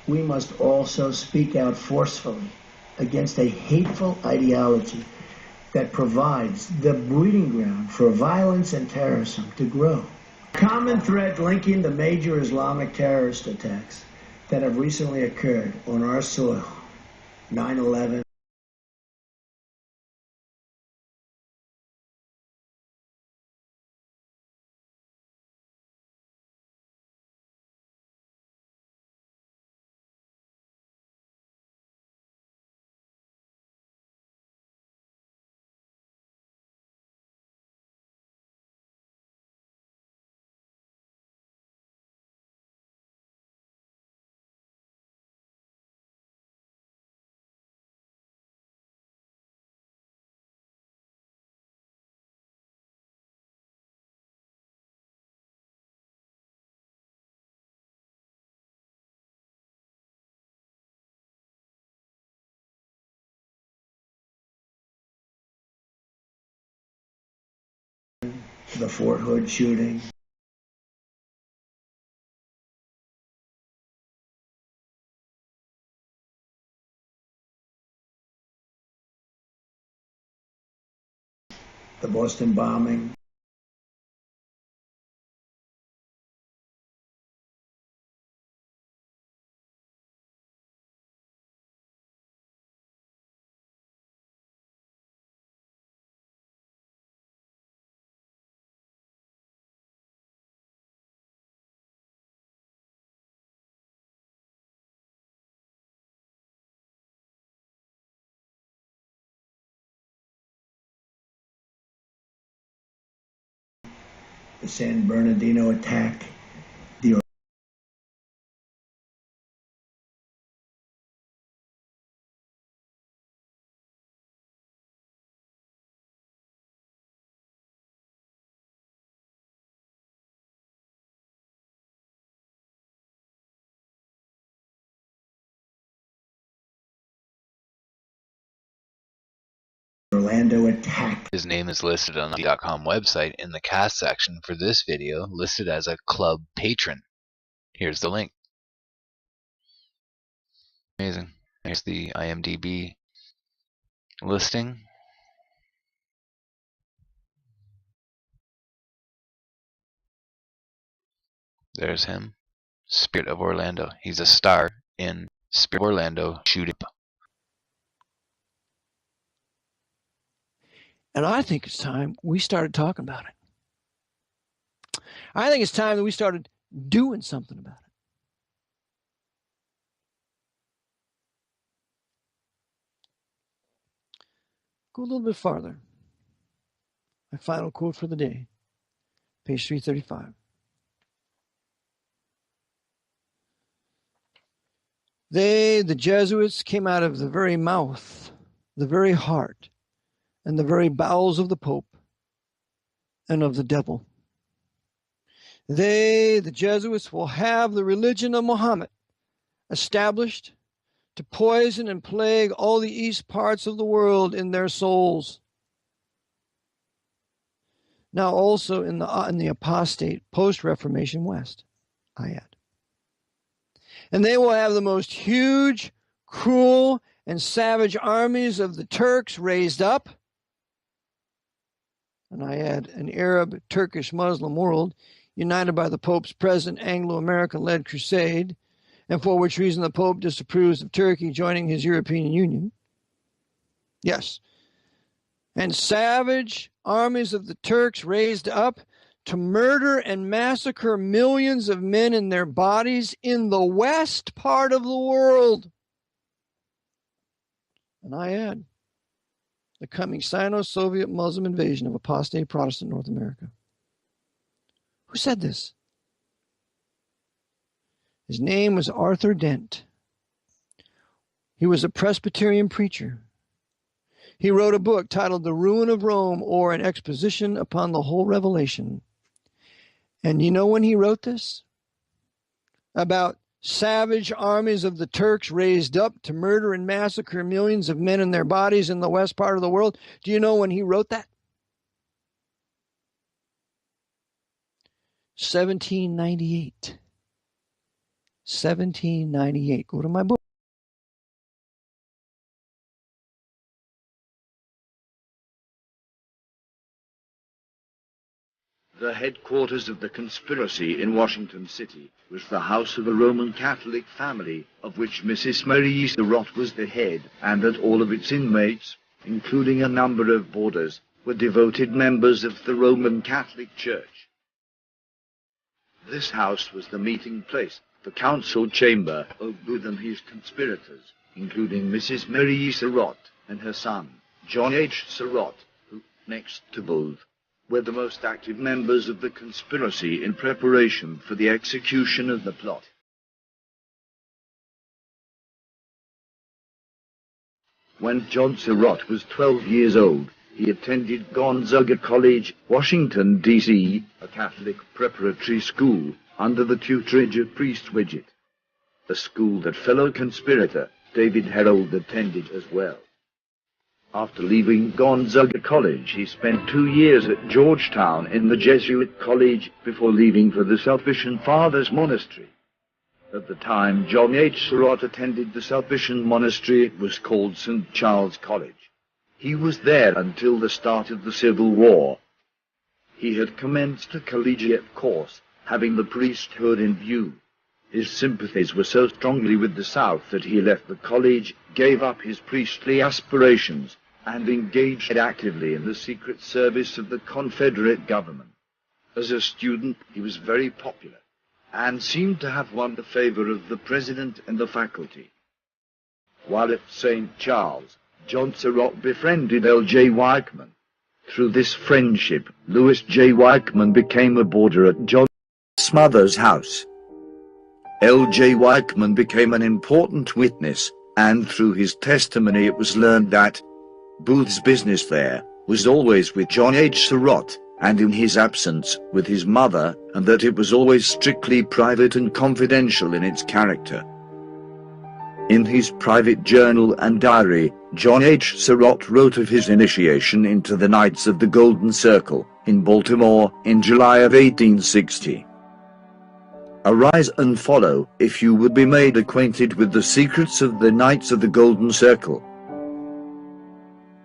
we must also speak out forcefully against a hateful ideology that provides the breeding ground for violence and terrorism to grow. Common thread linking the major Islamic terrorist attacks that have recently occurred on our soil, 9/11, the Fort Hood shooting, the Boston bombing, the San Bernardino attack, the Orlando attack. His name is listed on the .com website in the cast section for this video, listed as a club patron. Here's the link. Amazing. There's the IMDb listing. There's him. Spirit of Orlando. He's a star in Spirit of Orlando shooting. And I think it's time we started talking about it. I think it's time that we started doing something about it. Go a little bit farther. My final quote for the day, page 335. They, the Jesuits, came out of the very mouth, the very heart, and the very bowels of the Pope and of the devil. They, the Jesuits, will have the religion of Muhammad established to poison and plague all the east parts of the world in their souls. Now also in the apostate post-Reformation West, I add. And they will have the most huge, cruel, and savage armies of the Turks raised up. And I add, an Arab, Turkish, Muslim world united by the Pope's present Anglo-American-led crusade, and for which reason the Pope disapproves of Turkey joining his European Union. Yes. And savage armies of the Turks raised up to murder and massacre millions of men in their bodies in the west part of the world. And I add, the coming Sino-Soviet Muslim invasion of apostate Protestant North America. Who said this? His name was Arthur Dent. He was a Presbyterian preacher. He wrote a book titled The Ruin of Rome, or An Exposition Upon the Whole Revelation. And you know when he wrote this? About savage armies of the Turks raised up to murder and massacre millions of men in their bodies in the west part of the world. Do you know when he wrote that? 1798. 1798. Go to my book. The headquarters of the conspiracy in Washington City was the house of a Roman Catholic family, of which Mrs. Mary Surratt was the head, and that all of its inmates, including a number of boarders, were devoted members of the Roman Catholic Church. This house was the meeting place, the council chamber of Booth and his conspirators, including Mrs. Mary Surratt and her son, John H. Surratt, who, next to Booth, were the most active members of the conspiracy in preparation for the execution of the plot. When John Surratt was 12 years old, he attended Gonzaga College, Washington, D.C., a Catholic preparatory school under the tutorage of Priest Widget, a school that fellow conspirator David Herold attended as well. After leaving Gonzaga College, he spent 2 years at Georgetown in the Jesuit College before leaving for the Salvation Fathers Monastery. At the time John H. Surratt attended the Salvation Monastery, it was called St. Charles College. He was there until the start of the Civil War. He had commenced a collegiate course, having the priesthood in view. His sympathies were so strongly with the South that he left the college, gave up his priestly aspirations, and engaged actively in the secret service of the Confederate government. As a student, he was very popular, and seemed to have won the favor of the president and the faculty. While at St. Charles, John Surratt befriended L.J. Weichman. Through this friendship, Louis J. Weichman became a boarder at John Smothers' house. L.J. Weichman became an important witness, and through his testimony it was learned that Booth's business there was always with John H. Surratt, and in his absence with his mother, and that it was always strictly private and confidential in its character. In his private journal and diary, John H. Surratt wrote of his initiation into the Knights of the Golden Circle in Baltimore in July of 1860. Arise and follow, if you would be made acquainted with the secrets of the Knights of the Golden Circle.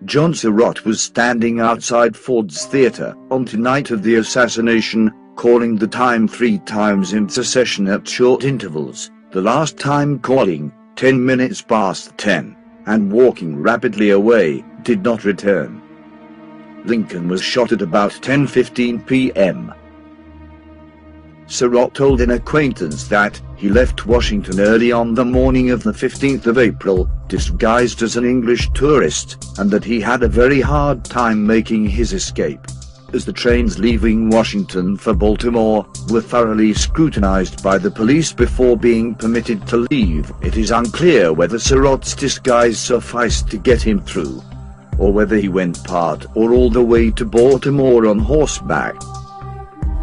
John Surratt was standing outside Ford's Theatre on the night of the assassination, calling the time 3 times in succession at short intervals, the last time calling 10 minutes past 10, and walking rapidly away, did not return. Lincoln was shot at about 10:15 p.m. Surratt told an acquaintance that he left Washington early on the morning of the 15th of April, disguised as an English tourist, and that he had a very hard time making his escape, as the trains leaving Washington for Baltimore were thoroughly scrutinized by the police before being permitted to leave. It is unclear whether Surratt's disguise sufficed to get him through, or whether he went part or all the way to Baltimore on horseback.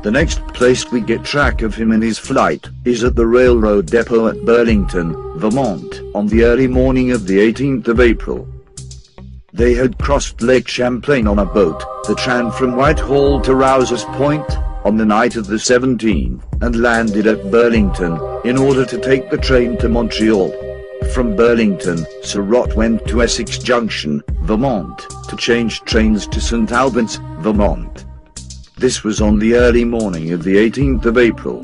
The next place we get track of him in his flight is at the railroad depot at Burlington, Vermont, on the early morning of the 18th of April. They had crossed Lake Champlain on a boat that ran from Whitehall to Rouse's Point on the night of the 17th, and landed at Burlington in order to take the train to Montreal. From Burlington, Surratt went to Essex Junction, Vermont, to change trains to St. Albans, Vermont. This was on the early morning of the 18th of April.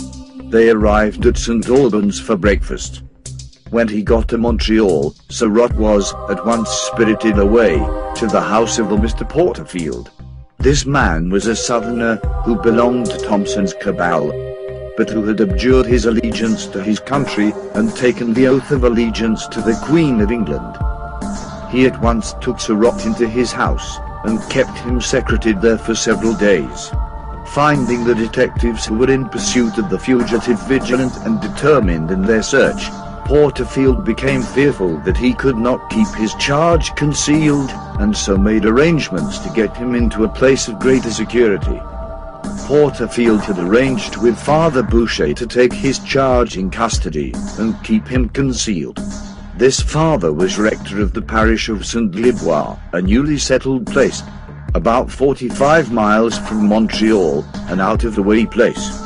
They arrived at St. Albans for breakfast. When he got to Montreal, Surratt was at once spirited away to the house of a Mr. Porterfield. This man was a Southerner who belonged to Thompson's cabal, but who had abjured his allegiance to his country and taken the oath of allegiance to the Queen of England. He at once took Surratt into his house and kept him secreted there for several days. Finding the detectives who were in pursuit of the fugitive vigilant and determined in their search, Porterfield became fearful that he could not keep his charge concealed, and so made arrangements to get him into a place of greater security. Porterfield had arranged with Father Boucher to take his charge in custody and keep him concealed. This father was rector of the parish of St. Libois, a newly settled place, about 45 miles from Montreal, an out-of-the-way place.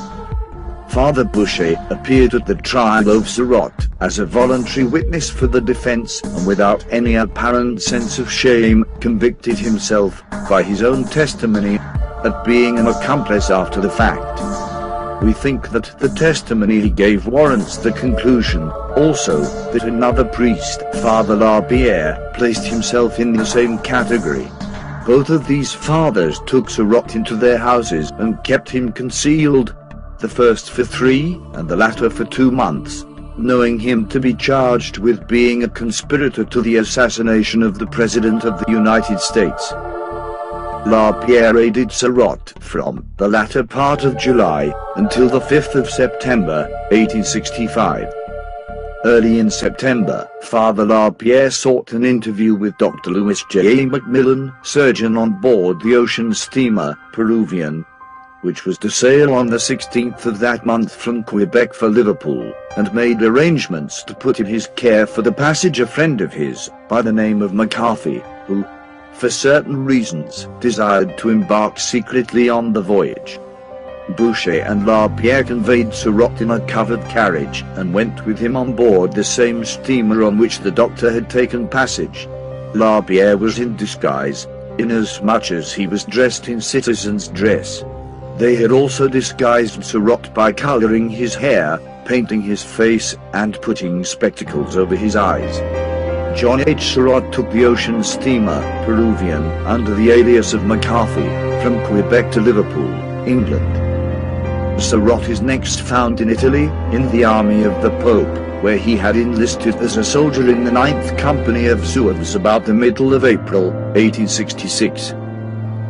Father Boucher appeared at the trial of Surratt as a voluntary witness for the defense, and without any apparent sense of shame, convicted himself, by his own testimony, at being an accomplice after the fact. We think that the testimony he gave warrants the conclusion, also, that another priest, Father Lapierre, placed himself in the same category. Both of these fathers took Surratt into their houses and kept him concealed, the first for 3 and the latter for 2 months, knowing him to be charged with being a conspirator to the assassination of the President of the United States. Lapierre aided Surratt from the latter part of July until the 5th of September, 1865. Early in September, Father Lapierre sought an interview with Dr. Louis J. Macmillan, surgeon on board the ocean steamer Peruvian, which was to sail on the 16th of that month from Quebec for Liverpool, and made arrangements to put in his care for the passage a friend of his, by the name of McCarthy, who, for certain reasons, desired to embark secretly on the voyage. Boucher and Lapierre conveyed Surratt in a covered carriage, and went with him on board the same steamer on which the doctor had taken passage. Lapierre was in disguise, inasmuch as he was dressed in citizen's dress. They had also disguised Surratt by colouring his hair, painting his face, and putting spectacles over his eyes. John H. Surratt took the ocean steamer Peruvian under the alias of McCarthy from Quebec to Liverpool, England. Surratt is next found in Italy, in the army of the Pope, where he had enlisted as a soldier in the 9th Company of Zouaves about the middle of April, 1866.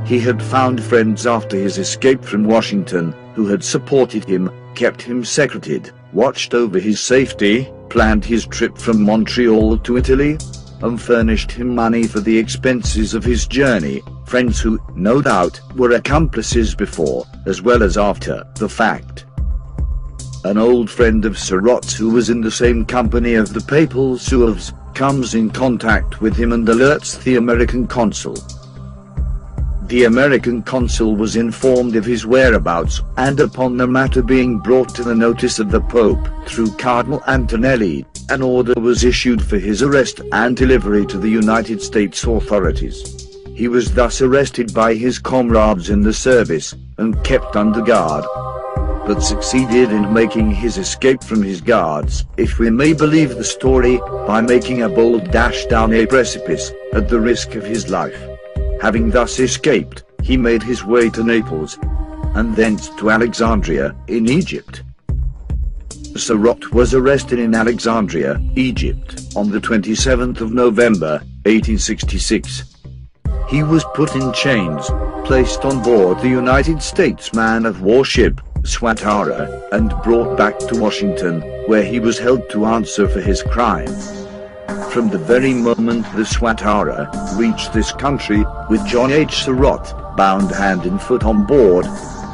He had found friends after his escape from Washington, who had supported him, kept him secreted, watched over his safety, planned his trip from Montreal to Italy, and furnished him money for the expenses of his journey, friends who, no doubt, were accomplices before, as well as after, the fact. An old friend of Surratt's who was in the same company of the Papal Zouaves, comes in contact with him and alerts the American consul. The American consul was informed of his whereabouts, and upon the matter being brought to the notice of the Pope, through Cardinal Antonelli, an order was issued for his arrest and delivery to the United States authorities. He was thus arrested by his comrades in the service, and kept under guard, but succeeded in making his escape from his guards, if we may believe the story, by making a bold dash down a precipice, at the risk of his life. Having thus escaped, he made his way to Naples, and thence to Alexandria, in Egypt. Surratt was arrested in Alexandria, Egypt, on the 27th of November, 1866. He was put in chains, placed on board the United States man-of-war ship, Swatara, and brought back to Washington, where he was held to answer for his crime. From the very moment the Swatara reached this country, with John H. Surratt bound hand and foot on board,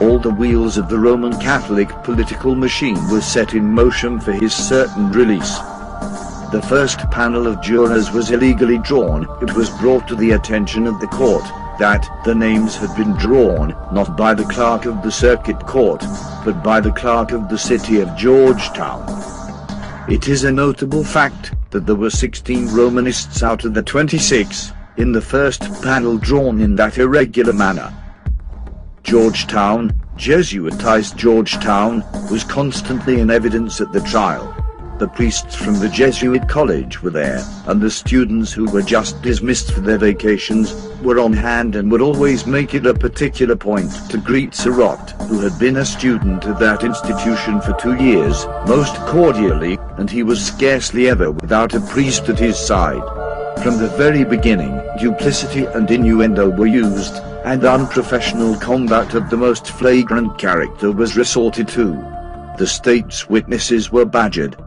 all the wheels of the Roman Catholic political machine were set in motion for his certain release. The first panel of jurors was illegally drawn. It was brought to the attention of the court that the names had been drawn not by the clerk of the circuit court, but by the clerk of the city of Georgetown. It is a notable fact that there were 16 Romanists out of the 26 in the first panel drawn in that irregular manner. Georgetown, Jesuitized Georgetown, was constantly in evidence at the trial. The priests from the Jesuit college were there, and the students who were just dismissed for their vacations were on hand and would always make it a particular point to greet Surratt, who had been a student at that institution for 2 years, most cordially, and he was scarcely ever without a priest at his side. From the very beginning, duplicity and innuendo were used, and unprofessional conduct of the most flagrant character was resorted to. The state's witnesses were badgered,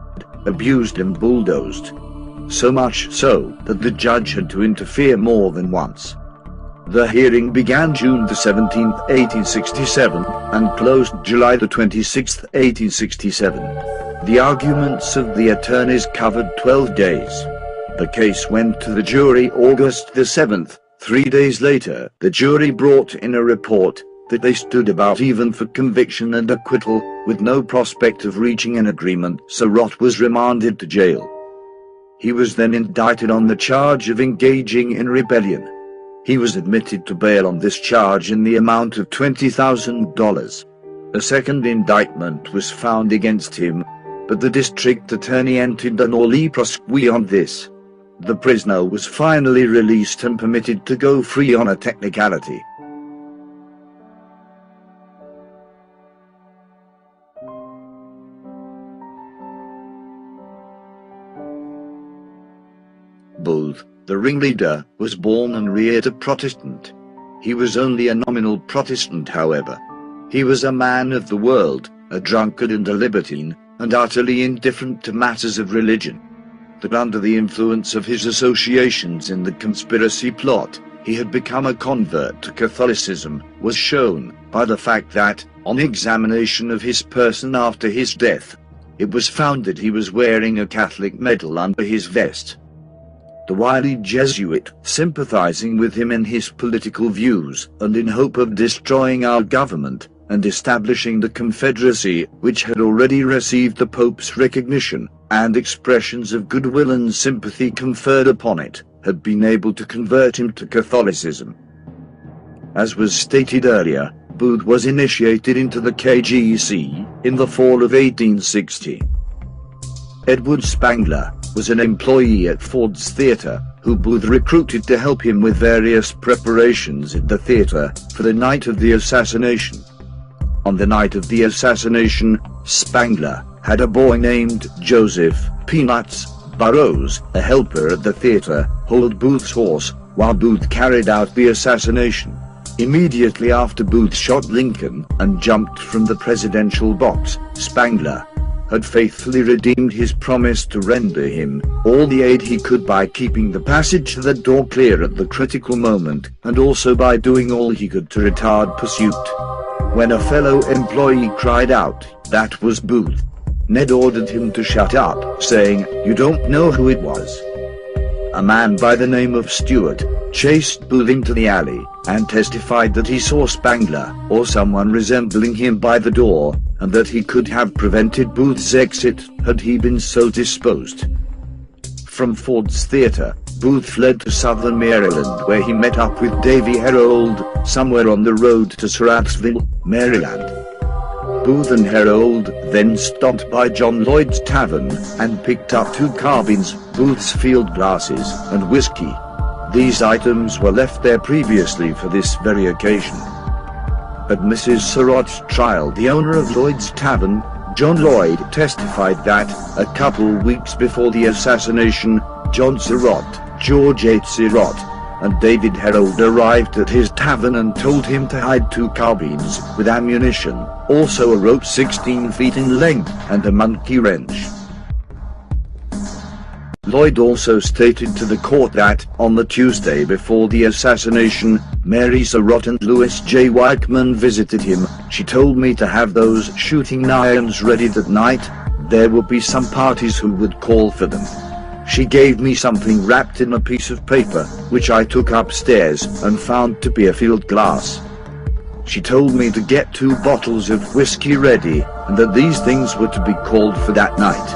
abused and bulldozed. So much so that the judge had to interfere more than once. The hearing began June the 17th, 1867, and closed July the 26th, 1867. The arguments of the attorneys covered 12 days. The case went to the jury August the 7th. 3 days later, the jury brought in a report that they stood about even for conviction and acquittal, with no prospect of reaching an agreement. Surratt was remanded to jail. He was then indicted on the charge of engaging in rebellion. He was admitted to bail on this charge in the amount of $20,000. A second indictment was found against him, but the district attorney entered a nolle prosequi on this. The prisoner was finally released and permitted to go free on a technicality. Booth, the ringleader, was born and reared a Protestant. He was only a nominal Protestant, however. He was a man of the world, a drunkard and a libertine, and utterly indifferent to matters of religion. That under the influence of his associations in the conspiracy plot, he had become a convert to Catholicism, was shown by the fact that, on examination of his person after his death, it was found that he was wearing a Catholic medal under his vest. The wily Jesuit, sympathizing with him in his political views, and in hope of destroying our government, and establishing the Confederacy, which had already received the Pope's recognition, and expressions of goodwill and sympathy conferred upon it, had been able to convert him to Catholicism. As was stated earlier, Booth was initiated into the KGC in the fall of 1860. Edward Spangler was an employee at Ford's Theatre, who Booth recruited to help him with various preparations at the theatre for the night of the assassination. On the night of the assassination, Spangler had a boy named Joseph Peanuts Burroughs, a helper at the theatre, hold Booth's horse while Booth carried out the assassination. Immediately after Booth shot Lincoln and jumped from the presidential box, Spangler had faithfully redeemed his promise to render him all the aid he could by keeping the passage to the door clear at the critical moment, and also by doing all he could to retard pursuit. When a fellow employee cried out, "That was Booth," Ned ordered him to shut up, saying, "You don't know who it was." A man by the name of Stewart chased Booth into the alley, and testified that he saw Spangler, or someone resembling him, by the door, and that he could have prevented Booth's exit had he been so disposed. From Ford's Theatre, Booth fled to southern Maryland, where he met up with Davy Herold, somewhere on the road to Surrattsville, Maryland. Booth and Herold then stopped by John Lloyd's Tavern, and picked up 2 carbines, Booth's field glasses, and whiskey. These items were left there previously for this very occasion. At Mrs. Surratt's trial, the owner of Lloyd's Tavern, John Lloyd, testified that, a couple weeks before the assassination, John Surratt, George H. Surratt, and David Herold arrived at his tavern and told him to hide 2 carbines with ammunition, also a rope 16 feet in length, and a monkey wrench. Lloyd also stated to the court that, on the Tuesday before the assassination, Mary Surratt and Louis J. Weichman visited him. "She told me to have those shooting irons ready that night. There would be some parties who would call for them. She gave me something wrapped in a piece of paper, which I took upstairs and found to be a field glass. She told me to get 2 bottles of whiskey ready, and that these things were to be called for that night."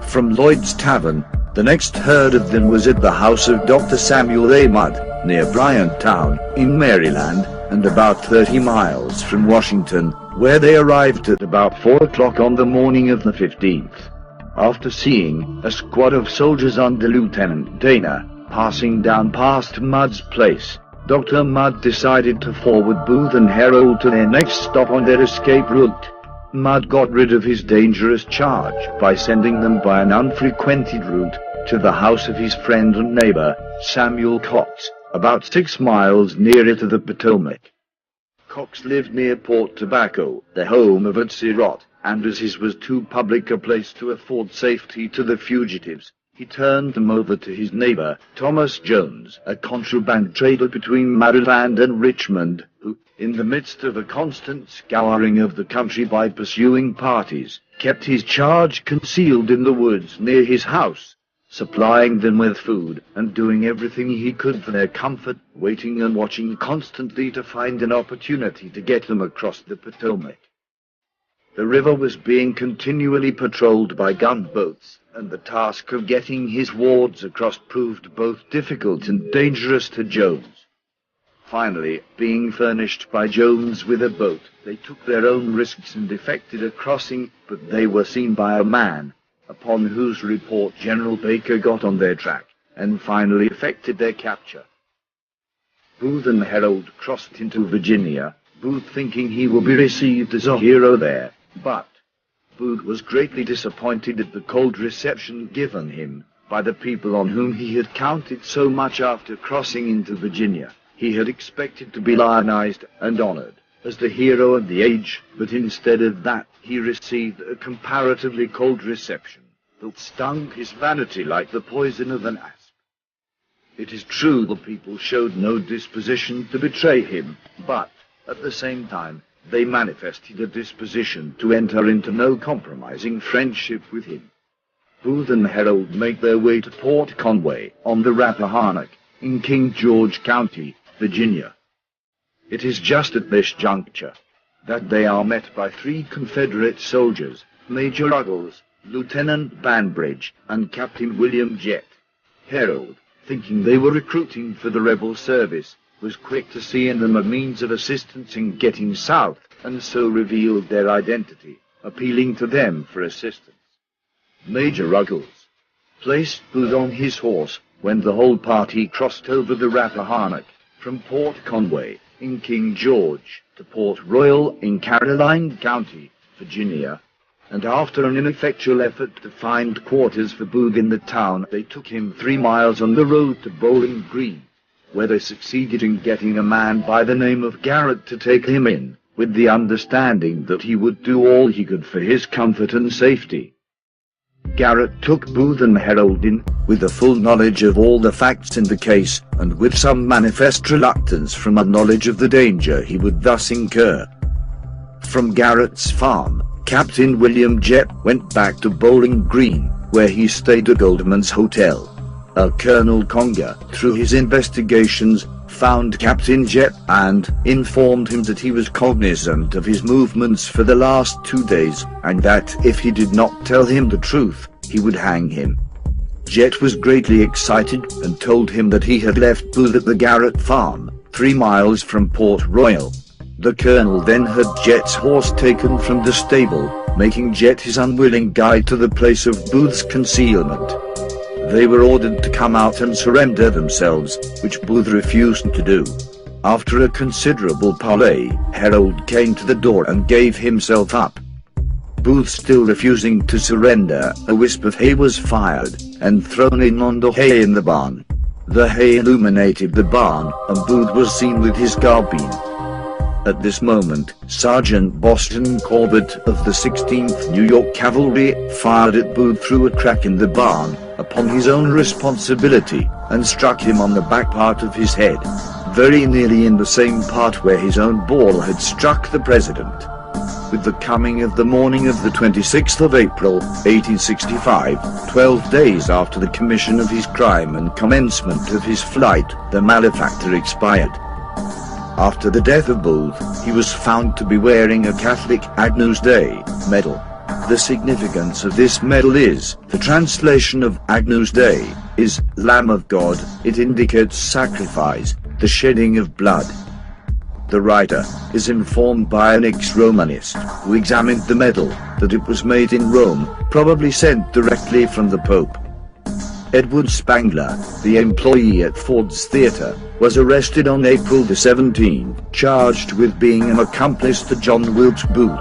From Lloyd's Tavern, the next heard of them was at the house of Dr. Samuel A. Mudd, near Bryantown, in Maryland, and about 30 miles from Washington, where they arrived at about 4 o'clock on the morning of the 15th. After seeing a squad of soldiers under Lieutenant Dana passing down past Mudd's place, Dr. Mudd decided to forward Booth and Harold to their next stop on their escape route. Mudd got rid of his dangerous charge by sending them by an unfrequented route to the house of his friend and neighbor, Samuel Cox, about 6 miles nearer to the Potomac. Cox lived near Port Tobacco, the home of Atzirot, and as his was too public a place to afford safety to the fugitives, he turned them over to his neighbor, Thomas Jones, a contraband trader between Maryland and Richmond, who, in the midst of a constant scouring of the country by pursuing parties, kept his charge concealed in the woods near his house, supplying them with food and doing everything he could for their comfort, waiting and watching constantly to find an opportunity to get them across the Potomac. The river was being continually patrolled by gunboats, and the task of getting his wards across proved both difficult and dangerous to Jones. Finally, being furnished by Jones with a boat, they took their own risks and effected a crossing, but they were seen by a man, upon whose report General Baker got on their track, and finally effected their capture. Booth and Harold crossed into Virginia, Booth thinking he would be received as a hero there, but Booth was greatly disappointed at the cold reception given him by the people on whom he had counted so much after crossing into Virginia. He had expected to be lionized and honored as the hero of the age, but instead of that, he received a comparatively cold reception that stung his vanity like the poison of an asp. It is true the people showed no disposition to betray him, but, at the same time, they manifested a disposition to enter into no compromising friendship with him. Booth and Harold make their way to Port Conway on the Rappahannock in King George County, Virginia. It is just at this juncture that they are met by 3 Confederate soldiers, Major Ruggles, Lieutenant Banbridge, and Captain William Jett. Harold, thinking they were recruiting for the rebel service, was quick to see in them a means of assistance in getting south, and so revealed their identity, appealing to them for assistance. Major Ruggles placed Booth on his horse when the whole party crossed over the Rappahannock from Port Conway in King George to Port Royal in Caroline County, Virginia, and after an ineffectual effort to find quarters for Booth in the town, they took him 3 miles on the road to Bowling Green, where they succeeded in getting a man by the name of Garrett to take him in, with the understanding that he would do all he could for his comfort and safety. Garrett took Booth and Harold in, with the full knowledge of all the facts in the case, and with some manifest reluctance from a knowledge of the danger he would thus incur. From Garrett's farm, Captain William Jett went back to Bowling Green, where he stayed at Goldman's Hotel. Colonel Conger, through his investigations, found Captain Jett and informed him that he was cognizant of his movements for the last 2 days, and that if he did not tell him the truth, he would hang him. Jett was greatly excited and told him that he had left Booth at the Garrett farm, 3 miles from Port Royal. The colonel then had Jett's horse taken from the stable, making Jett his unwilling guide to the place of Booth's concealment. They were ordered to come out and surrender themselves, which Booth refused to do. After a considerable parley, Harold came to the door and gave himself up. Booth still refusing to surrender, a wisp of hay was fired, and thrown in on the hay in the barn. The hay illuminated the barn, and Booth was seen with his carbine. At this moment, Sergeant Boston Corbett of the 16th New York Cavalry fired at Booth through a crack in the barn, upon his own responsibility, and struck him on the back part of his head, very nearly in the same part where his own ball had struck the president. With the coming of the morning of the 26th of April, 1865, 12 days after the commission of his crime and commencement of his flight, the malefactor expired. After the death of Booth, he was found to be wearing a Catholic Agnus Dei medal. The significance of this medal is, the translation of Agnus Dei is Lamb of God. It indicates sacrifice, the shedding of blood. The writer is informed by an ex-Romanist who examined the medal that it was made in Rome, probably sent directly from the Pope. Edward Spangler, the employee at Ford's Theatre, was arrested on April 17, charged with being an accomplice to John Wilkes Booth.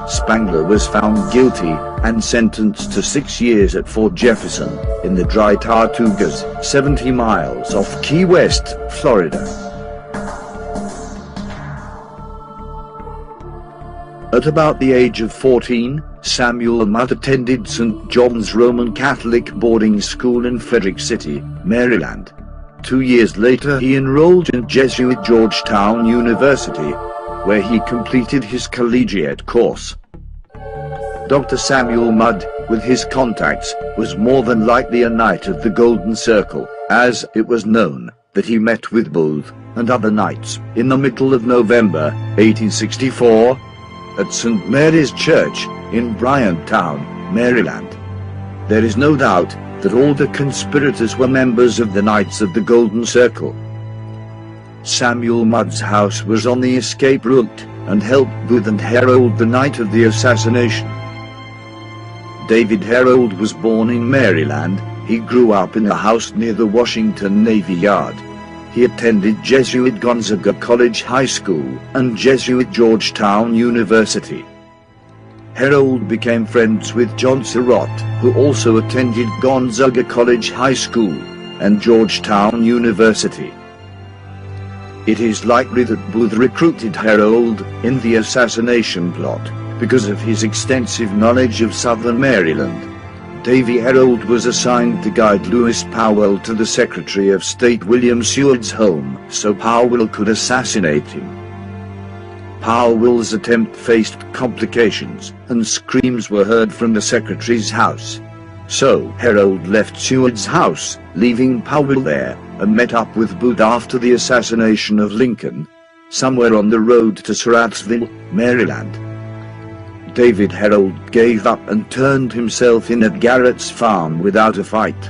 Spangler was found guilty and sentenced to 6 years at Fort Jefferson, in the Dry Tortugas, 70 miles off Key West, Florida. At about the age of 14, Samuel Mudd attended St. John's Roman Catholic boarding school in Frederick City, Maryland. 2 years later he enrolled in Jesuit Georgetown University, where he completed his collegiate course. Dr. Samuel Mudd, with his contacts, was more than likely a Knight of the Golden Circle, as it was known that he met with Booth and other knights in the middle of November, 1864, at St. Mary's Church in Bryantown, Maryland. There is no doubt that all the conspirators were members of the Knights of the Golden Circle. Samuel Mudd's house was on the escape route and helped Booth and Herold the night of the assassination. David Herold was born in Maryland. He grew up in a house near the Washington Navy Yard. He attended Jesuit Gonzaga College High School and Jesuit Georgetown University. Herold became friends with John Surratt, who also attended Gonzaga College High School and Georgetown University. It is likely that Booth recruited Herold in the assassination plot because of his extensive knowledge of southern Maryland. Davy Herold was assigned to guide Lewis Powell to the Secretary of State William Seward's home so Powell could assassinate him. Powell's attempt faced complications, and screams were heard from the Secretary's house. So Herold left Seward's house, leaving Powell there, and met up with Booth after the assassination of Lincoln, somewhere on the road to Surrattsville, Maryland. David Herold gave up and turned himself in at Garrett's farm without a fight.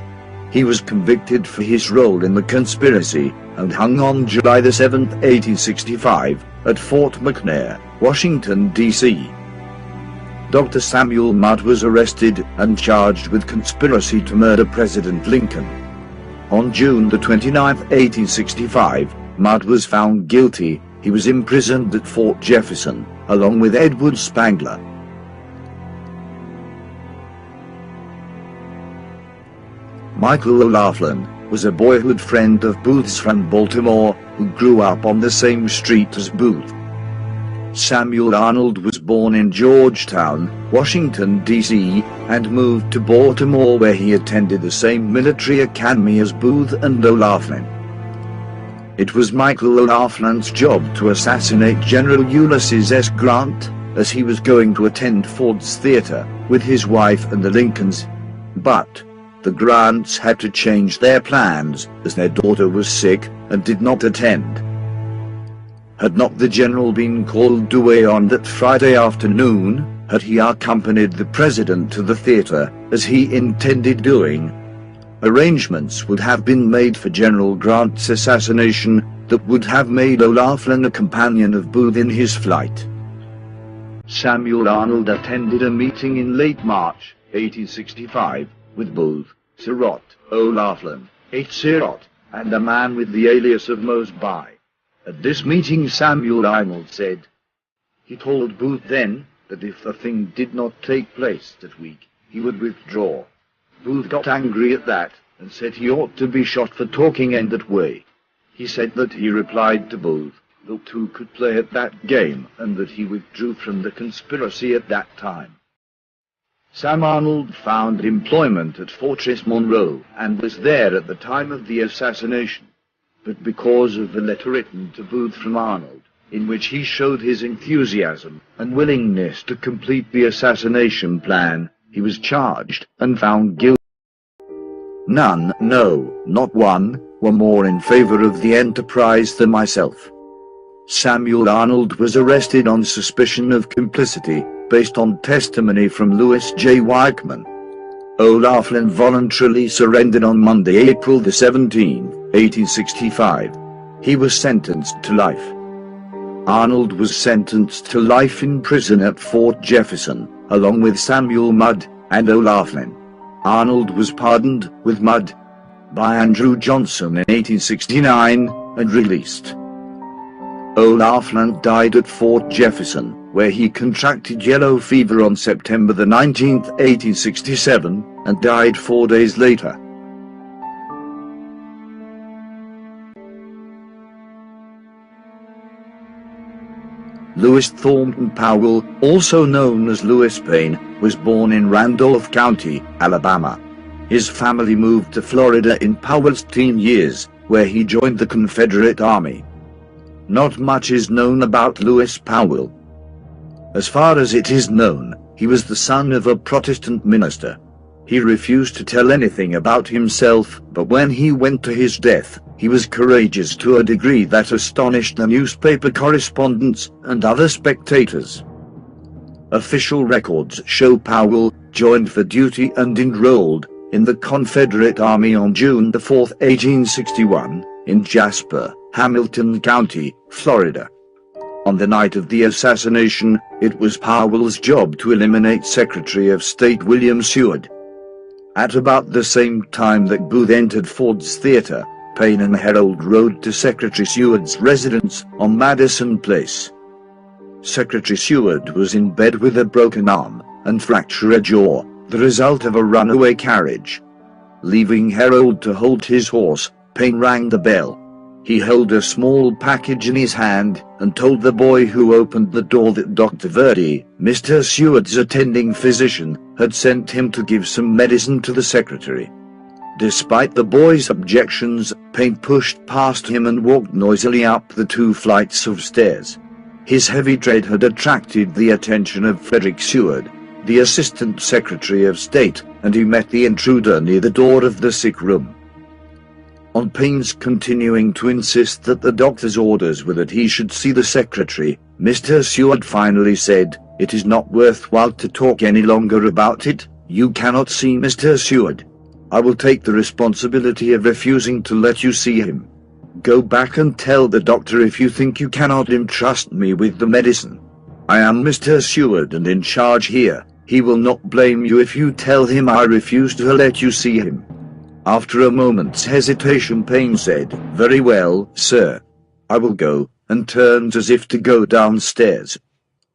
He was convicted for his role in the conspiracy and hung on July 7, 1865, at Fort McNair, Washington, D.C. Dr. Samuel Mudd was arrested and charged with conspiracy to murder President Lincoln. On June 29, 1865, Mudd was found guilty. He was imprisoned at Fort Jefferson, along with Edward Spangler. Michael O'Laughlin was a boyhood friend of Booth's from Baltimore, who grew up on the same street as Booth. Samuel Arnold was born in Georgetown, Washington, D.C., and moved to Baltimore, where he attended the same military academy as Booth and O'Laughlin. It was Michael O'Loughlin's job to assassinate General Ulysses S. Grant, as he was going to attend Ford's Theatre with his wife and the Lincolns. But the Grants had to change their plans, as their daughter was sick and did not attend. Had not the general been called away on that Friday afternoon, had he accompanied the president to the theatre, as he intended doing, arrangements would have been made for General Grant's assassination that would have made O'Laughlin a companion of Booth in his flight. Samuel Arnold attended a meeting in late March, 1865, with Booth, Surratt, O'Laughlin, H. Surratt, and a man with the alias of Mosby. At this meeting Samuel Arnold said, he told Booth then that if the thing did not take place that week, he would withdraw. Booth got angry at that, and said he ought to be shot for talking in that way. He said that he replied to Booth that two could play at that game, and that he withdrew from the conspiracy at that time. Sam Arnold found employment at Fortress Monroe, and was there at the time of the assassination. But because of the letter written to Booth from Arnold, in which he showed his enthusiasm and willingness to complete the assassination plan, he was charged and found guilty. None, no, not one, were more in favor of the enterprise than myself. Samuel Arnold was arrested on suspicion of complicity, based on testimony from Louis J. Weichman. O'Laughlin voluntarily surrendered on Monday, April 17, 1865. He was sentenced to life. Arnold was sentenced to life in prison at Fort Jefferson, along with Samuel Mudd and O'Laughlin. Arnold was pardoned, with Mudd, by Andrew Johnson in 1869, and released. O'Laughlin died at Fort Jefferson, where he contracted yellow fever on September 19, 1867, and died 4 days later. Lewis Thornton Powell, also known as Lewis Payne, was born in Randolph County, Alabama. His family moved to Florida in Powell's teen years, where he joined the Confederate Army. Not much is known about Lewis Powell. As far as it is known, he was the son of a Protestant minister. He refused to tell anything about himself, but when he went to his death, he was courageous to a degree that astonished the newspaper correspondents and other spectators. Official records show Powell joined for duty and enrolled in the Confederate Army on June 4, 1861, in Jasper, Hamilton County, Florida. On the night of the assassination, it was Powell's job to eliminate Secretary of State William Seward. At about the same time that Booth entered Ford's Theater, Payne and Herold rode to Secretary Seward's residence on Madison Place. Secretary Seward was in bed with a broken arm and fractured jaw, the result of a runaway carriage. Leaving Herold to hold his horse, Payne rang the bell. He held a small package in his hand and told the boy who opened the door that Dr. Verdi, Mr. Seward's attending physician, had sent him to give some medicine to the secretary. Despite the boy's objections, Payne pushed past him and walked noisily up the 2 flights of stairs. His heavy tread had attracted the attention of Frederick Seward, the Assistant Secretary of State, and he met the intruder near the door of the sick room. On Payne's continuing to insist that the doctor's orders were that he should see the secretary, Mr. Seward finally said, "It is not worthwhile to talk any longer about it. You cannot see Mr. Seward. I will take the responsibility of refusing to let you see him. Go back and tell the doctor if you think you cannot entrust me with the medicine. I am Mr. Seward and in charge here. He will not blame you if you tell him I refuse to let you see him." After a moment's hesitation, Payne said, "Very well, sir. I will go," and turned as if to go downstairs.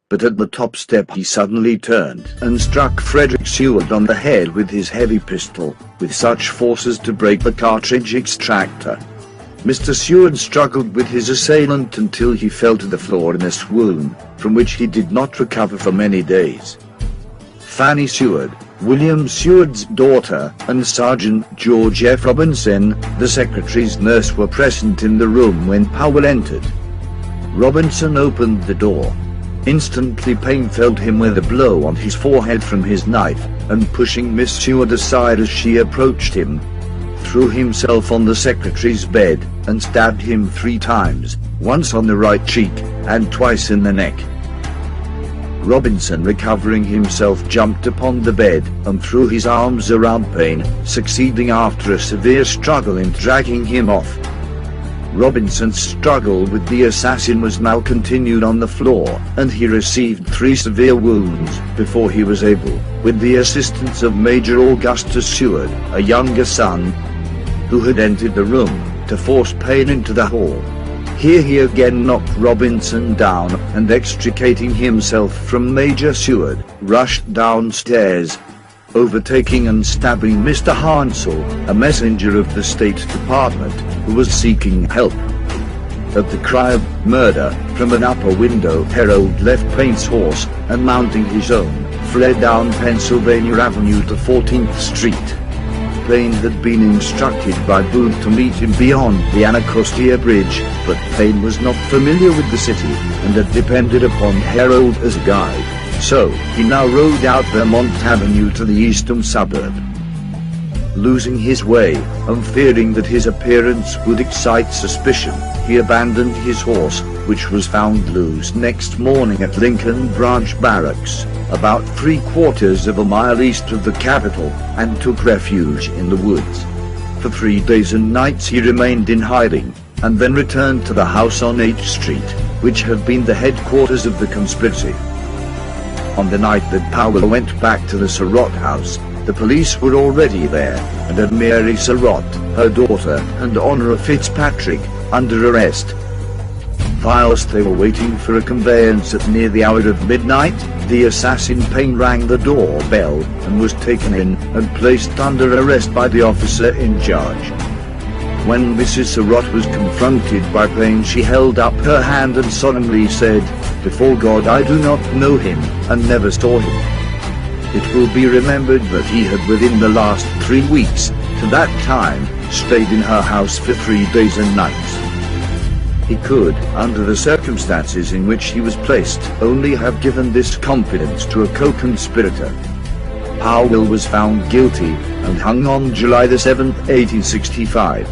But at the top step he suddenly turned and struck Frederick Seward on the head with his heavy pistol, with such force as to break the cartridge extractor. Mr. Seward struggled with his assailant until he fell to the floor in a swoon, from which he did not recover for many days. Fanny Seward, William Seward's daughter, and Sergeant George F. Robinson, the secretary's nurse, were present in the room when Powell entered. Robinson opened the door. Instantly Payne felled him with a blow on his forehead from his knife, and pushing Miss Seward aside as she approached him, threw himself on the secretary's bed and stabbed him 3 times, once on the right cheek and twice in the neck. Robinson, recovering himself, jumped upon the bed and threw his arms around Payne, succeeding after a severe struggle in dragging him off. Robinson's struggle with the assassin was now continued on the floor, and he received 3 severe wounds before he was able, with the assistance of Major Augustus Seward, a younger son, who had entered the room, to force Payne into the hall. Here he again knocked Robinson down, and extricating himself from Major Seward, rushed downstairs, overtaking and stabbing Mr. Hansel, a messenger of the State Department, who was seeking help. At the cry of murder from an upper window, Herold left Payne's horse and, mounting his own, fled down Pennsylvania Avenue to 14th Street. Payne had been instructed by Booth to meet him beyond the Anacostia Bridge, but Payne was not familiar with the city and had depended upon Herold as a guide. So, he now rode out Vermont Avenue to the eastern suburb. Losing his way, and fearing that his appearance would excite suspicion, he abandoned his horse, which was found loose next morning at Lincoln Branch Barracks, about 3/4 of a mile east of the capital, and took refuge in the woods. For 3 days and nights he remained in hiding, and then returned to the house on H Street, which had been the headquarters of the conspiracy. On the night that Powell went back to the Surratt house, the police were already there, and had Mary Surratt, her daughter, and Honora Fitzpatrick, under arrest. Whilst they were waiting for a conveyance at near the hour of midnight, the assassin Payne rang the doorbell, and was taken in, and placed under arrest by the officer in charge. When Mrs. Surratt was confronted by Payne, she held up her hand and solemnly said, "Before God, I do not know him, and never saw him." It will be remembered that he had within the last 3 weeks, to that time, stayed in her house for 3 days and nights. He could, under the circumstances in which he was placed, only have given this confidence to a co-conspirator. Powell was found guilty, and hung on July the 7th, 1865.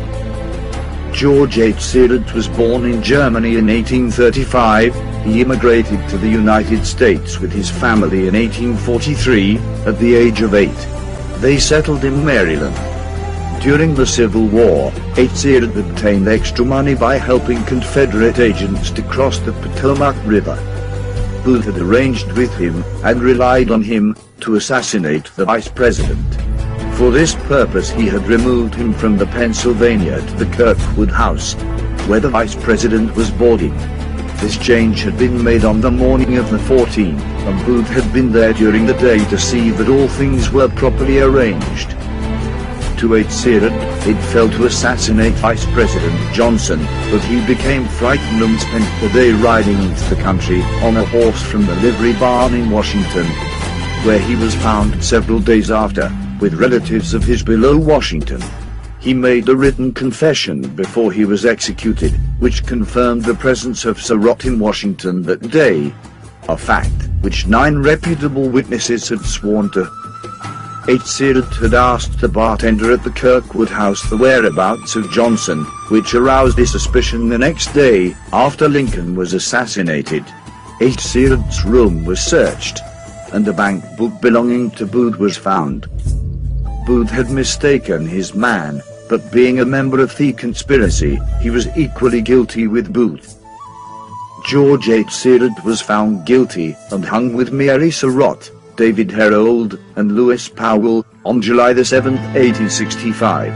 George H. Surratt was born in Germany in 1835. He immigrated to the United States with his family in 1843, at the age of 8. They settled in Maryland. During the Civil War, H. Surratt obtained extra money by helping Confederate agents to cross the Potomac River. Booth had arranged with him, and relied on him, to assassinate the Vice President. For this purpose he had removed him from the Pennsylvania to the Kirkwood House, where the Vice President was boarding. This change had been made on the morning of the 14th, and Booth had been there during the day to see that all things were properly arranged. To H. Surratt, it fell to assassinate Vice President Johnson, but he became frightened and spent the day riding into the country on a horse from the livery barn in Washington, where he was found several days after, with relatives of his below Washington. He made a written confession before he was executed, which confirmed the presence of Surratt in Washington that day, a fact which 9 reputable witnesses had sworn to. H. Surratt had asked the bartender at the Kirkwood House the whereabouts of Johnson, which aroused his suspicion the next day, after Lincoln was assassinated. H. Surratt's room was searched, and a bank book belonging to Booth was found. Booth had mistaken his man, but being a member of the conspiracy, he was equally guilty with Booth. George H. Surratt was found guilty, and hung with Mary Surratt, David Herold, and Lewis Powell, on July the 7th, 1865.